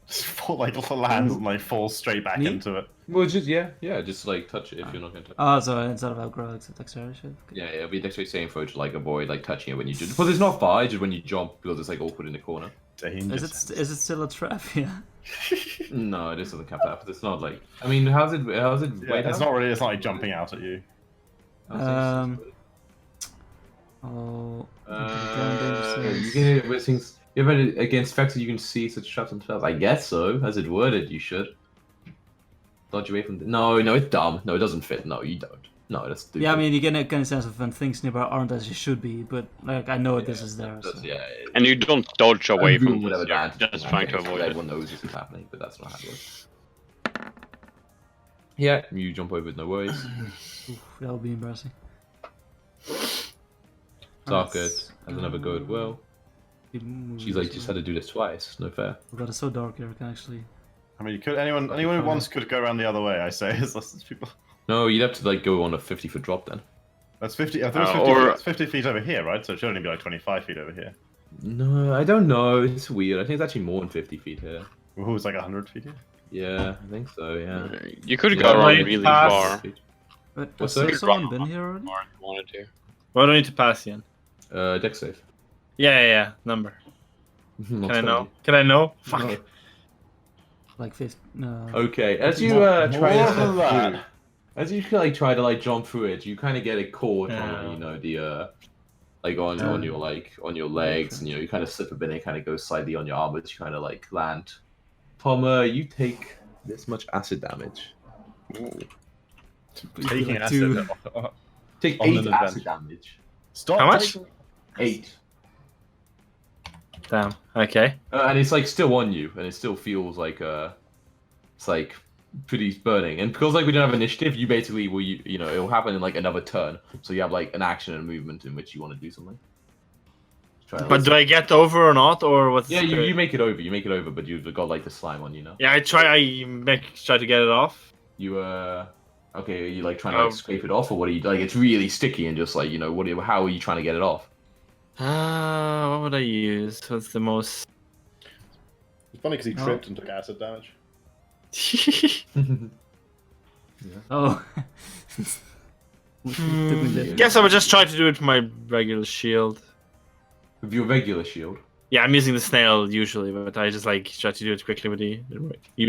Just fall like lands and like fall straight back Me? into it. Well, just just like touch it if you're not going to. Oh, so instead of acrobatics, it's a dexterity check. Okay. Yeah, it'll be a dexterity saving throw to like avoid like touching it when you just. But it's not far, just when you jump because it's like awkward in the corner. Dangerous. Is it still a trap? Yeah. No, it doesn't count that. But it's not like. I mean, how's it? Yeah, it's not really. It's not like jumping out at you. Oh. You can hit it with things. If it against effects that you can see such traps and spells. I guess so. As it worded, you should. Dodge away from. No, it's dumb. No, it doesn't fit. No, you don't. No, that's stupid. Yeah, I mean, you get a kind of sense of when things nearby aren't as you should be, but like I know this is there. So. Yeah. And you don't dodge away from whatever this, you're that. just trying to avoid it. Everyone knows this is happening, but that's not how it works. Yeah, you jump over with no worries. Oof, that would be embarrassing. Dark good. Has another go as well. She's like, just had to do this twice. No fair. Oh god, it's so dark here. I can actually. I mean, anyone who wants could go around the other way. I say, is less people. No, you'd have to like go on a 50-foot drop then. That's 50. I think it's 50, or- it's 50 feet over here, right? So it should only be like 25 feet over here. No, I don't know. It's weird. I think it's actually more than 50 feet here. Who was like 100 feet here? Yeah, I think so. Yeah. You could Yeah, go around like really past- far. But What's has that? someone been here already? Or if you wanted to. What do I need to pass in? Dex save. Yeah. Number. Not Can I know? 20. Can I know? No. Fuck. Like 50. No. Okay, as you More try to than step that. through, as you like try to like jump through it, you kind of get it caught Yeah. on like on Um, your legs, and you kind of slip a bit, and it kind of goes slightly on your arm, but you kind of like land. Palmer, you take this much acid damage. Taking like acid. two- Take On 8 an acid adventure. damage. Stop. How much? taking- 8. Damn. Okay. And it's like still on you, and it still feels like it's like pretty burning. And because like we don't have initiative, you basically will you know it'll happen in like another turn. So you have like an action and a movement in which you want to do something. Try But do I get over or not, or what's? Yeah, you make it over. You make it over, but you've got like the slime on you now. Yeah, I try. Try to get it off. You okay? Are you like trying to Oh. like scrape it off, or what are you like? It's really sticky and just like how are you trying to get it off? What would I use? What's the most? It's funny because he Oh. tripped and took acid damage. Oh. Guess I would just try to do it with my regular shield. With your regular shield. Yeah, I'm using the snail usually, but I just like try to do it quickly with the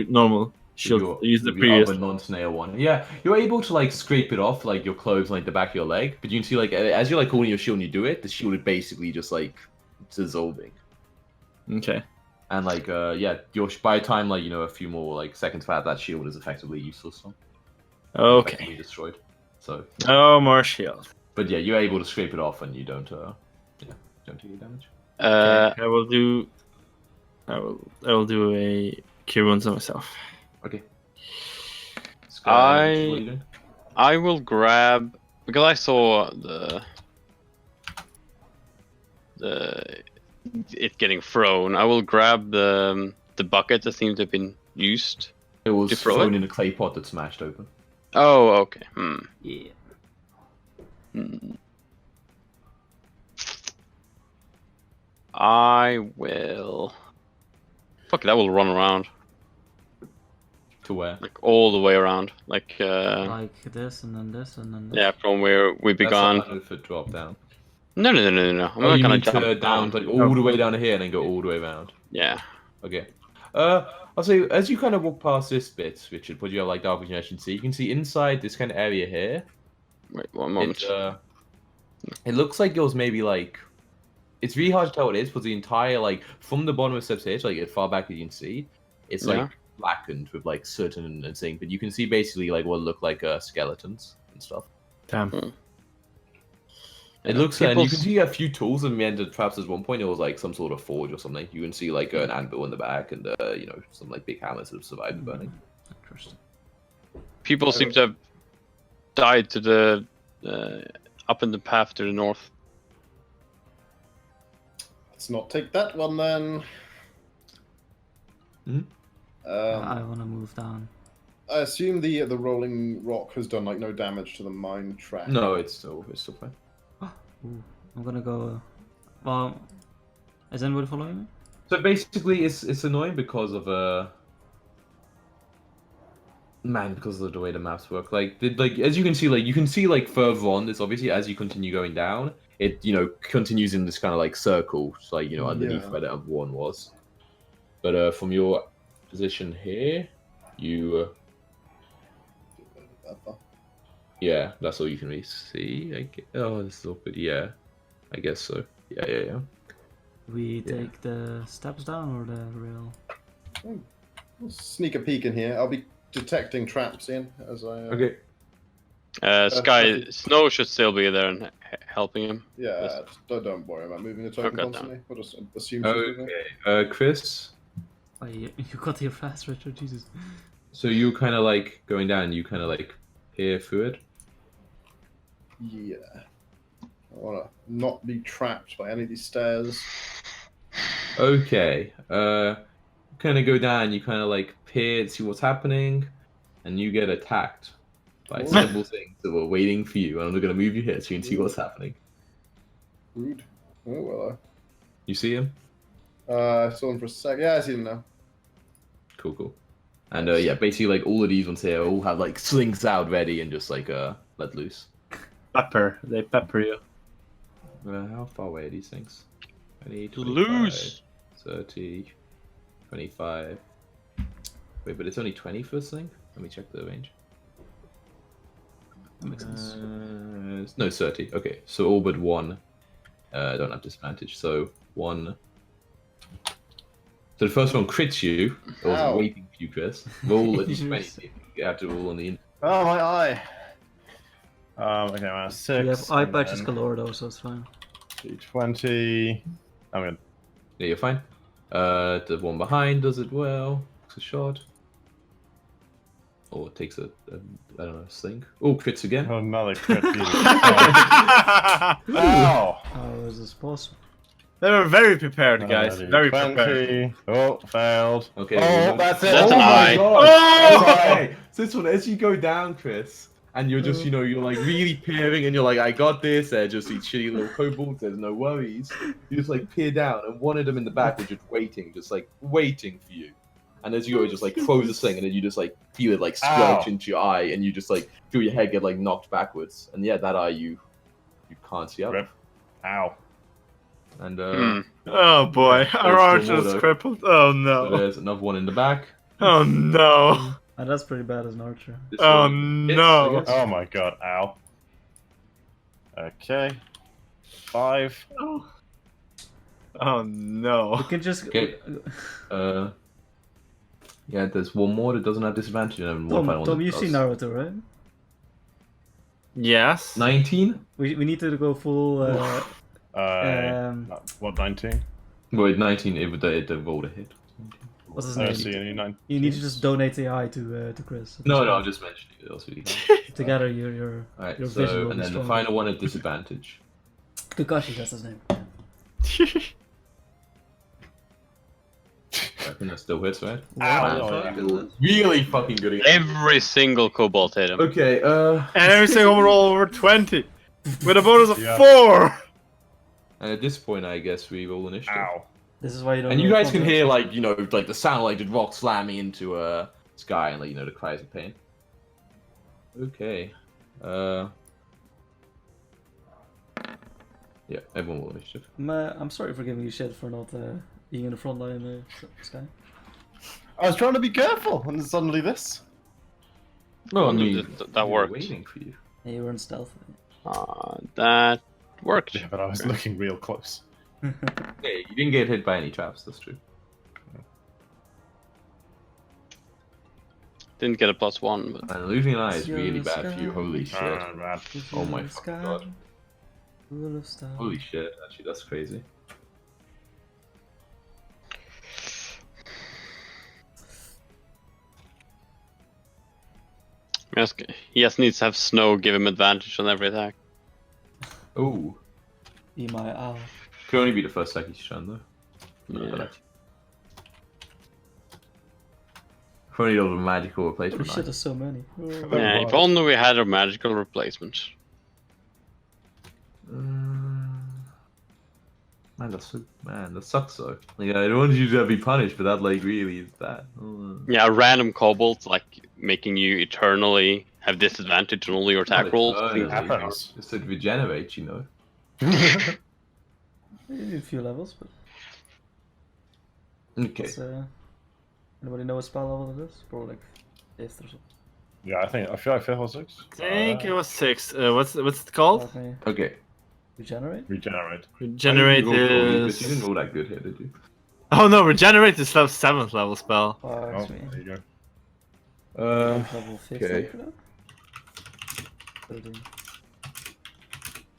normal shield. Your, Use the with your previous. other non-snail one. Yeah, you're able to like scrape it off like your clothes, like the back of your leg. But you can see like as you're like holding your shield and you do it, the shield is basically just like dissolving. Okay. And like yeah, by the time like a few more like seconds past, that shield is effectively useless. So Okay. effectively destroyed. So, Oh, more shield. but yeah, you're able to scrape it off and you don't take any damage. I will do. I will do a cure wounds on myself. Okay. I- what are you doing? I will grab because I saw it getting thrown. I will grab the bucket that seems to have been used. It was to throw thrown it? in a clay pot that smashed open. Oh, okay. Yeah. I will. Fuck it, I will run around To where? like all the way around, like Like this and then this and then this. yeah, from where we began. That's not for drop down. No. I'm Oh, not you gonna need to jump down like all the way down here and then go all the way around. Yeah. Okay. I'll say as you kind of walk past this bit, Richard, what you have like dark vision, you can see inside this kind of area here. Wait one moment. It looks like it was maybe like it's really hard to tell what it is because the entire like from the bottom of the stage, like as far back as you can see, it's Yeah. like blackened with like soot and thing, but you can see basically like what look like skeletons and stuff. Damn. It looks and People you can see a few tools and perhaps at one point it was like some sort of forge or something. You can see like an anvil in the back and some like big hammers that have survived the burning. Interesting. People seem to have died to the up in the path to the north. Let's not take that one then. Mhm. I want to move down. I assume the rolling rock has done like no damage to the mine track. No, it's still fine. Ooh, I'm gonna go. Well, is anybody following me? So basically, it's annoying because of because of the way the maps work. Like as you can see like further on. It's obviously as you continue going down, it continues in this kind of like circle, so, like underneath Yeah. where the other one was. But from your position here, you yeah, that's all you can really see. Oh, this is awkward. Yeah, I guess so. Yeah. We Yeah. take the steps down or the rail? We'll sneak a peek in here. I'll be detecting traps in as I. Okay. Sky Snow should still be there and helping him. Yeah, Yes. don't worry about moving the token Okay, constantly. We'll just assume she's moving. Okay. Chris. Oh, you got here fast, Richard. Jesus. So you kind of like going down. You kind of like peer through it. Yeah. I want to not be trapped by any of these stairs. Okay. Kind of go down. You kind of like peer, see what's happening, and you get attacked by Oh. several things that were waiting for you. And I'm gonna move you here so you can see what's happening. Rude. Oh well. You see him? I saw him for a sec. Yeah, I see him now. Cool. And yeah, basically like all of these ones here all have like slings out ready and just like let loose. Pepper. They pepper you. How far away are these things? 20, 25, Loose. 30, 25. Wait, but it's only 20 for this thing? Let me check the range. That makes sense. No, 30. Okay, so all but one I don't have disadvantage. So 1. So the first one crits you. I was Ow. waiting for you, Chris. Roll a d20. You have to roll on the. Oh, my eye. Okay, I'm at 6. You have eye and patches then galore though, so it's fine. D20. I'm good. Yeah, you're fine. The one behind does it well. Takes a shot. Or it takes a I don't know, sling. Oh, crits again. Oh, another crit. Ow! How is this possible? They were very prepared, guys. Very prepared. 20. Oh, failed. Okay. Oh, that's it. That's Oh an my eye. god! Oh! Okay. So this one, as you go down, Chris, and you're just, you're like really peering, and you're like, I got this. They're just these shitty little kobolds. There's no worries. You just like peer down, and one of them in the back was just waiting for you. And as you go, it just like throws a sling, and then you just like feel it like squelch into your eye, and you just like feel your head get like knocked backwards. And yeah, that eye you can't see out. Rip. Ow. And Oh boy, our There's still archer's more, though. crippled. Oh so no. there's another one in the back. Oh no. And that's pretty bad as an archer. This Oh one hits, I no. guess. Oh my god. Ow. Okay. 5. Oh no. You can just. Okay. Yeah, there's one more that doesn't have disadvantage, and one final one. Tom, that you've seen does. Naruto, right? Yes. 19? We need to go full. What, 19? Wait, 19. It would roll a hit. What's his I name? see any 9. You need to just donate the eye to Chris. No, I'm just mentioning it. Else really. Together, your Alright, your vision so will and be then the stronger. final one at disadvantage. Kakashi, that's his name. I think that still hits, right? Ow. Wow. Really fucking good again. Every single kobold hit him. Okay, And every single roll over 20. With a bonus of Yeah. 4. and at this point, I guess we roll initiative. Ow. This is why you don't. And you know guys can context. hear like like the sound of like the rock slamming into sky and like the cries of pain. Okay. Yeah, everyone will initiative. I'm sorry for giving you shit for not being in the front line, Sky. I was trying to be careful, and suddenly this. No, I Well, mean that we were worked. waiting for you. Yeah, you were in stealth. That worked. Yeah, but I was looking real close. Yeah, you didn't get hit by any traps. That's true. Didn't get a +1, but And losing an eye is It's really your bad for you. sky. Holy shit! Man. Oh my fucking god! Full of stars. Holy shit! Actually, that's crazy. yes, he just needs to have snow give him advantage on every attack. Oh, Be my owl. could only be the first attack he's shown though. Yeah. Probably a magical Holy replacement. shit, there's so many. Yeah, if only we had a magical replacement. Man, that sucks though. Like, I don't want you to be punished, but that like really is bad. Yeah, random kobolds like making you eternally have disadvantage on all your attack rolls. Eternally, happens. Just to regenerate, you know. Maybe a few levels, but Okay. it's, anybody know what spell level it is? Probably like 5th or something. Yeah, I feel like 5th or 6th. I think it was 6. What's it called? Let me Okay. regenerate. Regenerate. Regenerate You is. didn't roll that good here, did you? Oh no, regenerate is level 7th level spell. Oh, Oh, me. there you go. Level 5th okay. for that. 13.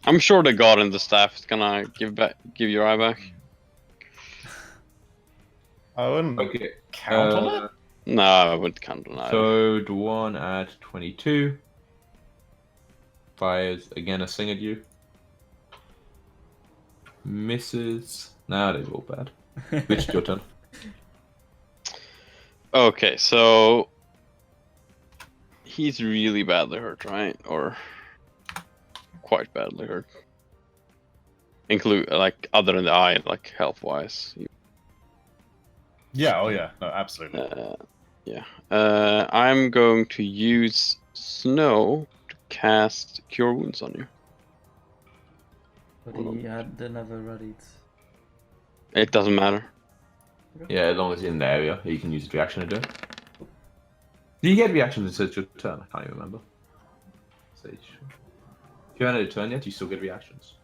I'm sure the god in the staff is gonna give your eye back. I wouldn't Okay. count on it. No, I wouldn't count on that. So the one at 22 fires again a sling at you. Misses. Nah, they roll bad. Which your turn. Okay, so he's really badly hurt, right? Or quite badly hurt. Include like other than the eye, like health wise. Yeah, oh yeah. No, absolutely. Yeah. I'm going to use snow to cast Cure Wounds on you. But they never readied. It doesn't matter. Yeah, as long as you're in the area, you can use a reaction to do it. Do you get reactions instead of your turn? I can't even remember. Sage. If you haven't had a turn yet, you still get reactions.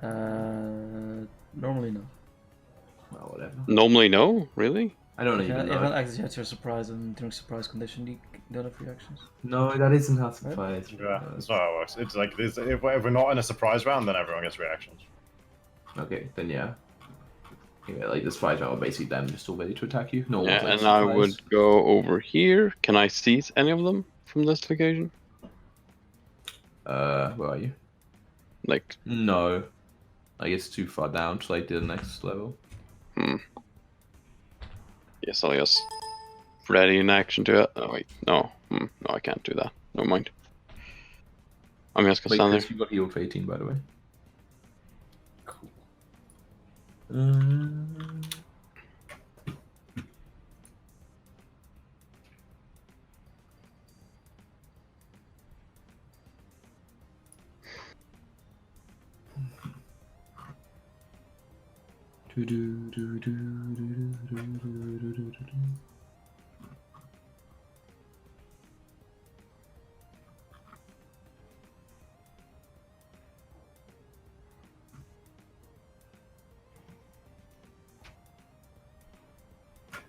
Normally no. Well, whatever. Normally, no. Really? I don't If even you know. haven't acted yet, you're surprised, and during surprise condition, you don't have reactions. No, that isn't how surprise. Yeah, that's not how it works. It's like this, if we're not in a surprise round, then everyone gets reactions. Okay, then yeah. Yeah, like the surprise round are basically them just all ready to attack you. No one's Yeah, like and I surprised. would go over here. Can I seize any of them from this location? Where are you? Like, No. I guess too far down to like the next level. yes, I'll just ready in action to it. Oh wait, no, no, I can't do that. Never mind. I'm just gonna Wait, stand Chris, there. you got healed for 18, by the way. Cool.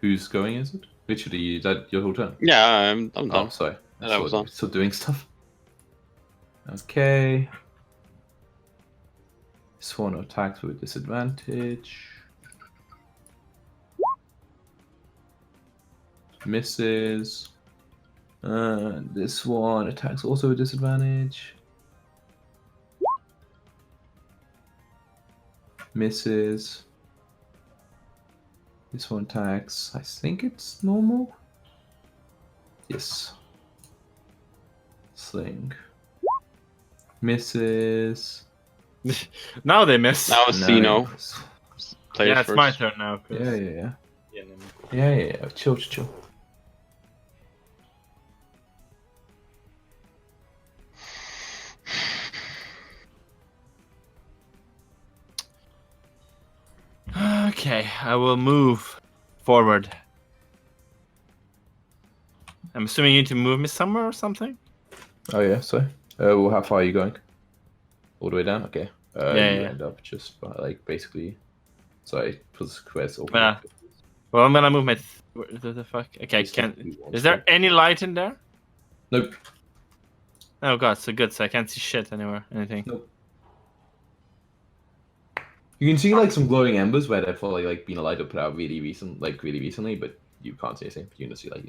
Who's going, is it? Literally, is that your whole turn? Yeah, I'm Oh, done. sorry. I That was thought you on. were still doing stuff. Okay. This one attacks with disadvantage. Misses. This one attacks also with disadvantage. Misses. This one attacks. I think it's normal. Yes. Sling. Misses. Now they miss. Now it's Zeno. Nice. Players Yeah, it's first. my turn now. 'Cause- Yeah, yeah, yeah. Yeah. Chill. Okay, I will move forward. I'm assuming you need to move me somewhere or something? Oh yeah, so well, how far are you going? All the way down? Okay. Yeah, You yeah. end up just by, like basically. Sorry, plus squares open. Yeah. Well, I'm gonna move my. What the fuck? Okay, Just can. do one Is there square. any light in there? Nope. Oh god, so good. So I can't see shit anywhere. Anything. Nope. You can see like some glowing embers where they've probably like been a light put out really recently, but you can't see anything. You can just see like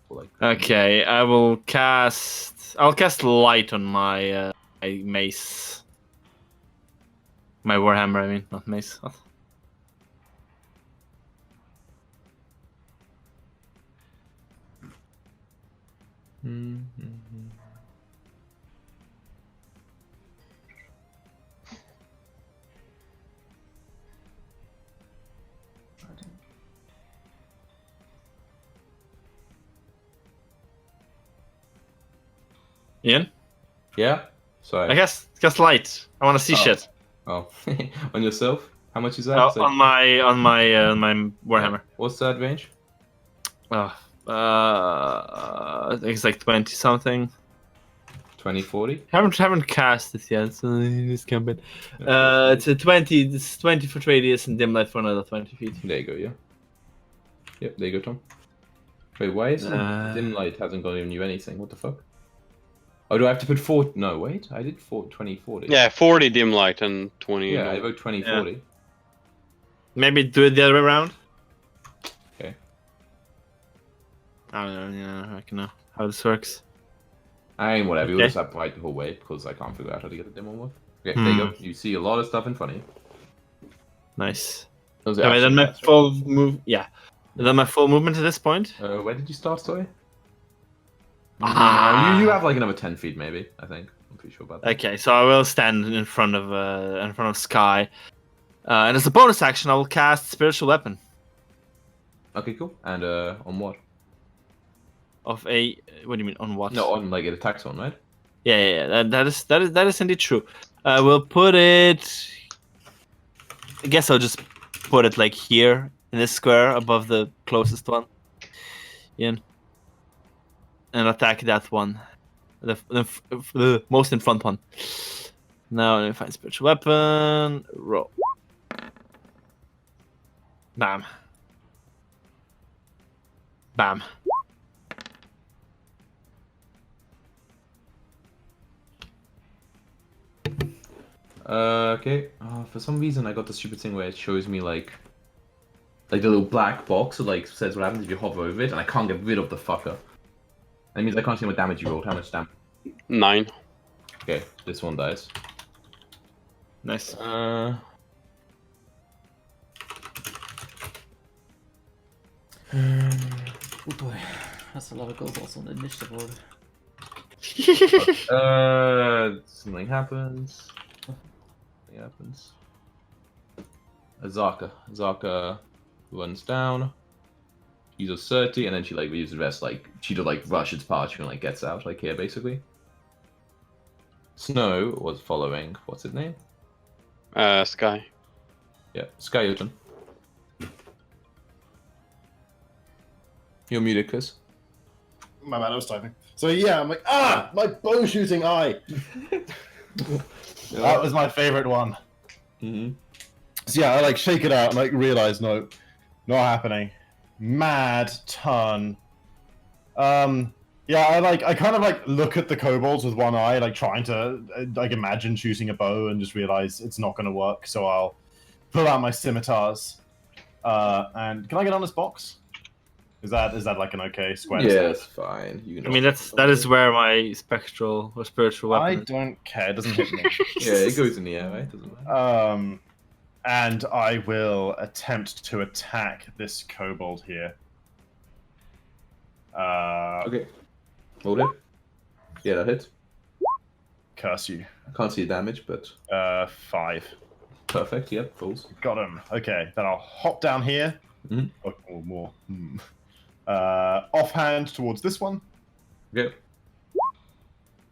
or, like. Okay, I will cast. I'll cast light on my mace. My warhammer, I mean, not mace. Mm-hmm. Ian, Yeah. Sorry. I cast light. I want to see Oh. shit. Oh, on yourself? How much is that? Oh, It's like- on my warhammer. What's that range? Oh, I think it's like 20 something. 2040? Haven't cast it yet, so this campaign. It's a 20. It's 20 foot radius and dim light for another 20 feet. There you go, yeah. Yep, there you go, Tom. Wait, why is Uh, dim light hasn't given you anything? What the fuck? Oh, do I have to put 4? No, wait, I did 2040. Yeah, 40 dim light and 20. Yeah, I normal. wrote 2040. Maybe do it the other way around. Okay. I don't know. Yeah, I can know how this works. I mean, whatever, you'll Okay. just have to write the whole way because I can't figure out how to get the dim on work. Okay, there you go. You see a lot of stuff in front of you. Nice. Those are Have I done my actually fast, full move? Yeah. I've done my full movement at this point. right? Where did you start, sorry? Ah. You have like another 10 feet, maybe, I think. I'm pretty sure about that. Okay, so I will stand in front of Sky, and as a bonus action, I will cast Spiritual Weapon Okay, cool. And on what? of a. What do you mean on what? No, on like it attacks on, right? Yeah. That is indeed true. We'll put it. I guess I'll just put it like here in this square above the closest one. Ian. And attack that one, the most in front one. Now let me find spiritual weapon. Roll. Bam. Bam. Okay. For some reason, I got the stupid thing where it shows me like the little black box that like says what happens if you hover over it, and I can't get rid of the fucker. That means I can't see what damage you rolled. How much damage? 9. Okay, this one dies. Nice. Oh boy, that's a lot of goals also on the initiative order. Something happens. Something happens. Azaka runs down. Uses 30, and then she like uses the rest. Like she just like rushes past you and like gets out like here basically. Snow was following. What's his name? Sky. Yeah, Sky your turn. You're muted, Chris. My bad, I was typing. So yeah, I'm like, my bow shooting eye. That was my favorite one. Mm-hmm. So yeah, I like shake it out and like realize no, not happening. Mad turn. Yeah, I kind of like look at the kobolds with one eye, like trying to like imagine shooting a bow and just realize it's not going to work. So I'll pull out my scimitars. And can I get on this box? Is that like an okay square? to Yeah, stand? it's fine. You I mean, that is where my spectral or spiritual I weapon is. don't care. It doesn't hit me. Yeah, it goes in the air, right? Doesn't matter. And I will attempt to attack this kobold here. Okay. Roll it. Yeah, that hits. Curse you. I can't see the damage, but 5. perfect. Yep, falls. Got him. Okay, then I'll hop down here. Mhm. Or more. Offhand towards this one. Okay,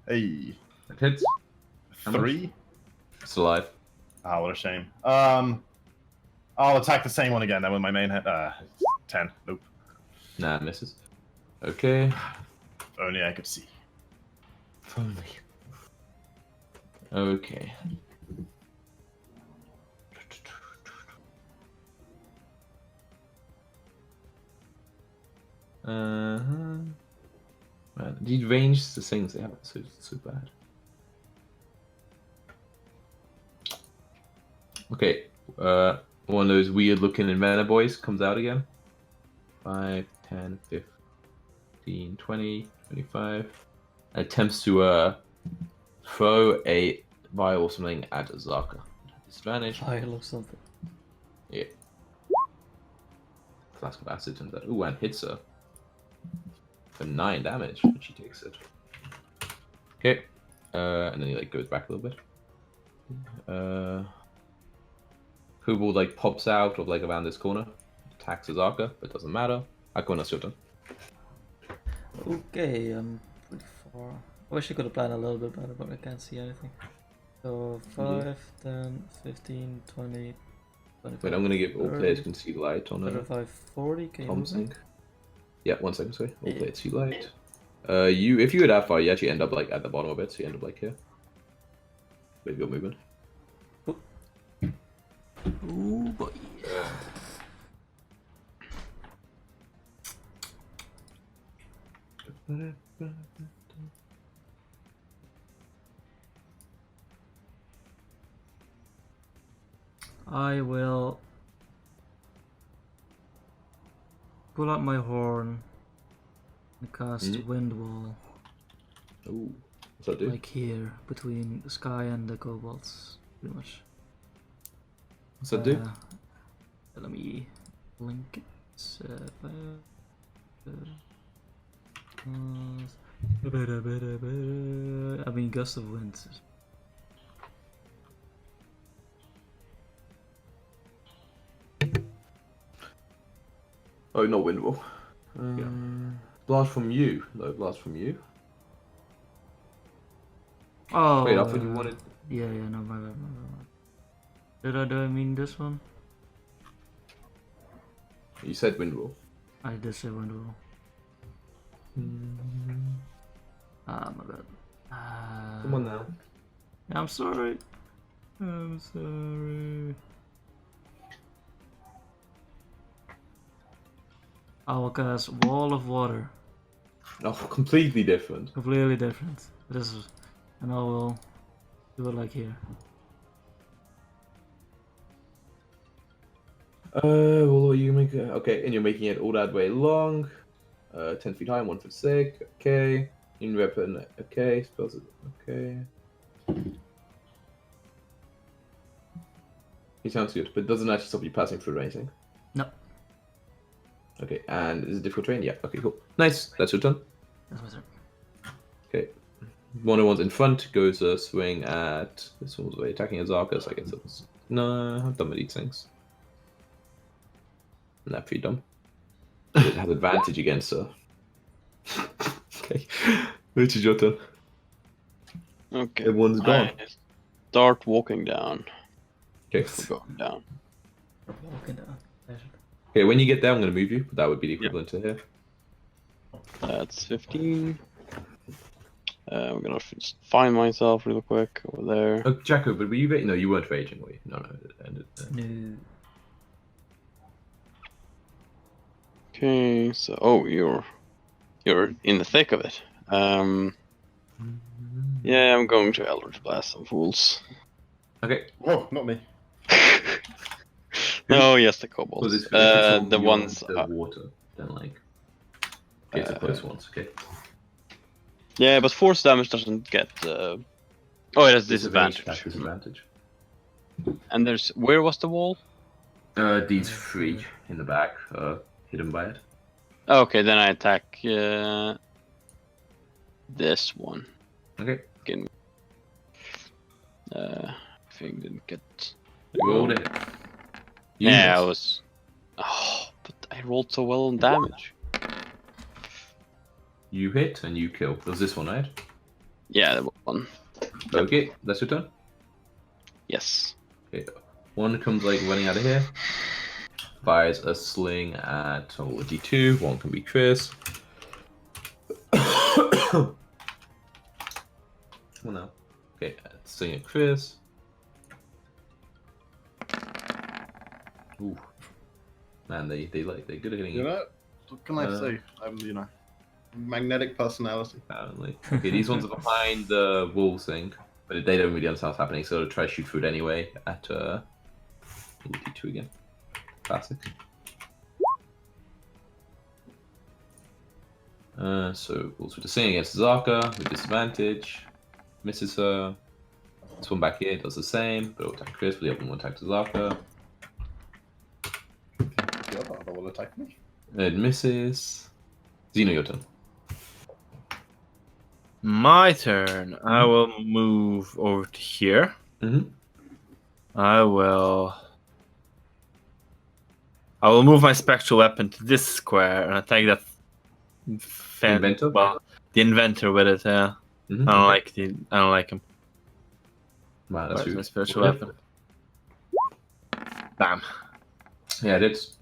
Hey. that hits. How much? 3. It's alive. Ah, what a shame. I'll attack the same one again then with my main head. 10. Nope. Nah, misses. Okay. If only I could see. Finally. Okay. Man, these range the things they have so bad. Okay, one of those weird looking inventor boys comes out again. 5, 10, 15, 20, 25. And attempts to throw a vial or something at Azaka. Disadvantage. Vial or something. Yeah. Flask of acid turns out. Ooh, and hits her for 9 damage, and she takes it. Okay. And then he like goes back a little bit. Kobold like pops out of like around this corner, attacks Azaka, but doesn't matter. Akona, your turn. Okay, I'm pretty far. I wish I could have planned a little bit better, but I can't see anything. So 5, 10, 15, 20, 25. Wait, I'm gonna give all 30, players can see light on a 35, 40. Can you Tom move me? sync. Yeah, 1 second, sorry. All Yeah. players see light. You if you go that far, you actually end up like at the bottom of it, so you end up like here. With your movement. Ooh boy. I will pull out my horn and cast Wind Wall, Ooh, what's that do? like here, between the sky and the kobolds, pretty much. What's that do? Let me link it. I mean, gust of wind. Oh, not Windwall. Yeah. Blast from you. No, blast from you. Oh. Wait, I thought you wanted. Yeah, no, my bad. Do I mean this one? You said Windwall. I did say wind wall. Ah, my bad. Come on now. I'm sorry. I'm sorry. I will cast Wall of Water. Oh, completely different. Completely different. This is, and I will do it like here. Well, you make okay, and you're making it all that way long. 10 feet high, 1 foot thick. Okay. In weapon. Okay. Spells. Okay. It sounds good, but it doesn't actually stop you passing through or anything. No. Okay, and is it difficult terrain? Yeah. Okay, cool. Nice. That's your turn. That's my turn. Okay. One of the ones in front goes a swing at this one's way attacking Azarka, so I guess it was no, I'm done with these things. Not pretty dumb. It has advantage against her. Okay. Which is your turn. Okay. Everyone's gone. I start walking down. Okay. We're going down. Walking down. Okay, when you get there, I'm going to move you, but that would be the equivalent to here. That's 15. I'm gonna just find myself real quick over there. Oh, Jacko, but were you no, you weren't raging, were you? No, it ended there. No. Okay, so you're in the thick of it. Yeah, I'm going to Eldritch Blast some fools. Okay. Oh, not me. No, yes, the So kobolds. this The ones. the water, then like get the close ones. Okay. Yeah, but force damage doesn't get. Oh, it has disadvantage. That's disadvantage. And there's where was the wall? These three in the back, hidden by it. Okay, then I attack this one. Okay. Again. Thing didn't get. You rolled it. Yeah, I was. Oh, but I rolled so well on damage. You hit and you kill. There's this one, right? Yeah, that one. Okay, that's your turn. Yes. Okay. One comes like running out of here. Fires a sling at a D2. One can be Chris. Well, no. Okay, sling at Chris. Ooh. Man, they're good at hitting You you. know, what can I say? I'm, magnetic personality. Apparently. Okay, these ones are behind the wall thing, but they don't really understand what's happening, so they'll try to shoot through it anyway at D2 again. Classic. So rolls with the sing against Zaka with disadvantage. Misses her. This one back here does the same, but it'll attack Chris, but the other one will attack Zaka. The other will attack me. It misses. Xeno, your turn. My turn. I will move over to here. Mm-hmm. I will move my spectral weapon to this square and attack that Inventor? Well, the inventor with it. Yeah, Mm-hmm. I don't like him. Wow, that's Where's my rude. spiritual weapon? Bam, Yeah, it's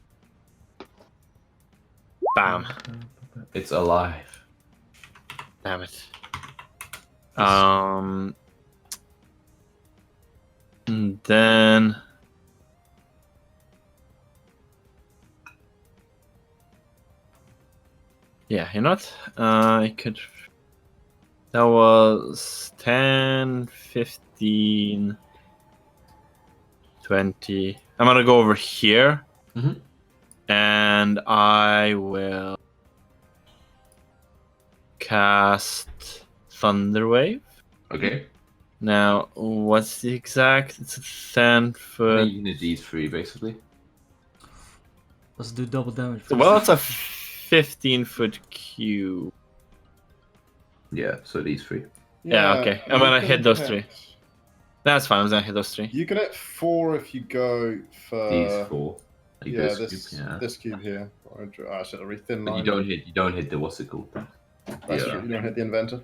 bam. it's alive. Damn it. And then yeah, you know what? I could. That was 10, 15, 20. I'm gonna go over here. Mhm. And I will cast Thunder Wave. Okay. Now, what's the exact? It's a 10 foot. You need these three, basically. Let's do double damage. Well, it's a 15-foot cube. Yeah, so these three. Yeah, okay. I'm gonna hit those three. That's fine. I'm gonna hit those three. You can hit 4 if you go for These four. Like yeah, this cube, yeah. this cube here. I should have really thin But line. you don't hit the what's it called? That's yeah. true. You don't hit the inventor.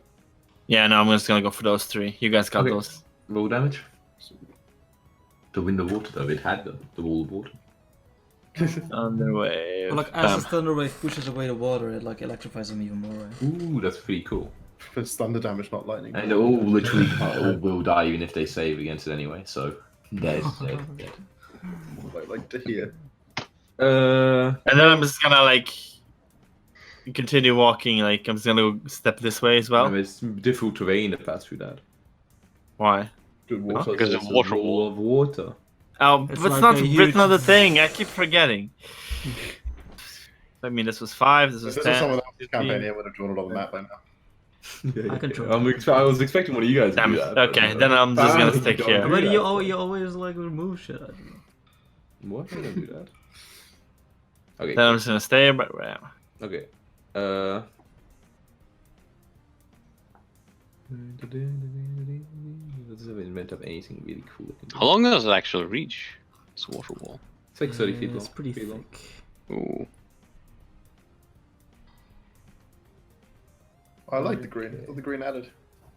Yeah, no, I'm just gonna go for those three. You guys got Okay. those. Roll damage. The wind of water though, it had the wall of water. Thunder Wave. But like as Bam. the thunder wave pushes away the water, it like electrifies them even more. Right? Ooh, that's pretty cool. It's thunder damage, not lightning. And all literally all will die even if they save against it anyway. So dead. I'd like to hear. And then I'm just gonna like continue walking. Like I'm just gonna go step this way as well. It's difficult terrain to pass through that. Why? Because it's of a water wall wall. of water. Oh, It's but it's like not a written huge- on the thing. I keep forgetting. I mean, this was 5. This If was this 10. was someone else's 15. campaign, he would have drawn it on the map by now. I control. I was expecting one of you guys to Damn do it. that. Okay, then I'm just gonna Apparently stick you here. don't But do you, that, you always like remove shit. I don't know. What? I don't do that. Okay. Then I'm just gonna stay right where I am. Okay. Does it invent up anything really cool? How long does it actually reach? This water wall. It's like 30 feet long. It's pretty long. thick. Ooh. I like the green. The green added.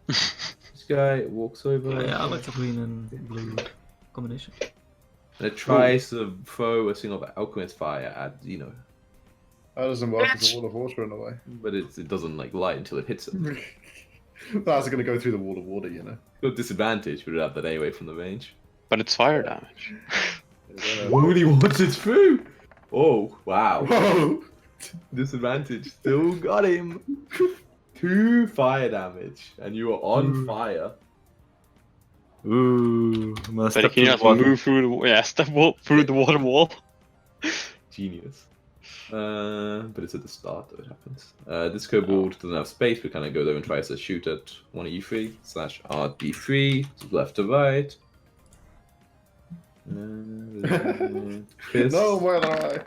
This guy walks over. Yeah, I like the green and blue combination. And it tries to throw a single alchemist fire at, That doesn't work as a wall of water in a way. but it doesn't like light until it hits it. That's going to go through the wall of water, you know. Got disadvantage, but it have that anyway from the range. But it's fire damage. Really wants it through. Oh wow! Whoa! Disadvantage still got him. 2 fire damage, and you are on fire. Ooh, I'm gonna But step can you to the just water. move through the step through the water wall? Genius. But it's at the start that it happens. This kobold doesn't have space, but kind of goes over and tries to shoot at one of you 3 / RD3, left to right. Chris, No, where am I?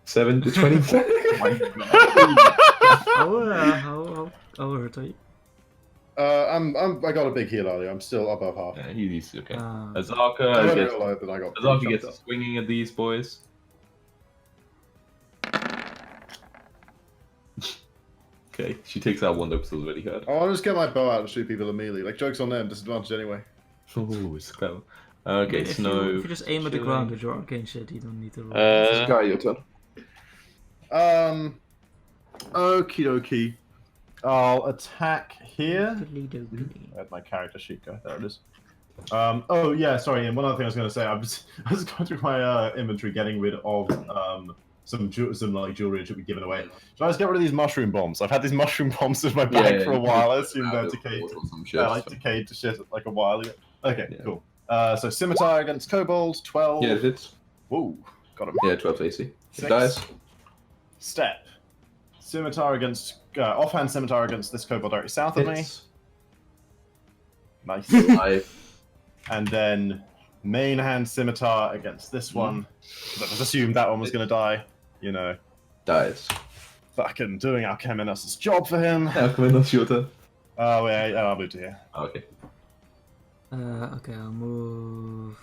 7 to 24. How hurt are you? I got a big heal earlier. I'm still above half. Yeah, he's okay. Ah. I Azaka didn't gets, realize that I got Azaka pretty gets chopped up. swinging at these boys. Okay, she takes out one though because it was already hurt. Oh, I'll just get my bow out and shoot people immediately. Like, joke's on them, disadvantage anyway. Oh, it's clever. Okay, if Snow. you just aim at the chilling. ground with your arcane shit, you don't need to roll. Sky, your turn. Okie dokie. I'll attack here. Doodly-doodly. Where'd my character sheet go? There it is. Oh yeah, sorry. And one other thing I was going to say, I was going through my inventory, getting rid of some like jewelry that should be given away. Should I just get rid of these mushroom bombs? I've had these mushroom bombs in my bag for a while. I assume they're decayed. Like decayed to shit like a while ago. Okay, Yeah. cool. So scimitar against kobold, 12. Yeah, it hits. Whoa, got him. Yeah, 12 AC. It 6. dies. Step. Scimitar against offhand scimitar against this kobold directly south of me. Hits. Nice. 5. And then main hand scimitar against this one. 'Cause I just assumed that one was going to die. You know, Dies. fucking doing Alcheminus' job for him. Yeah, come in, that's your turn. Oh, yeah, I'll move to here. Oh, okay. Okay, I'll move.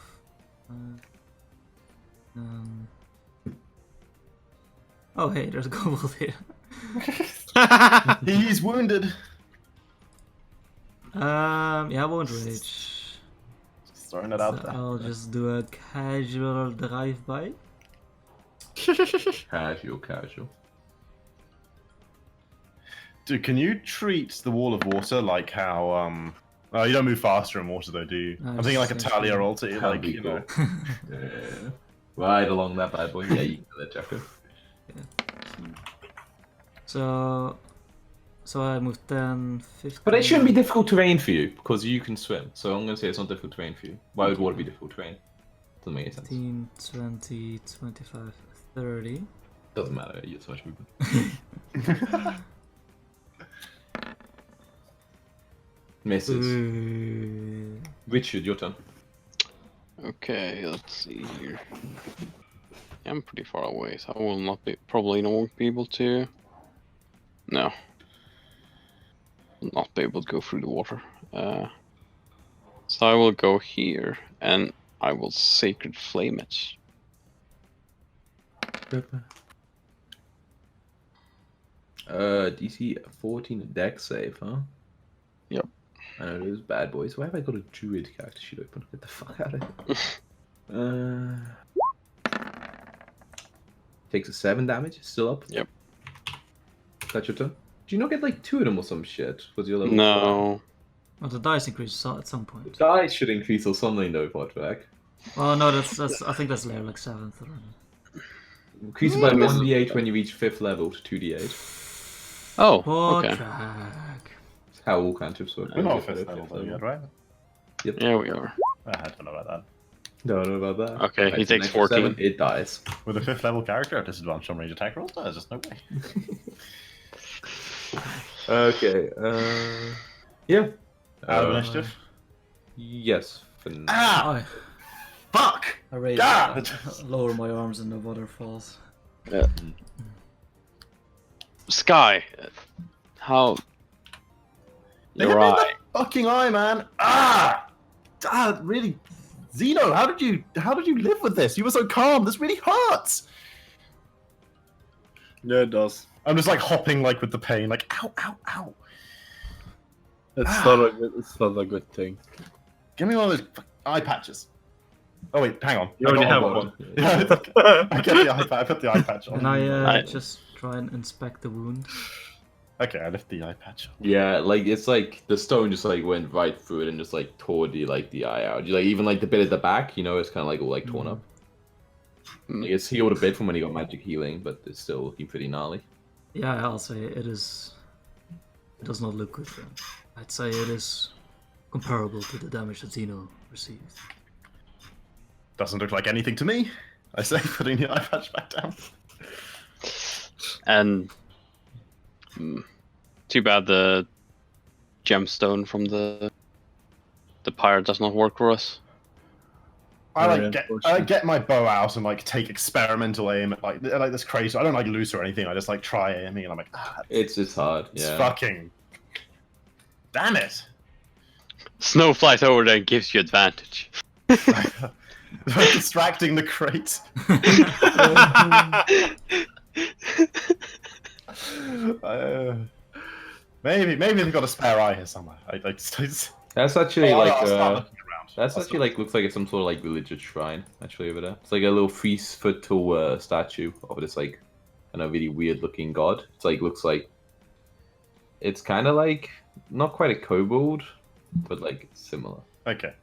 Oh, hey, there's a kobold here. He's wounded. Yeah, I won't rage. Just throwing it out So there. I'll just do a casual drive-by. Casual. Dude, can you treat the wall of water like how oh, you don't move faster in water though, do you? No, I'm thinking like a it's Talia actually- ulti, That'd like be you know. cool. Yeah. Right along that bad boy. Yeah, you can do that, Jacko. So I moved 10, 15. But it shouldn't be difficult terrain for you because you can swim. So I'm gonna say it's not difficult terrain for you. Why would water be difficult terrain? Doesn't make any sense. 15, 20, 25, 30. Doesn't matter. You have so much movement. Misses. Richard, your turn. Okay, let's see here. I'm pretty far away, so I will not be probably not be able to. No, will not be able to go through the water. So I will go here and I will sacred flame it. DC 14 deck save, huh? Yep. I know those bad boys. Why have I got a druid character sheet open? Get the fuck out of here. Takes a 7 damage. Still up. Yep. That's your turn. Do you not get like 2 of them or some shit? Was your level 4? No. Well, the dice increases at some point. Dice should increase or something though, Podback. Well, no, that's. I think that's layer like 7th. Or... Increase it by 1d8 when you reach 5th level to 2d8. Oh, What okay. track? That's how all cantrips work. We're not Fifth fifth level though yet, right? Yeah, we are. I don't know about that. Don't know about that. Okay, he Right, so takes next to 7, 14. it dies. With a 5th level character at disadvantage on range attack rolls? There's just no way. Okay. Yeah. Out of initiative? Yes. Ah! I, Fuck! I raise God! lower my arms and the water falls. Sky. How? They Your hit me in eye. the fucking eye, man! Ah! Ah, really? Zeno, how did you live with this? You were so calm. This really hurts. Yeah, it does. I'm just like hopping like with the pain, like ow, ow, ow. It's not a good thing. Give me one of those eye patches. Oh wait, hang on. You I already got have one. one. Yeah, it's okay. I get the eye patch. I put the eye patch on. Can I I- just try and inspect the wound? Okay, I lift the eye patch. Yeah, like it's like the stone just like went right through it and just like tore the eye out. You like even like the bit at the back, you know, it's kind of like all like torn up. Like, it's healed a bit from when he got magic healing, but it's still looking pretty gnarly. Yeah, I'll say it is. It does not look good. Then. I'd say it is comparable to the damage that Zeno received. Doesn't look like anything to me. I say, putting the eye patch back down. And too bad the gemstone from the pirate does not work for us. I Very get my bow out and like take experimental aim at like this crazy. I don't like loose or anything. I just like try aiming and I'm like, It's hard. it's Yeah. fucking. Damn it! Snow flies over there and gives you advantage. Distracting the crate. Maybe they've got a spare eye here somewhere. That's actually I'll like start looking around. that's I'll actually like looks like it's some sort of like religious shrine actually over there. It's like a little 3-foot tall statue of this like kind of really weird looking god. It's like looks like it's kind of like not quite a kobold, but like similar. Okay.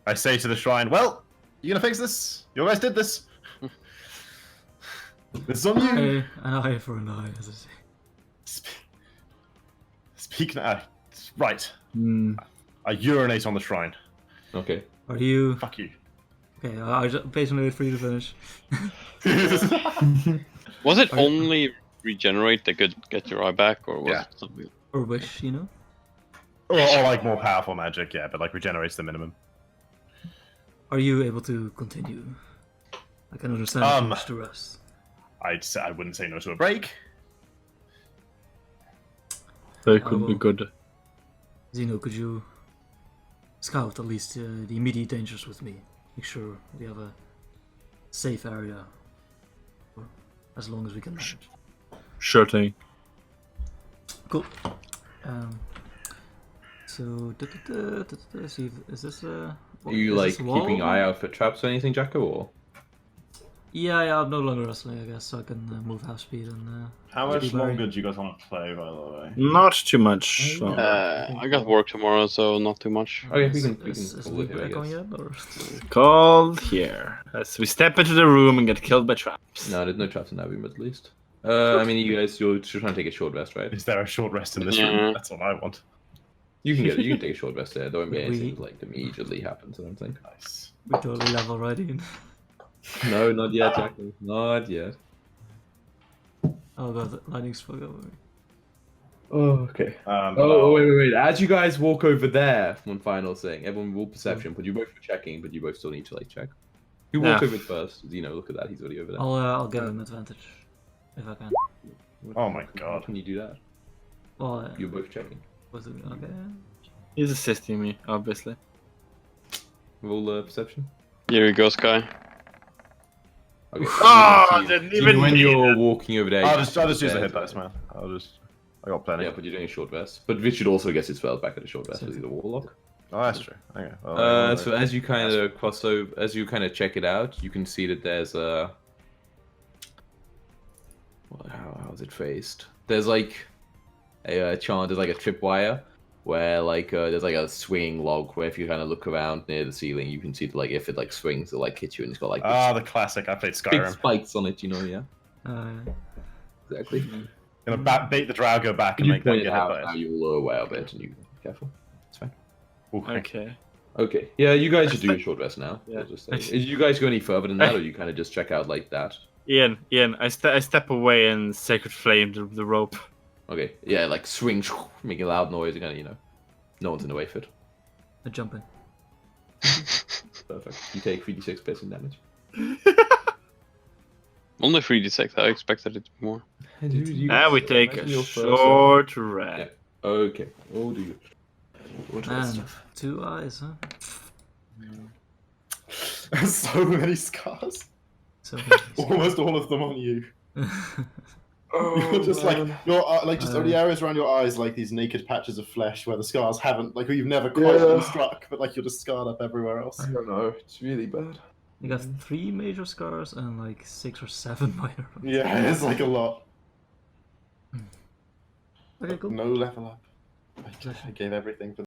I say to the shrine, well, you gonna fix this? You guys did this. This is on you. Hey, an eye for an eye, as I say. Speak now. Right. Hmm. I urinate on the shrine. Okay. Are you Fuck you. okay? I just basically wait for you to finish. Was it Are you- only regenerate that could get your eye back, or was Yeah. it something? Or wish, you know. or like more powerful magic, yeah, but like regenerates the minimum. Are you able to continue? I can understand if you wish to rest. I wouldn't say no to a break. That could be will- good. Zeno, could you scout at least the immediate dangers with me? Make sure we have a safe area for as long as we can manage. Sure thing. Cool. So, see, is this Are you like keeping an eye out for traps or anything, Jacko? Or Yeah, I'm no longer wrestling, I guess, so I can move half speed and. How Let's much be very- longer do you guys want to play, by the way? Not too much. so- I got work tomorrow, so not too much. okay, we can Is call we it here, I back on guess. yet, or? Called here. As we step into the room and get killed by traps. No, there's no traps in that room at least. I mean, you guys, you're trying to take a short rest, right? Is there a short rest in this Yeah. room? That's what I want. You can take a short rest there. There won't be We- anything like immediately happens. I don't think. Nice. We're totally level right in. No, not yet, Jacko. Not yet. Oh god, lightning struck over me. Oh, okay. But Oh, wait. As you guys walk over there, one final thing. Everyone roll perception, but you both were checking, but you both still need to like check. Who walked Yeah. over it first? Zeno, look at that. He's already over there. I'll give him advantage if I can. Oh my How god. can you do that? Well, You're both checking. okay. He's assisting me, obviously. Roll perception. Here you go, Sky. Okay. Oh, You- didn't you- even when need you're it. walking over there. I'll you just use the there hit to- dice, man. I got plenty. Yeah, but you're doing a short rest. But Richard also gets his spells back at a short rest because he's a warlock. Oh, that's true. Okay. Well, So as you kind of cross over, as you kind of check it out, you can see that there's a. Well, how is it faced? There's like a chant is like a tripwire, where like there's like a swinging log where if you kind of look around near the ceiling, you can see like if it like swings, it like hits you, and it's got like Ah, the classic. I played big Skyrim. spikes on it. You know, yeah, exactly. Gonna bait the Drago back and You make them point get it hit out by now. it. You're aware of it, and you be careful. It's fine. Okay. Okay. Yeah, you guys should do a short rest now. Yeah. I'll just say. Did you guys go any further than that, or you kind of just check out like that? Ian, I step away and sacred flame the rope. Okay. Yeah, like swing, making a loud noise, and kind of, you know, no one's in the way for it. I jump in. Perfect. You take 3d6 piercing damage. Only 3d6. I expected it to be more. And we take a short rest. Yeah. Okay. Oh, do you? And 2 eyes, huh? So many scars. So Almost all of them on you. Oh, You're just man. like you're like just on the areas around your eyes, like these naked patches of flesh where the scars haven't, like you've never quite been struck, but like you're just scarred up everywhere else. I don't know. It's really bad. You got 3 major scars and like 6 or 7 minor ones. Yeah, it's like a lot. Okay, cool. No level up. I gave everything for